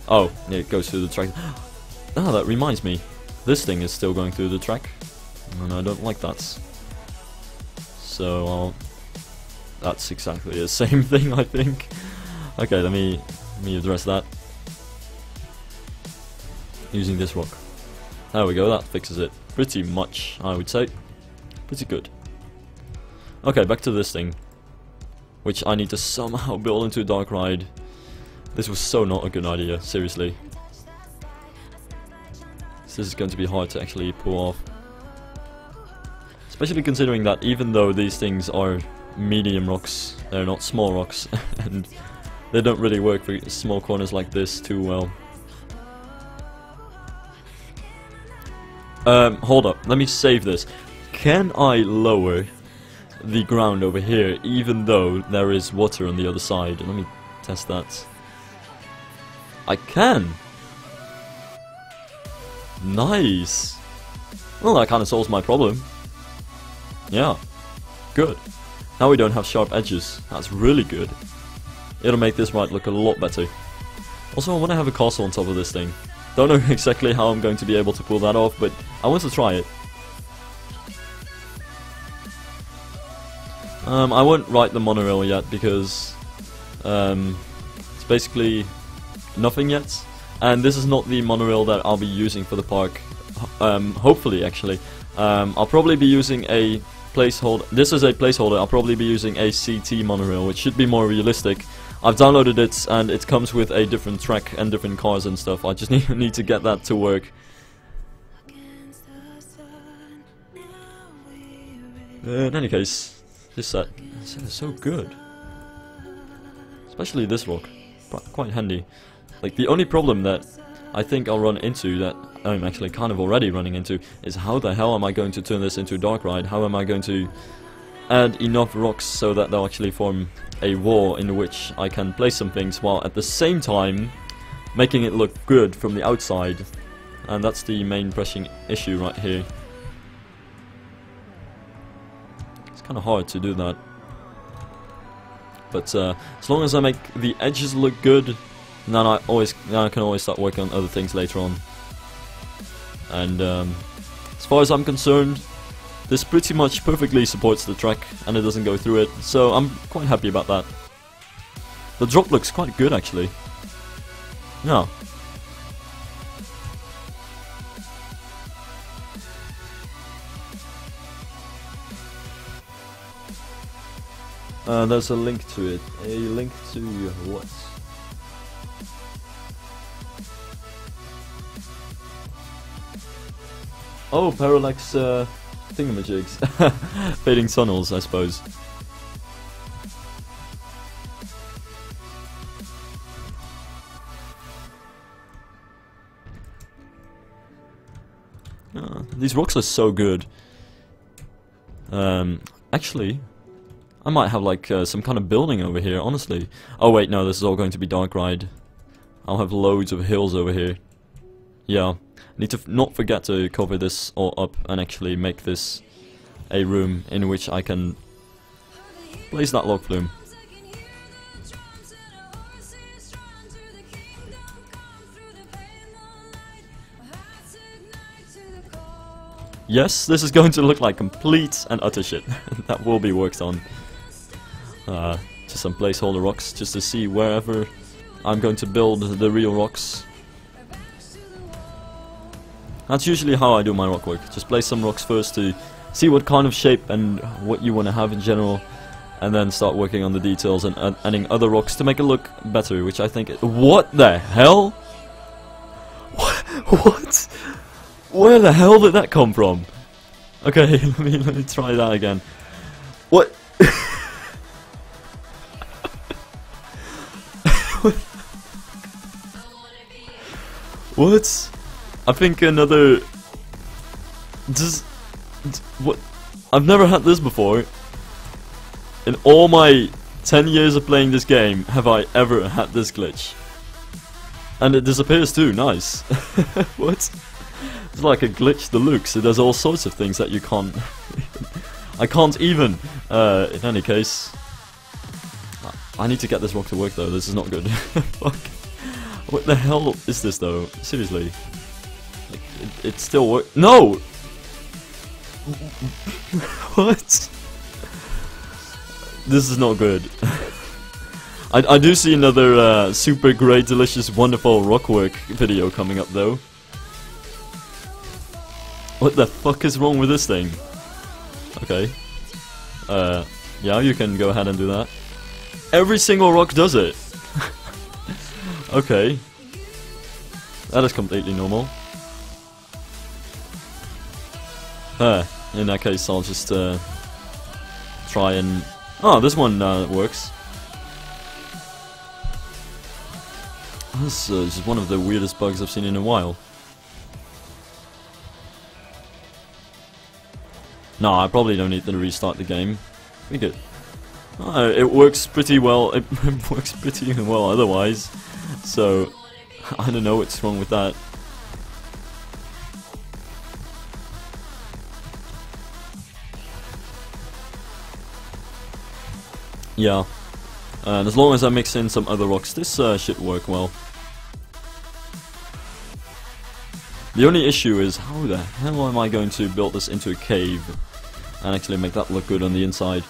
Oh, yeah, it goes through the track. Ah, that reminds me. This thing is still going through the track, and I don't like that. So, that's exactly the same thing, I think. Okay, let me address that. Using this rock. There we go, that fixes it. Pretty much, I would say. Pretty good. Okay, back to this thing. Which I need to somehow build into a dark ride. This was so not a good idea, seriously. This is going to be hard to actually pull off. Especially considering that even though these things are medium rocks, they're not small rocks. And they don't really work for small corners like this too well. Hold up, let me save this. Can I lower the ground over here even though there is water on the other side? Let me test that. I can! Nice! Well, that kind of solves my problem. Yeah. Good. Now we don't have sharp edges. That's really good. It'll make this ride look a lot better. Also, I want to have a castle on top of this thing. Don't know exactly how I'm going to be able to pull that off, but I want to try it. I won't ride the monorail yet because it's basically nothing yet, and this is not the monorail that I'll be using for the park. Hopefully, actually, I'll probably be using a placeholder. This is a placeholder. I'll probably be using a CT monorail, which should be more realistic. I've downloaded it, and it comes with a different track and different cars and stuff. I just need to get that to work. In any case, this set is so good, especially this rock. Quite handy. Like, the only problem that I think I'll run into, that I'm actually kind of already running into, is how the hell am I going to turn this into a dark ride? How am I going to add enough rocks so that they'll actually form a wall in which I can place some things while at the same time making it look good from the outside? And that's the main pressing issue right here. It's kind of hard to do that. But as long as I make the edges look good, then I can always start working on other things later on. And as far as I'm concerned, this pretty much perfectly supports the track and it doesn't go through it, so I'm quite happy about that. The drop looks quite good actually. Yeah. There's a link to it. A link to what? Oh, parallax thingamajigs. Fading tunnels, I suppose. These rocks are so good. Actually, I might have like some kind of building over here, honestly. Oh wait, no, this is all going to be dark ride. I'll have loads of hills over here. Yeah, need to not forget to cover this all up and actually make this a room in which I can place that log flume. Yes, this is going to look like complete and utter shit. That will be worked on. Just some placeholder rocks, just to see wherever I'm going to build the real rocks. That's usually how I do my rock work. Just place some rocks first to see what kind of shape and what you want to have in general, and then start working on the details and adding other rocks to make it look better, which I think... What the hell? What? Where the hell did that come from? Okay, let me try that again. What? What? I think another... What? I've never had this before. In all my 10 years of playing this game, have I ever had this glitch. And it disappears too, nice. What? It's like a glitch deluxe. It does all sorts of things that you can't... I can't even. In any case... I need to get this rock to work though, this is not good. Fuck. What the hell is this though? Seriously. Like, it still works. No! What? This is not good. I do see another super great, delicious, wonderful rockwork video coming up though. What the fuck is wrong with this thing? Okay. Yeah, you can go ahead and do that. Every single rock does it! Okay. That is completely normal. In that case I'll just try and... Oh, this one works. This is one of the weirdest bugs I've seen in a while. No, I probably don't need to restart the game. We good. It works pretty well. It works pretty well otherwise. So, I don't know what's wrong with that. Yeah. And as long as I mix in some other rocks, this should work well. The only issue is, how the hell am I going to build this into a cave and actually make that look good on the inside?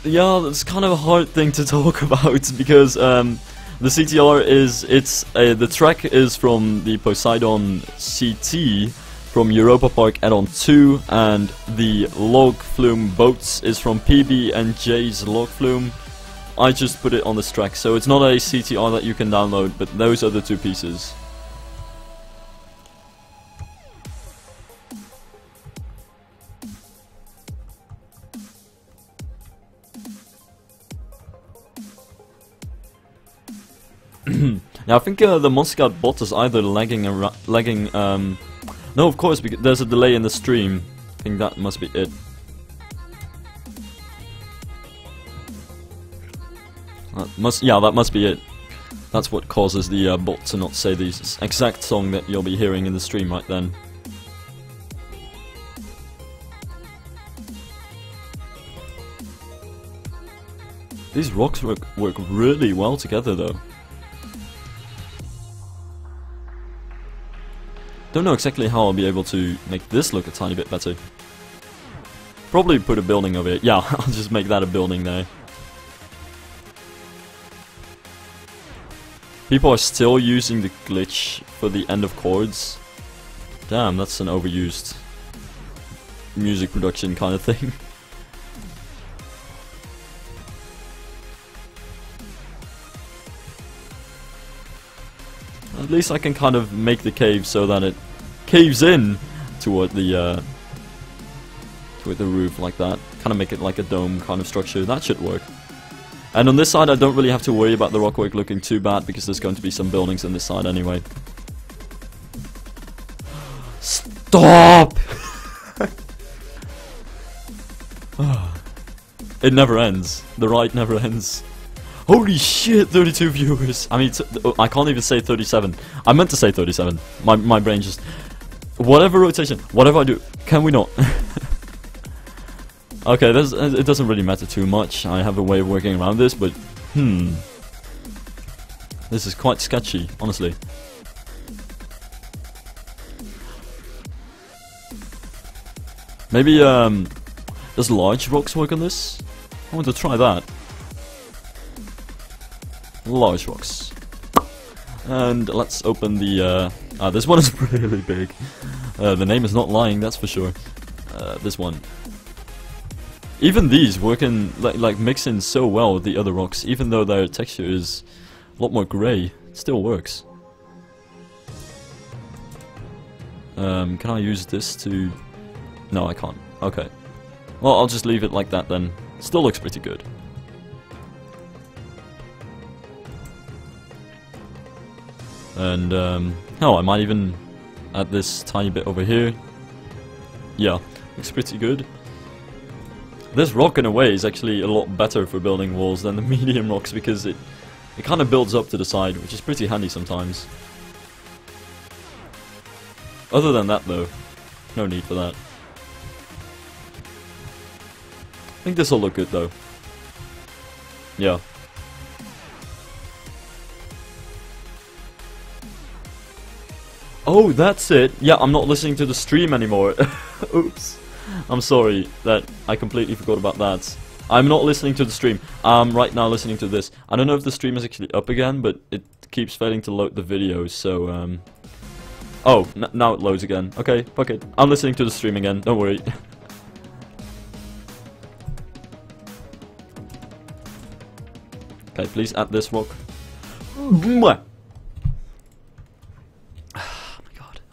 Yeah, that's kind of a hard thing to talk about because the CTR is, the track is from the Poseidon CT from Europa Park add-on 2, and the log flume boats is from PB and J's log flume. I just put it on this track, so it's not a CTR that you can download, but those are the two pieces. Now I think the Monstercard bot is either lagging, no, of course, because there's a delay in the stream. I think that must be it. That must be it. That's what causes the bot to not say the exact song that you'll be hearing in the stream right then. These rocks work really well together though. Don't know exactly how I'll be able to make this look a tiny bit better. Probably put a building over it. Yeah, I'll just make that a building there. People are still using the glitch for the end of chords. Damn, that's an overused music production kind of thing. At least I can kind of make the cave so that it caves in toward the roof like that. Kind of make it like a dome kind of structure. That should work. And on this side I don't really have to worry about the rockwork looking too bad because there's going to be some buildings on this side anyway. Stop! It never ends. The ride never ends. Holy shit, 32 viewers! I mean, I can't even say 37. I meant to say 37. My brain just... Whatever rotation, whatever I do, can we not? Okay, it doesn't really matter too much. I have a way of working around this, but... This is quite sketchy, honestly. Maybe, does large rocks work on this? I want to try that. Large rocks. And let's open the this one is really big. The name is not lying, that's for sure. This one. Even these work in like mix in so well with the other rocks, even though their texture is a lot more grey. It still works. Can I use this to... No, I can't. Okay. Well, I'll just leave it like that then. Still looks pretty good. And, oh, I might even add this tiny bit over here. Yeah, looks pretty good. this rock in a way is actually a lot better for building walls than the medium rocks because it kind of builds up to the side, which is pretty handy sometimes. Other than that though, no need for that. I think this will look good though. Yeah. Oh, that's it. Yeah, I'm not listening to the stream anymore. Oops. I'm sorry that I completely forgot about that. I'm not listening to the stream. I'm right now listening to this. I don't know if the stream is actually up again, but it keeps failing to load the videos, so oh, now it loads again. Okay, fuck it. I'm listening to the stream again, don't worry. Okay, please add this rock. Mwah!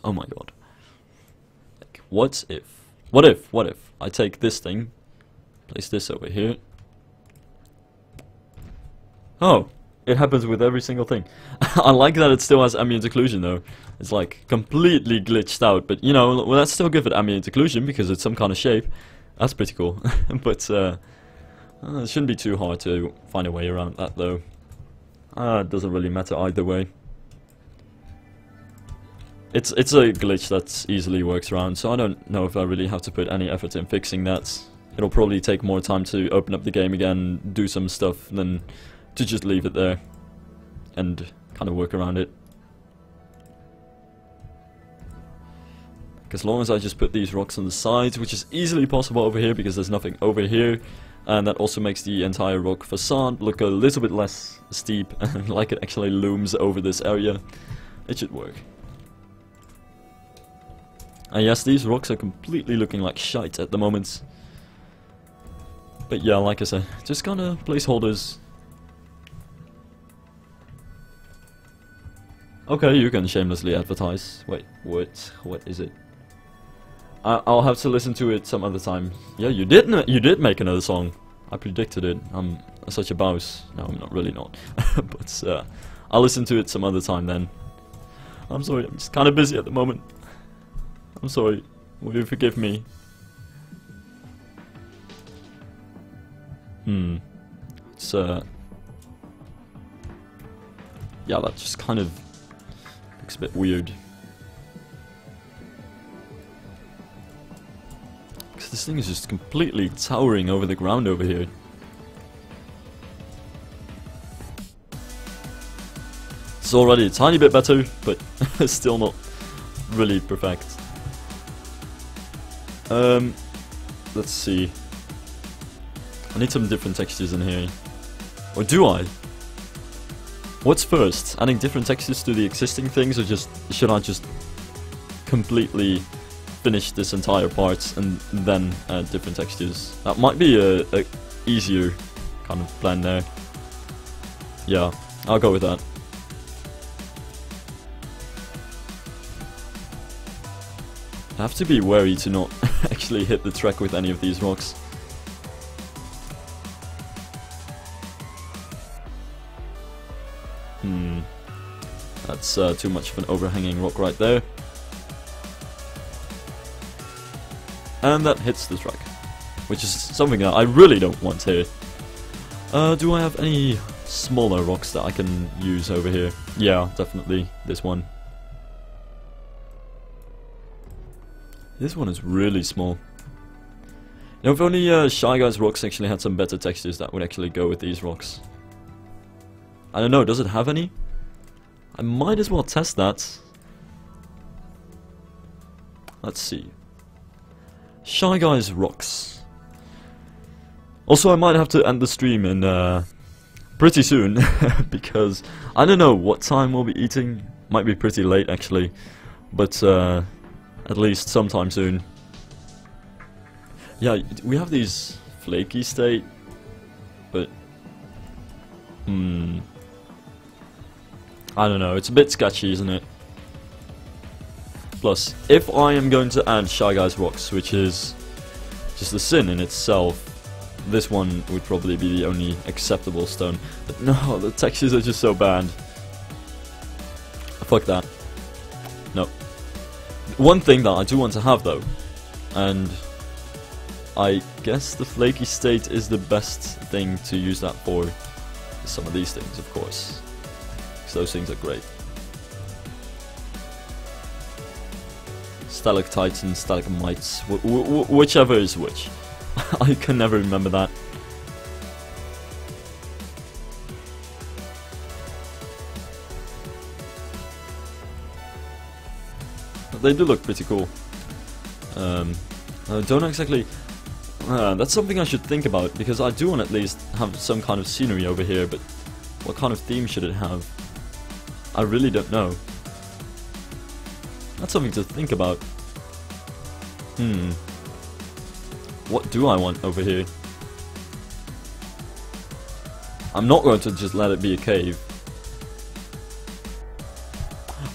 Oh my god. Like, what if I take this thing, place this over here. Oh, it happens with every single thing. I like that it still has ambient occlusion though. It's like completely glitched out, but you know, well, let's still give it ambient occlusion because it's some kind of shape. That's pretty cool. But it shouldn't be too hard to find a way around that though. It doesn't really matter either way. It's a glitch that easily works around, so I don't know if I really have to put any effort in fixing that. It'll probably take more time to open up the game again, do some stuff, than to just leave it there and kind of work around it. As long as I just put these rocks on the sides, which is easily possible over here because there's nothing over here, and that also makes the entire rock facade look a little bit less steep and like it actually looms over this area, it should work. And yes, these rocks are completely looking like shite at the moment. But yeah, like I said, just kind of placeholders. Okay, you can shamelessly advertise. Wait, what is it? I'll have to listen to it some other time. Yeah, you did make another song. I predicted it. I'm such a bouse. No, I'm not really not. But I'll listen to it some other time then. I'm sorry, I'm just kind of busy at the moment. I'm sorry, will you forgive me? It's yeah, that just kind of looks a bit weird. Because this thing is just completely towering over the ground over here. It's already a tiny bit better, but still not really perfect. Let's see. I need some different textures in here. Or do I? What's first? Adding different textures to the existing things, or just should I just completely finish this entire part and then add different textures? That might be a easier kind of plan there. Yeah, I'll go with that. I have to be wary to not actually hit the track with any of these rocks. That's too much of an overhanging rock right there. And that hits the track, which is something that I really don't want here. Do I have any smaller rocks that I can use over here? Yeah, definitely this one. This one is really small. You know, if only Shy Guy's rocks actually had some better textures that would actually go with these rocks. I don't know, does it have any? I might as well test that. Let's see. Shy Guy's rocks. Also, I might have to end the stream in pretty soon because I don't know what time we'll be eating. Might be pretty late actually, but at least sometime soon. Yeah, we have these flaky state, but I don't know, it's a bit sketchy, isn't it? Plus, if I am going to add Shy Guy's rocks, which is just a sin in itself, this one would probably be the only acceptable stone. But no, the textures are just so bad. Fuck that. No. One thing that I do want to have though, and I guess the flaky state is the best thing to use that for. Some of these things, of course. Because those things are great. Stalactites and stalagmites, whichever is which. I can never remember that. They do look pretty cool. I don't exactly... that's something I should think about, because I do want to at least have some kind of scenery over here, but what kind of theme should it have? I really don't know. That's something to think about. What do I want over here? I'm not going to just let it be a cave.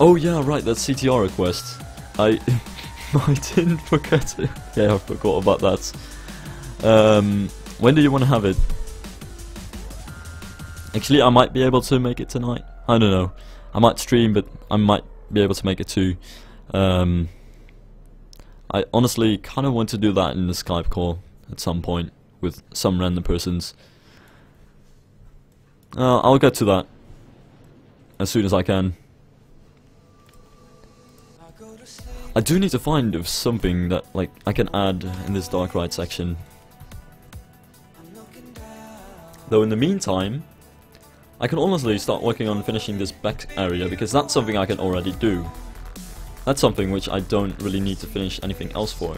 Oh yeah, right, that's CTR request. I didn't forget it. Yeah, I forgot about that. When do you want to have it? Actually, I might be able to make it tonight. I don't know. I might stream, but I might be able to make it too. I honestly kind of want to do that in the Skype call at some point with some random persons. I'll get to that as soon as I can. I do need to find something that like I can add in this dark ride section. Though in the meantime, I can honestly start working on finishing this back area, because that's something I can already do. That's something which I don't really need to finish anything else for.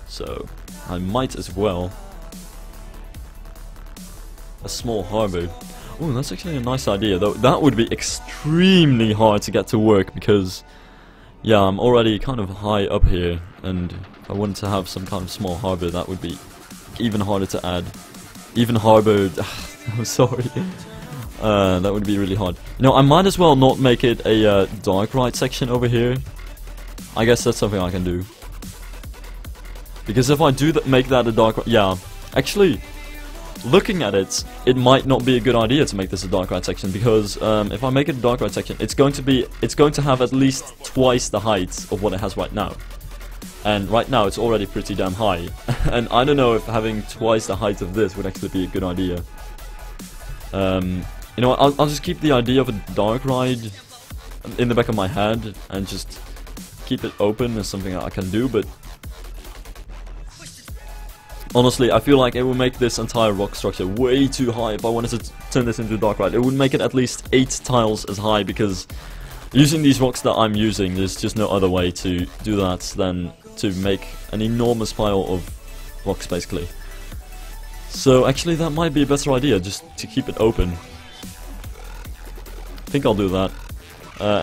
So I might as well. A small harbor. Oh, that's actually a nice idea, though that would be extremely hard to get to work, because yeah, I'm already kind of high up here, and if I wanted to have some kind of small harbor, that would be even harder to add. Even harbor... I'm sorry. That would be really hard. You know, I might as well not make it a dark ride section over here. I guess that's something I can do. Because if I do make that a dark ride... Yeah, actually, looking at it, it might not be a good idea to make this a dark ride section, because if I make it a dark ride section, it's going to have at least twice the height of what it has right now. And right now it's already pretty damn high. And I don't know if having twice the height of this would actually be a good idea. You know, I'll just keep the idea of a dark ride in the back of my head and just keep it open as something I can do, but honestly, I feel like it would make this entire rock structure way too high if I wanted to turn this into a dark ride. It would make it at least 8 tiles as high, because using these rocks that I'm using, there's just no other way to do that than to make an enormous pile of rocks, basically. So actually that might be a better idea, just to keep it open. I think I'll do that.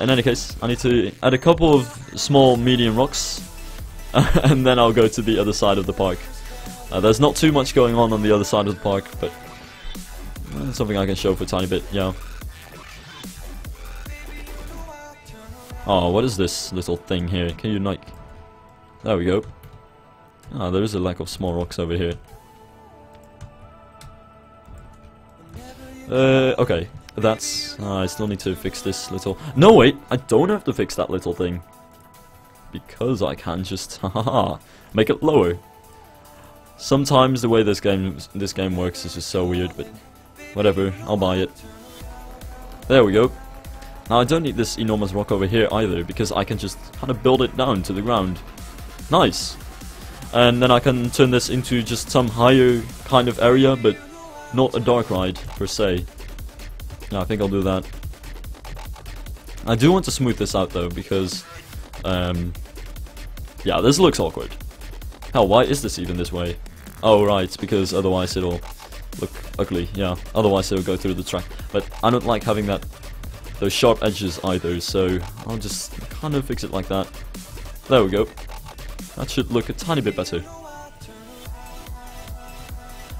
In any case, I need to add a couple of small medium rocks, and then I'll go to the other side of the park. There's not too much going on the other side of the park, but something I can show for a tiny bit, yeah. Oh, what is this little thing here? Can you like... There we go. Ah, there is a lack of small rocks over here. Okay. That's... I still need to fix this little... No, wait! I don't have to fix that little thing. Because I can just... Haha! Make it lower. Sometimes the way this game works is just so weird, but... Whatever, I'll buy it. There we go. Now I don't need this enormous rock over here either, because I can just kind of build it down to the ground. Nice! And then I can turn this into just some higher kind of area, but not a dark ride, per se. Yeah, I think I'll do that. I do want to smooth this out though, because... yeah, this looks awkward. Hell, why is this even this way? Oh right, because otherwise it'll look ugly, yeah. Otherwise it'll go through the track. But I don't like having those sharp edges either, so I'll just kind of fix it like that. There we go. That should look a tiny bit better.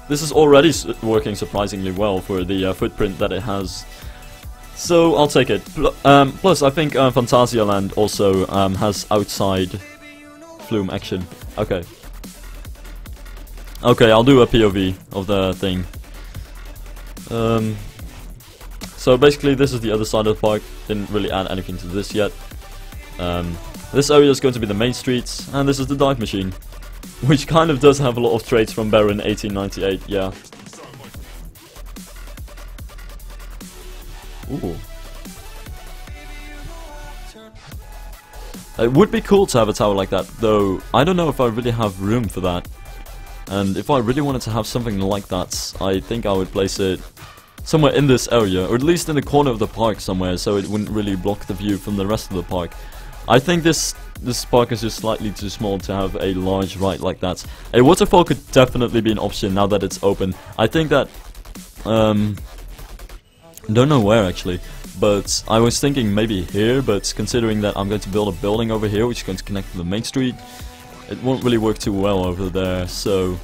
This is already working surprisingly well for the footprint that it has. So I'll take it. Plus I think Phantasialand also has outside flume action. Okay. Okay, I'll do a POV of the thing. So basically this is the other side of the park. Didn't really add anything to this yet. This area is going to be the main streets, and this is the dive machine. Which kind of does have a lot of traits from Baron 1898, yeah. Ooh. It would be cool to have a tower like that, though I don't know if I really have room for that. And if I really wanted to have something like that, I think I would place it somewhere in this area, or at least in the corner of the park somewhere, so it wouldn't really block the view from the rest of the park. I think this park is just slightly too small to have a large ride like that. A waterfall could definitely be an option now that it's open. I think that, don't know where actually, but I was thinking maybe here, but considering that I'm going to build a building over here which is going to connect to the main street, it won't really work too well over there, so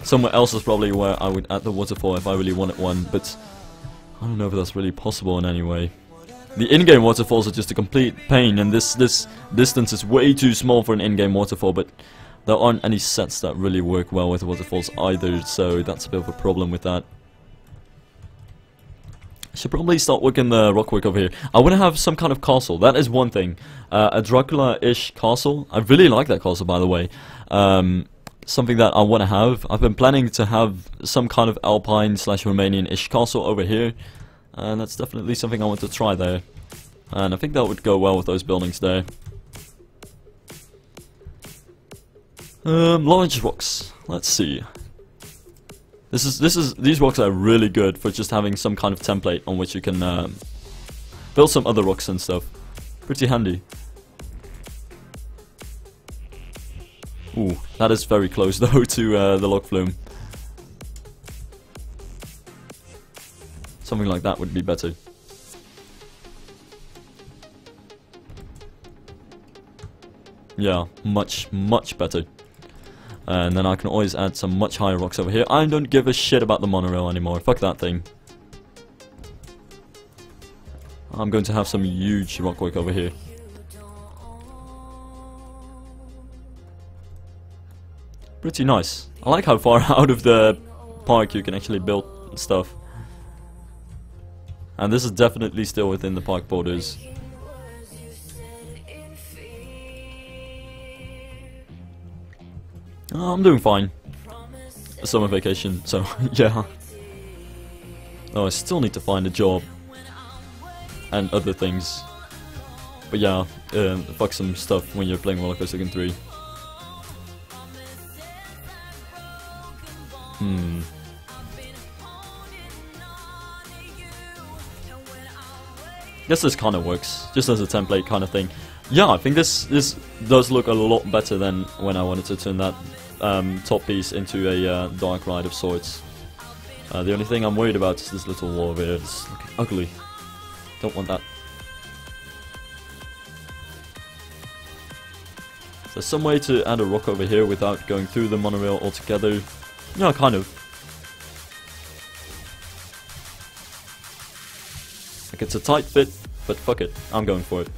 somewhere else is probably where I would add the waterfall if I really wanted one, but I don't know if that's really possible in any way. The in-game waterfalls are just a complete pain, and this distance is way too small for an in-game waterfall, but there aren't any sets that really work well with waterfalls either, so that's a bit of a problem with that. Should probably start working the rockwork over here. I want to have some kind of castle, that is one thing. A Dracula-ish castle. I really like that castle, by the way. Something that I want to have. I've been planning to have some kind of Alpine/Romanian-ish castle over here. And that's definitely something I want to try there. And I think that would go well with those buildings there. Large rocks. Let's see. These rocks are really good for just having some kind of template on which you can build some other rocks and stuff. Pretty handy. Ooh, that is very close though to the log flume. Something like that would be better. Yeah, much better. And then I can always add some much higher rocks over here. I don't give a shit about the monorail anymore. Fuck that thing. I'm going to have some huge rockwork over here. Pretty nice. I like how far out of the park you can actually build stuff. And this is definitely still within the park borders. I'm doing fine. Summer vacation, so yeah. Oh, I still need to find a job. And other things. But yeah, fuck some stuff when you're playing Roller Coaster Tycoon 3. Guess this kind of works, just as a template kind of thing. Yeah, I think this does look a lot better than when I wanted to turn that top piece into a dark ride of sorts. The only thing I'm worried about is this little wall over here. It's looking ugly. Don't want that. Is there some way to add a rock over here without going through the monorail altogether? Yeah, kind of. Like, it's a tight fit, but fuck it, I'm going for it.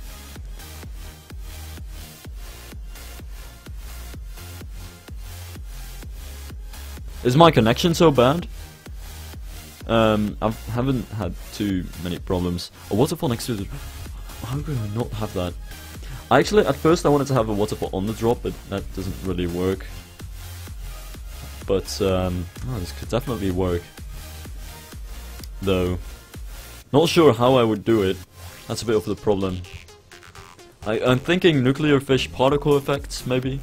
Is my connection so bad? I haven't had too many problems. A waterfall next to the... How do I not have that? Actually, at first I wanted to have a waterfall on the drop, but that doesn't really work. But, oh, this could definitely work. Though, not sure how I would do it. That's a bit of the problem. I'm thinking nuclear fish particle effects, maybe?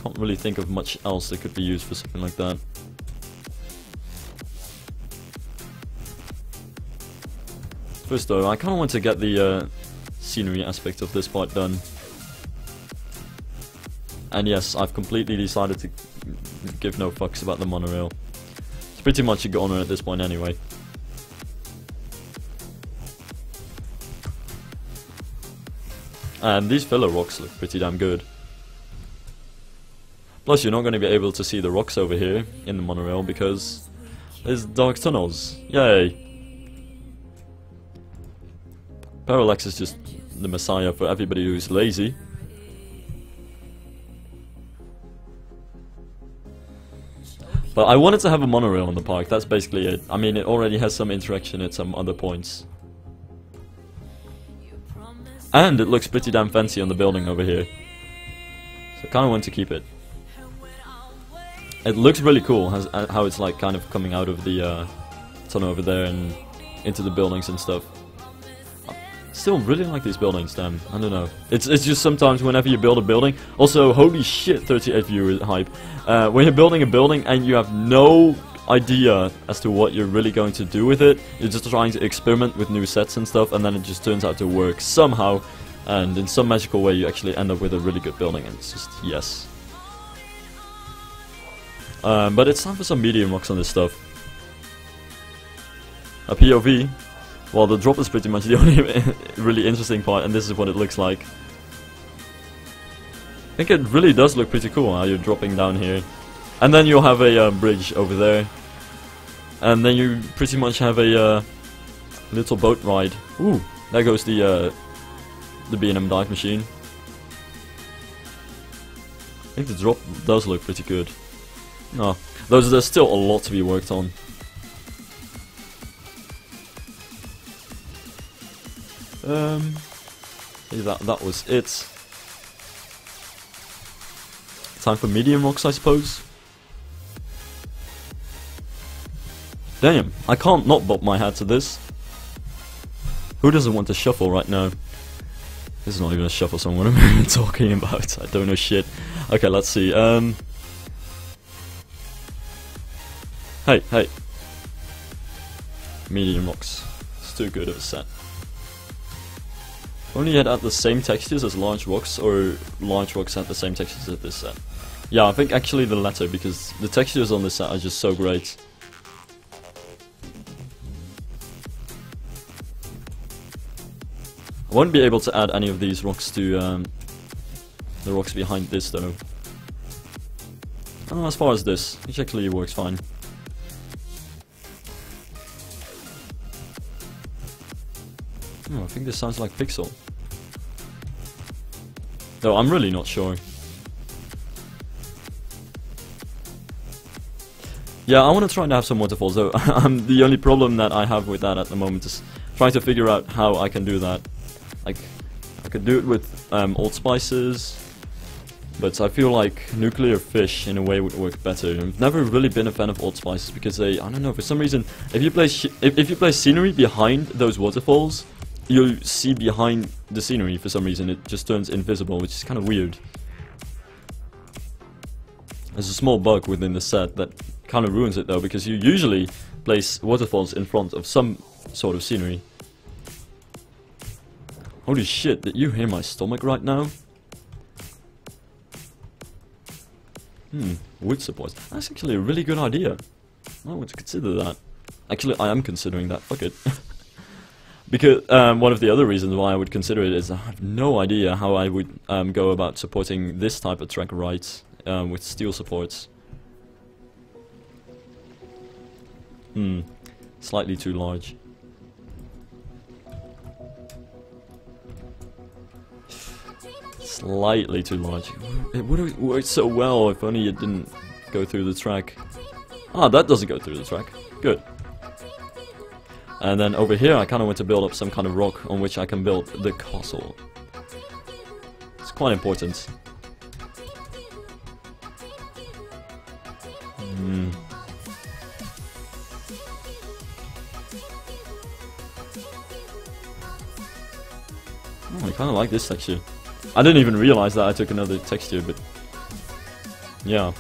Can't really think of much else that could be used for something like that. First though, I kind of want to get the scenery aspect of this part done. And yes, I've completely decided to give no fucks about the monorail. It's pretty much a goner at this point anyway. And these filler rocks look pretty damn good. Plus you're not going to be able to see the rocks over here in the monorail because there's dark tunnels. Yay! Parallax is just the messiah for everybody who's lazy. But I wanted to have a monorail in the park, that's basically it. I mean, it already has some interaction at some other points. And it looks pretty damn fancy on the building over here. So I kind of want to keep it. It looks really cool, how it's like kind of coming out of the tunnel over there and into the buildings and stuff. I still really like these buildings, damn. I don't know. It's just sometimes whenever you build a building. Also, holy shit, 38 viewer hype. When you're building a building and you have no idea as to what you're really going to do with it, you're just trying to experiment with new sets and stuff, and then it just turns out to work somehow, and in some magical way you actually end up with a really good building, and it's just yes. But it's time for some medium rocks on this stuff. A POV. Well, the drop is pretty much the only really interesting part, and this is what it looks like. I think it really does look pretty cool how you're dropping down here. And then you'll have a bridge over there. And then you pretty much have a little boat ride. Ooh, there goes the B&M dive machine. I think the drop does look pretty good. No, there's still a lot to be worked on. That was it. Time for medium rocks, I suppose. Damn, I can't not bob my head to this. Who doesn't want to shuffle right now? This is not even a shuffle song, what am I even talking about? I don't know shit. Okay, let's see. Hey. Medium rocks. It's too good of a set. Only had the same textures as large rocks, or large rocks had the same textures as this set? Yeah, I think actually the latter, because the textures on this set are just so great. I won't be able to add any of these rocks to the rocks behind this though. Oh, as far as this, which actually works fine. Oh, I think this sounds like Pixel. Though I'm really not sure. Yeah, I want to try and have some waterfalls though. The only problem that I have with that at the moment is trying to figure out how I can do that. Like, I could do it with old spices, but I feel like nuclear fish in a way would work better. I've never really been a fan of old spices because they, I don't know, for some reason, if you place scenery behind those waterfalls, you see behind the scenery for some reason. It just turns invisible, which is kind of weird. There's a small bug within the set that kind of ruins it though, because you usually place waterfalls in front of some sort of scenery. Holy shit, did you hear my stomach right now? Wood supports. That's actually a really good idea. I would consider that. Actually, I am considering that, fuck it. Because one of the other reasons why I would consider it is I have no idea how I would go about supporting this type of track right with steel supports. Slightly too large. Slightly too large. It would have worked so well if only it didn't go through the track. Ah, that doesn't go through the track. Good. And then over here I kind of want to build up some kind of rock on which I can build the castle. It's quite important. Oh, I kind of like this texture. I didn't even realize that I took another texture, but yeah.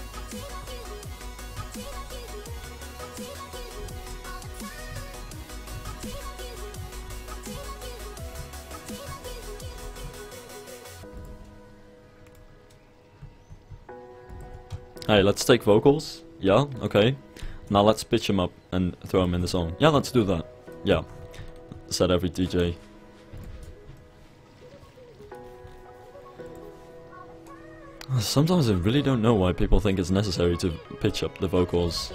Hey, let's take vocals. Yeah, okay. Now let's pitch them up and throw them in the song. Yeah, let's do that. Yeah. Said every DJ. Sometimes I really don't know why people think it's necessary to pitch up the vocals.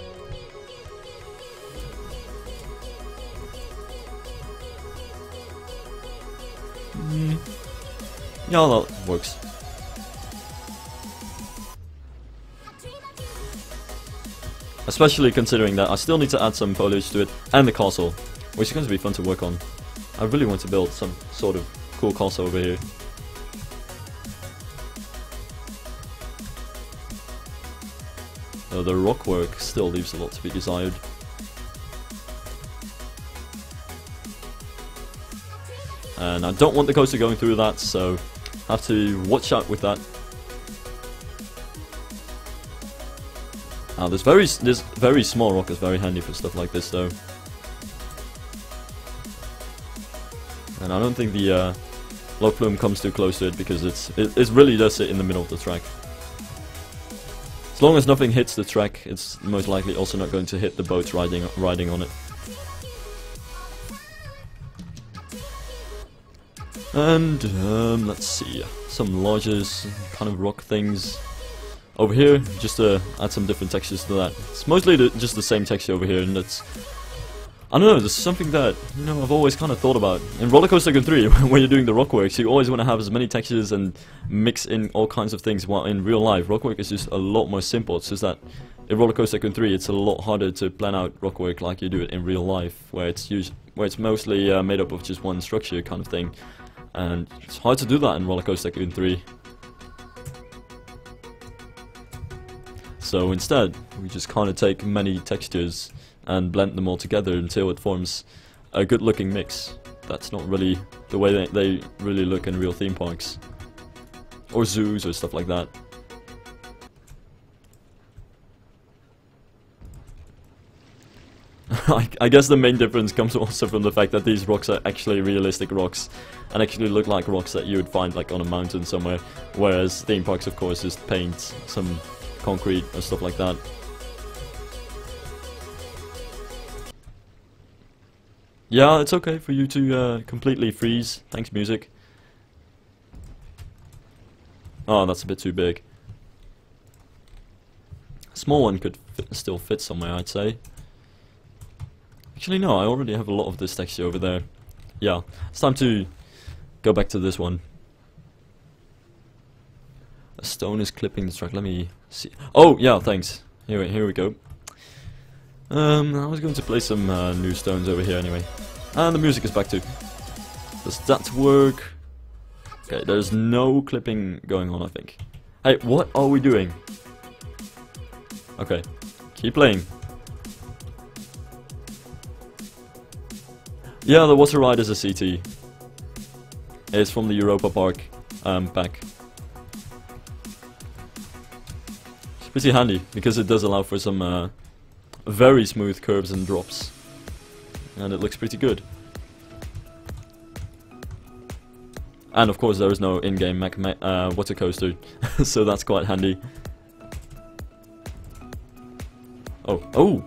Yeah, that works. Especially considering that I still need to add some foliage to it and the castle, which is going to be fun to work on. I really want to build some sort of cool castle over here. So the rock work still leaves a lot to be desired. And I don't want the coaster going through that, so I have to watch out with that. This very small rock is very handy for stuff like this, though. And I don't think the log flume comes too close to it, because it really does sit in the middle of the track. As long as nothing hits the track, it's most likely also not going to hit the boats riding on it. And let's see, some lodges, kind of rock things over here, just to add some different textures to that. It's mostly just the same texture over here, and it's, I don't know, there's something that, you know, I've always kind of thought about. In Roller Coaster Tycoon 3, when you're doing the rockworks, you always want to have as many textures and mix in all kinds of things, while in real life, rockwork is just a lot more simple. It's just that in Roller Coaster Tycoon 3, it's a lot harder to plan out rockwork like you do it in real life, where it's mostly made up of just one structure kind of thing. And it's hard to do that in Roller Coaster Tycoon 3. So instead, we just kind of take many textures and blend them all together until it forms a good looking mix. That's not really the way they really look in real theme parks. Or zoos or stuff like that. I guess the main difference comes also from the fact that these rocks are actually realistic rocks and actually look like rocks that you would find like on a mountain somewhere, whereas theme parks of course just paint some concrete or stuff like that. Yeah, it's okay for you to completely freeze. Thanks, music. Oh, that's a bit too big. A small one could still fit somewhere, I'd say. Actually, no, I already have a lot of this texture over there. Yeah, it's time to go back to this one. A stone is clipping the track. Let me see. Oh, yeah, thanks. Here we go. I was going to play some new stones over here anyway. And the music is back too. Does that work? Okay, there's no clipping going on, I think. Hey, what are we doing? Okay, keep playing. Yeah, the water ride is a CT. It's from the Europa Park pack. It's pretty handy, because it does allow for some very smooth curves and drops. And it looks pretty good. And of course there is no in-game water coaster, so that's quite handy. Oh!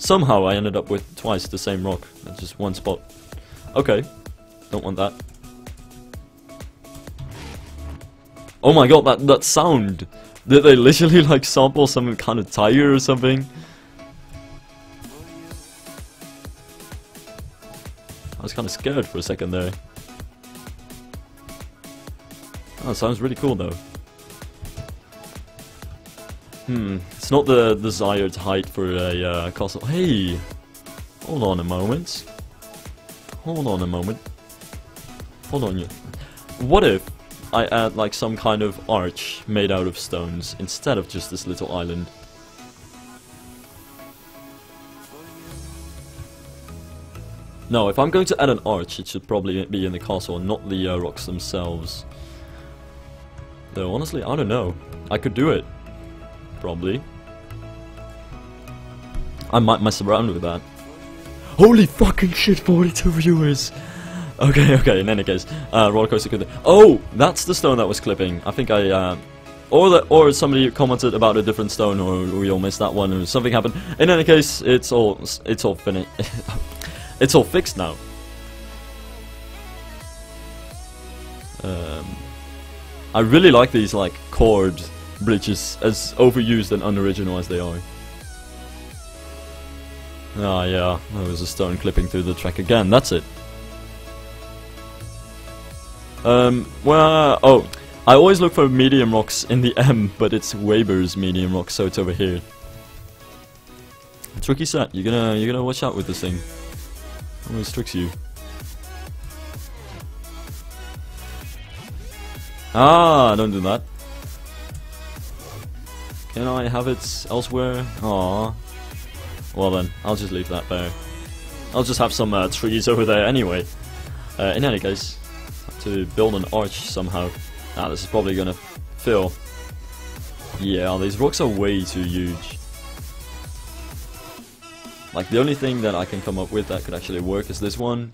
Somehow I ended up with twice the same rock at just one spot. Okay, don't want that. Oh my god, that sound! Did they literally like sample some kind of tiger or something? I was kind of scared for a second there. Oh, sounds really cool though. It's not the desired height for a castle. Hey! Hold on a moment. Hold on a moment. Hold on. What if I add like some kind of arch made out of stones instead of just this little island? No, if I'm going to add an arch, it should probably be in the castle and not the rocks themselves. Though honestly, I don't know. I could do it. Probably. I might mess around with that. Holy fucking shit, 42 viewers! Okay, in any case, roller coaster could. Oh, that's the stone that was clipping. I think I, or somebody commented about a different stone, or we all missed that one, or something happened. In any case, it's all finished. It's all fixed now. I really like these like chord bridges, as overused and unoriginal as they are. Ah, yeah, there was a stone clipping through the track again. That's it. Well, oh, I always look for medium rocks in the M, but it's Weber's medium rock, so it's over here. Tricky set. You're gonna watch out with this thing. Always tricks you. Ah, don't do that. Can I have it elsewhere? Aww. Well then, I'll just leave that there. I'll just have some trees over there anyway. In any case, to build an arch somehow. This is probably gonna fill. Yeah, these rocks are way too huge. Like, the only thing that I can come up with that could actually work is this one.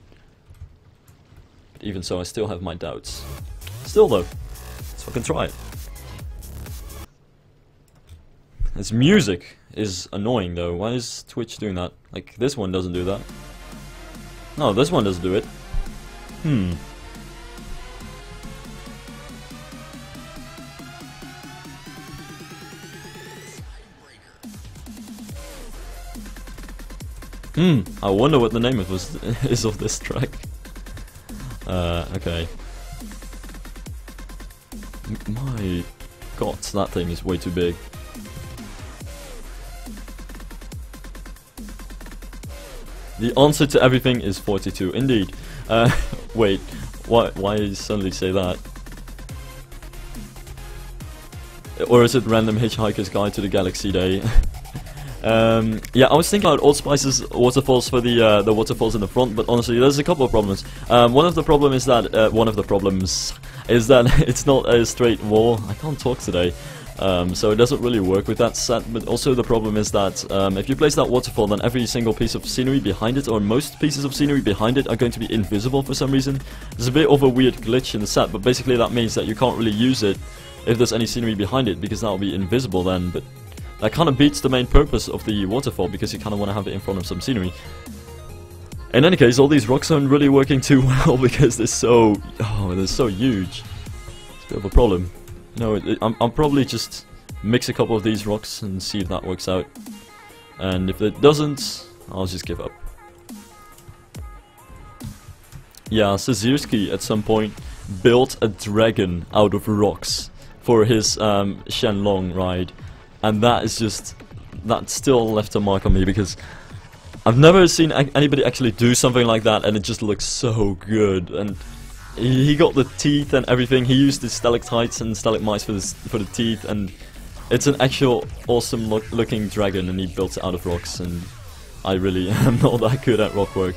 But even so, I still have my doubts. Still though, so I can try it. This music is annoying though. Why is Twitch doing that? Like, this one doesn't do that. No, this one doesn't do it. I wonder what the name of this is of this track. Okay. My god, that thing is way too big. The answer to everything is 42, indeed. Wait, why suddenly say that? Or is it Random Hitchhiker's Guide to the Galaxy Day? Yeah, I was thinking about Old Spice's waterfalls for the waterfalls in the front, but honestly, there's a couple of problems. One of the problems is that it's not a straight wall. I can't talk today. So it doesn't really work with that set, but also the problem is that if you place that waterfall, then every single piece of scenery behind it, or most pieces of scenery behind it, are going to be invisible for some reason. There's a bit of a weird glitch in the set, but basically that means that you can't really use it if there's any scenery behind it, because that will be invisible then, but that kind of beats the main purpose of the waterfall, because you kind of want to have it in front of some scenery. In any case, all these rocks aren't really working too well, because they're so huge. It's a bit of a problem. No, I'll probably just mix a couple of these rocks and see if that works out. And if it doesn't, I'll just give up. Yeah, Sazirski at some point built a dragon out of rocks for his Shenlong ride. And that still left a mark on me, because I've never seen anybody actually do something like that, and it just looks so good. And he got the teeth and everything. He used the stalactites and stalagmites for the teeth, and it's an actual awesome looking dragon, and he built it out of rocks. And I really am not that good at rock work.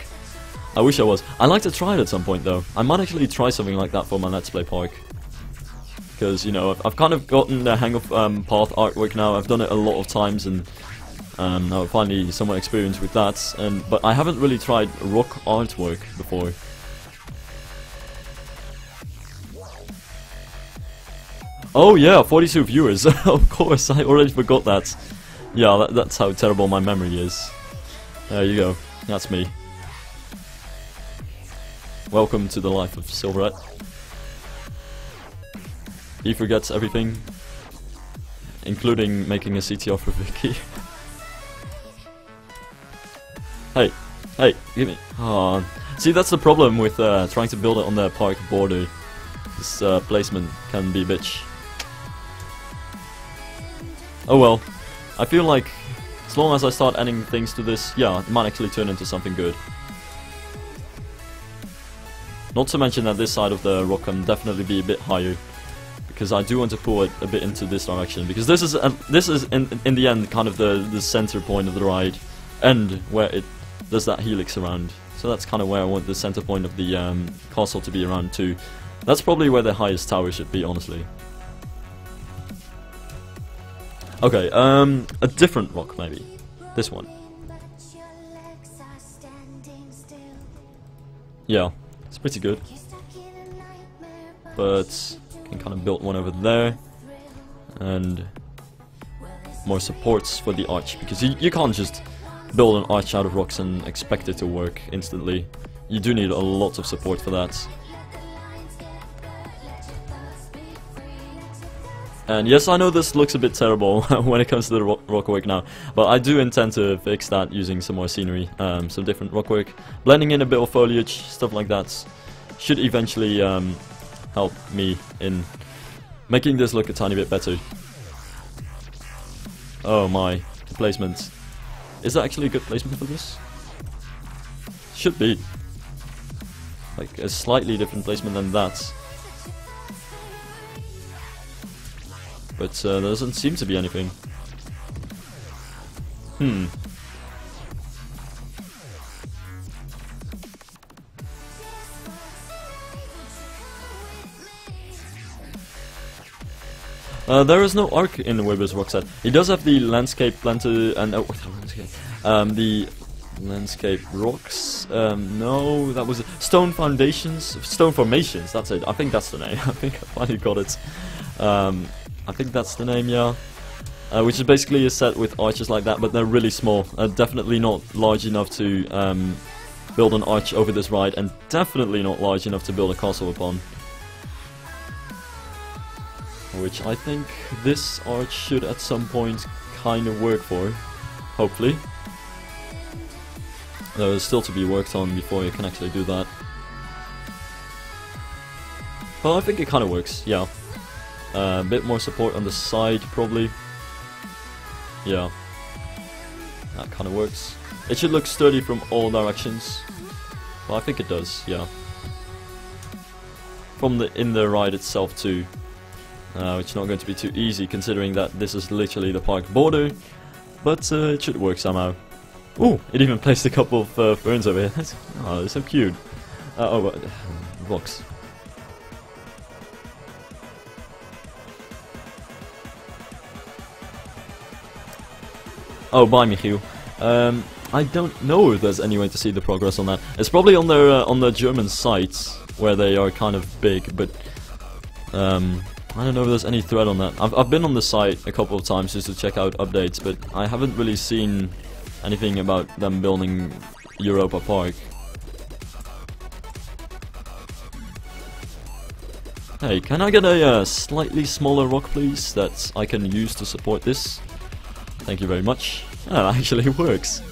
I wish I was. I'd like to try it at some point though. I might actually try something like that for my Let's Play Park. Because, you know, I've kind of gotten the hang of path artwork now. I've done it a lot of times, and now I'm finally somewhat experienced with that. But I haven't really tried rock artwork before. Oh yeah, 42 viewers. Of course, I already forgot that. Yeah, that's how terrible my memory is. There you go. That's me. Welcome to the life of Silverette. He forgets everything, including making a CTR for Vicky. Hey, give me. Oh. See, that's the problem with trying to build it on the park border. This placement can be a bitch. Oh well, I feel like as long as I start adding things to this, yeah, it might actually turn into something good. Not to mention that this side of the rock can definitely be a bit higher, because I do want to pull it a bit into this direction, because this is in the end kind of the center point of the ride, and where it does that helix around. So that's kind of where I want the center point of the castle to be around too. That's probably where the highest tower should be, honestly. Okay, a different rock maybe. This one. Yeah, it's pretty good. But can kind of build one over there, and more supports for the arch, because you can't just build an arch out of rocks and expect it to work instantly. You do need a lot of support for that. And yes, I know this looks a bit terrible when it comes to the rock work now, but I do intend to fix that using some more scenery, some different rock work, blending in a bit of foliage, stuff like that. Should eventually help me in making this look a tiny bit better. Oh my, the placement. Is that actually a good placement for this? Should be. Like a slightly different placement than that. But there doesn't seem to be anything. There is no arc in Weber's rock set. He does have the landscape planted and the landscape rocks. No, that was stone foundations, stone formations. That's it. I think that's the name. I think I finally got it. I think that's the name. Yeah. Which is basically a set with arches like that, but they're really small. Definitely not large enough to build an arch over this ride, and definitely not large enough to build a castle upon. Which I think this arch should at some point kind of work for, hopefully. There's still to be worked on before you can actually do that. But I think it kind of works, yeah. A bit more support on the side, probably. Yeah. That kind of works. It should look sturdy from all directions. Well, I think it does, yeah. From in the ride itself too. Which is not going to be too easy considering that this is literally the park border, but it should work somehow. Ooh, it even placed a couple of ferns over here. Oh, they're so cute. Rocks. Oh, bye, Michiel. I don't know if there's any way to see the progress on that. It's probably on their German sites where they are kind of big, but I don't know if there's any thread on that. I've been on the site a couple of times just to check out updates, but I haven't really seen anything about them building Europa Park. Hey, can I get a slightly smaller rock, please, that I can use to support this? Thank you very much. Ah, that actually works.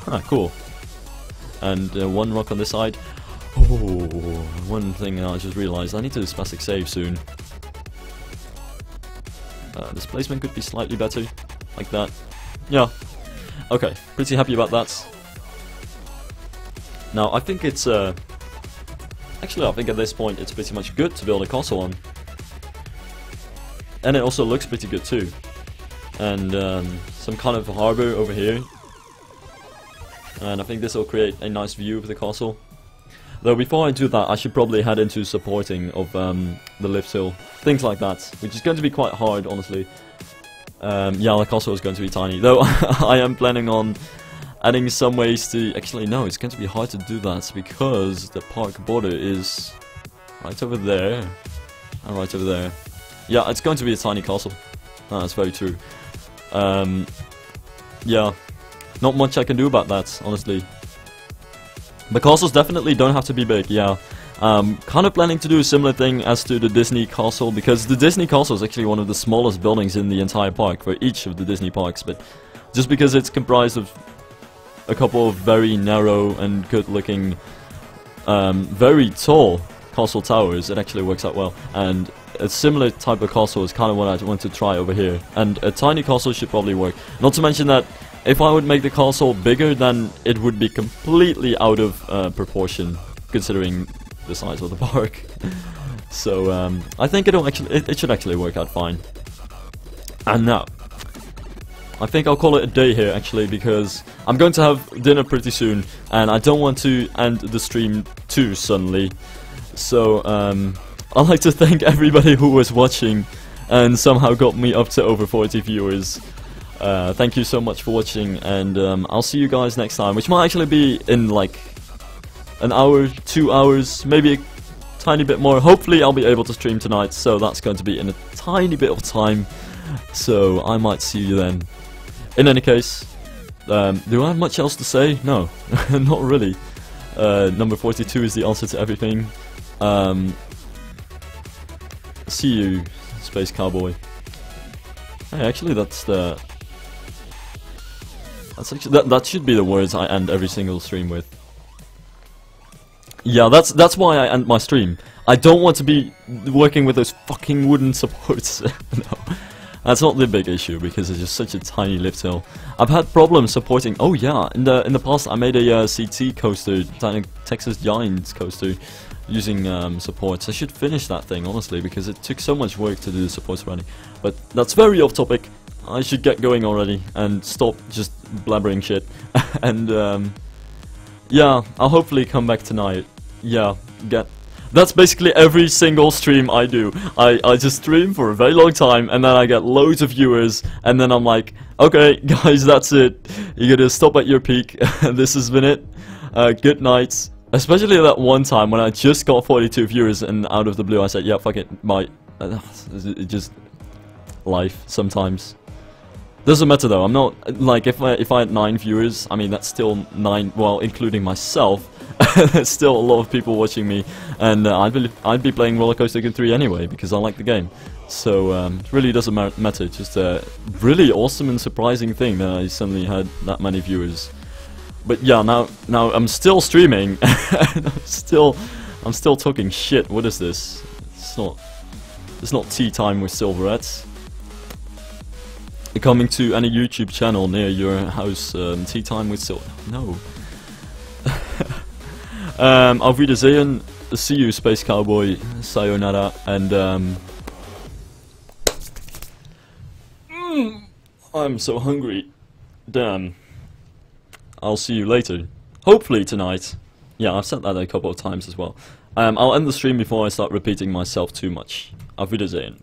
Ah, cool. And one rock on this side. Oh, one thing I just realized, I need to do spastic save soon. This placement could be slightly better, like that. Yeah. Okay, pretty happy about that. Now, I think it's, actually, I think at this point it's pretty much good to build a castle on. And it also looks pretty good too. And some kind of harbor over here. And I think this will create a nice view of the castle. Though before I do that, I should probably head into supporting of the lift hill. Things like that, which is going to be quite hard, honestly. Yeah, the castle is going to be tiny. Though I am planning on adding some ways to... Actually, no, it's going to be hard to do that because the park border is right over there. And right over there. Yeah, it's going to be a tiny castle. That's very true. Yeah, not much I can do about that, honestly. The castles definitely don't have to be big, yeah. Kind of planning to do a similar thing as to the Disney castle, because the Disney castle is actually one of the smallest buildings in the entire park for each of the Disney parks, but just because it's comprised of a couple of very narrow and good looking, very tall castle towers, it actually works out well. And a similar type of castle is kind of what I want to try over here, and a tiny castle should probably work. Not to mention that if I would make the castle bigger, then it would be completely out of proportion, considering the size of the park. So I think it should actually work out fine. And now, I think I'll call it a day here actually, because I'm going to have dinner pretty soon, and I don't want to end the stream too suddenly. So I'd like to thank everybody who was watching and somehow got me up to over 40 viewers. Thank you so much for watching, and I'll see you guys next time, which might actually be in like an hour, 2 hours, maybe a tiny bit more. Hopefully I'll be able to stream tonight, so that's going to be in a tiny bit of time, so I might see you then. In any case, do I have much else to say? No, not really. Number 42 is the answer to everything. See you, Space Cowboy. Hey, actually that's the... That should be the words I end every single stream with. Yeah, that's why I end my stream. I don't want to be working with those fucking wooden supports. No, that's not the big issue because it's just such a tiny lift hill. I've had problems supporting. Oh yeah, in the past I made a CT coaster, Texas Giants coaster, using supports. I should finish that thing honestly because it took so much work to do the supports running. But that's very off topic. I should get going already and stop just blabbering shit. And yeah, I'll hopefully come back tonight. Yeah, that's basically every single stream I do. I just stream for a very long time, and then I get loads of viewers, and then I'm like, okay, guys, that's it. You're gonna stop at your peak. This has been it. Good night. Especially that one time when I just got 42 viewers, and out of the blue I said, yeah, fuck it, it just life sometimes. Doesn't matter though. I'm not like if I had 9 viewers. I mean that's still 9. Well, including myself. There's still a lot of people watching me, and I'd be playing Roller Coaster Tycoon 3 anyway because I like the game. So it really doesn't matter. It's just a really awesome and surprising thing that I suddenly had that many viewers. But yeah, now I'm still streaming. And I'm still talking shit. What is this? It's not tea time with Silverettes. Coming to any YouTube channel near your house. Tea time with No. Auf Wiedersehen. See you, Space Cowboy. Sayonara. And I'm so hungry. Damn. I'll see you later. Hopefully tonight. Yeah, I've said that a couple of times as well. I'll end the stream before I start repeating myself too much. Auf Wiedersehen.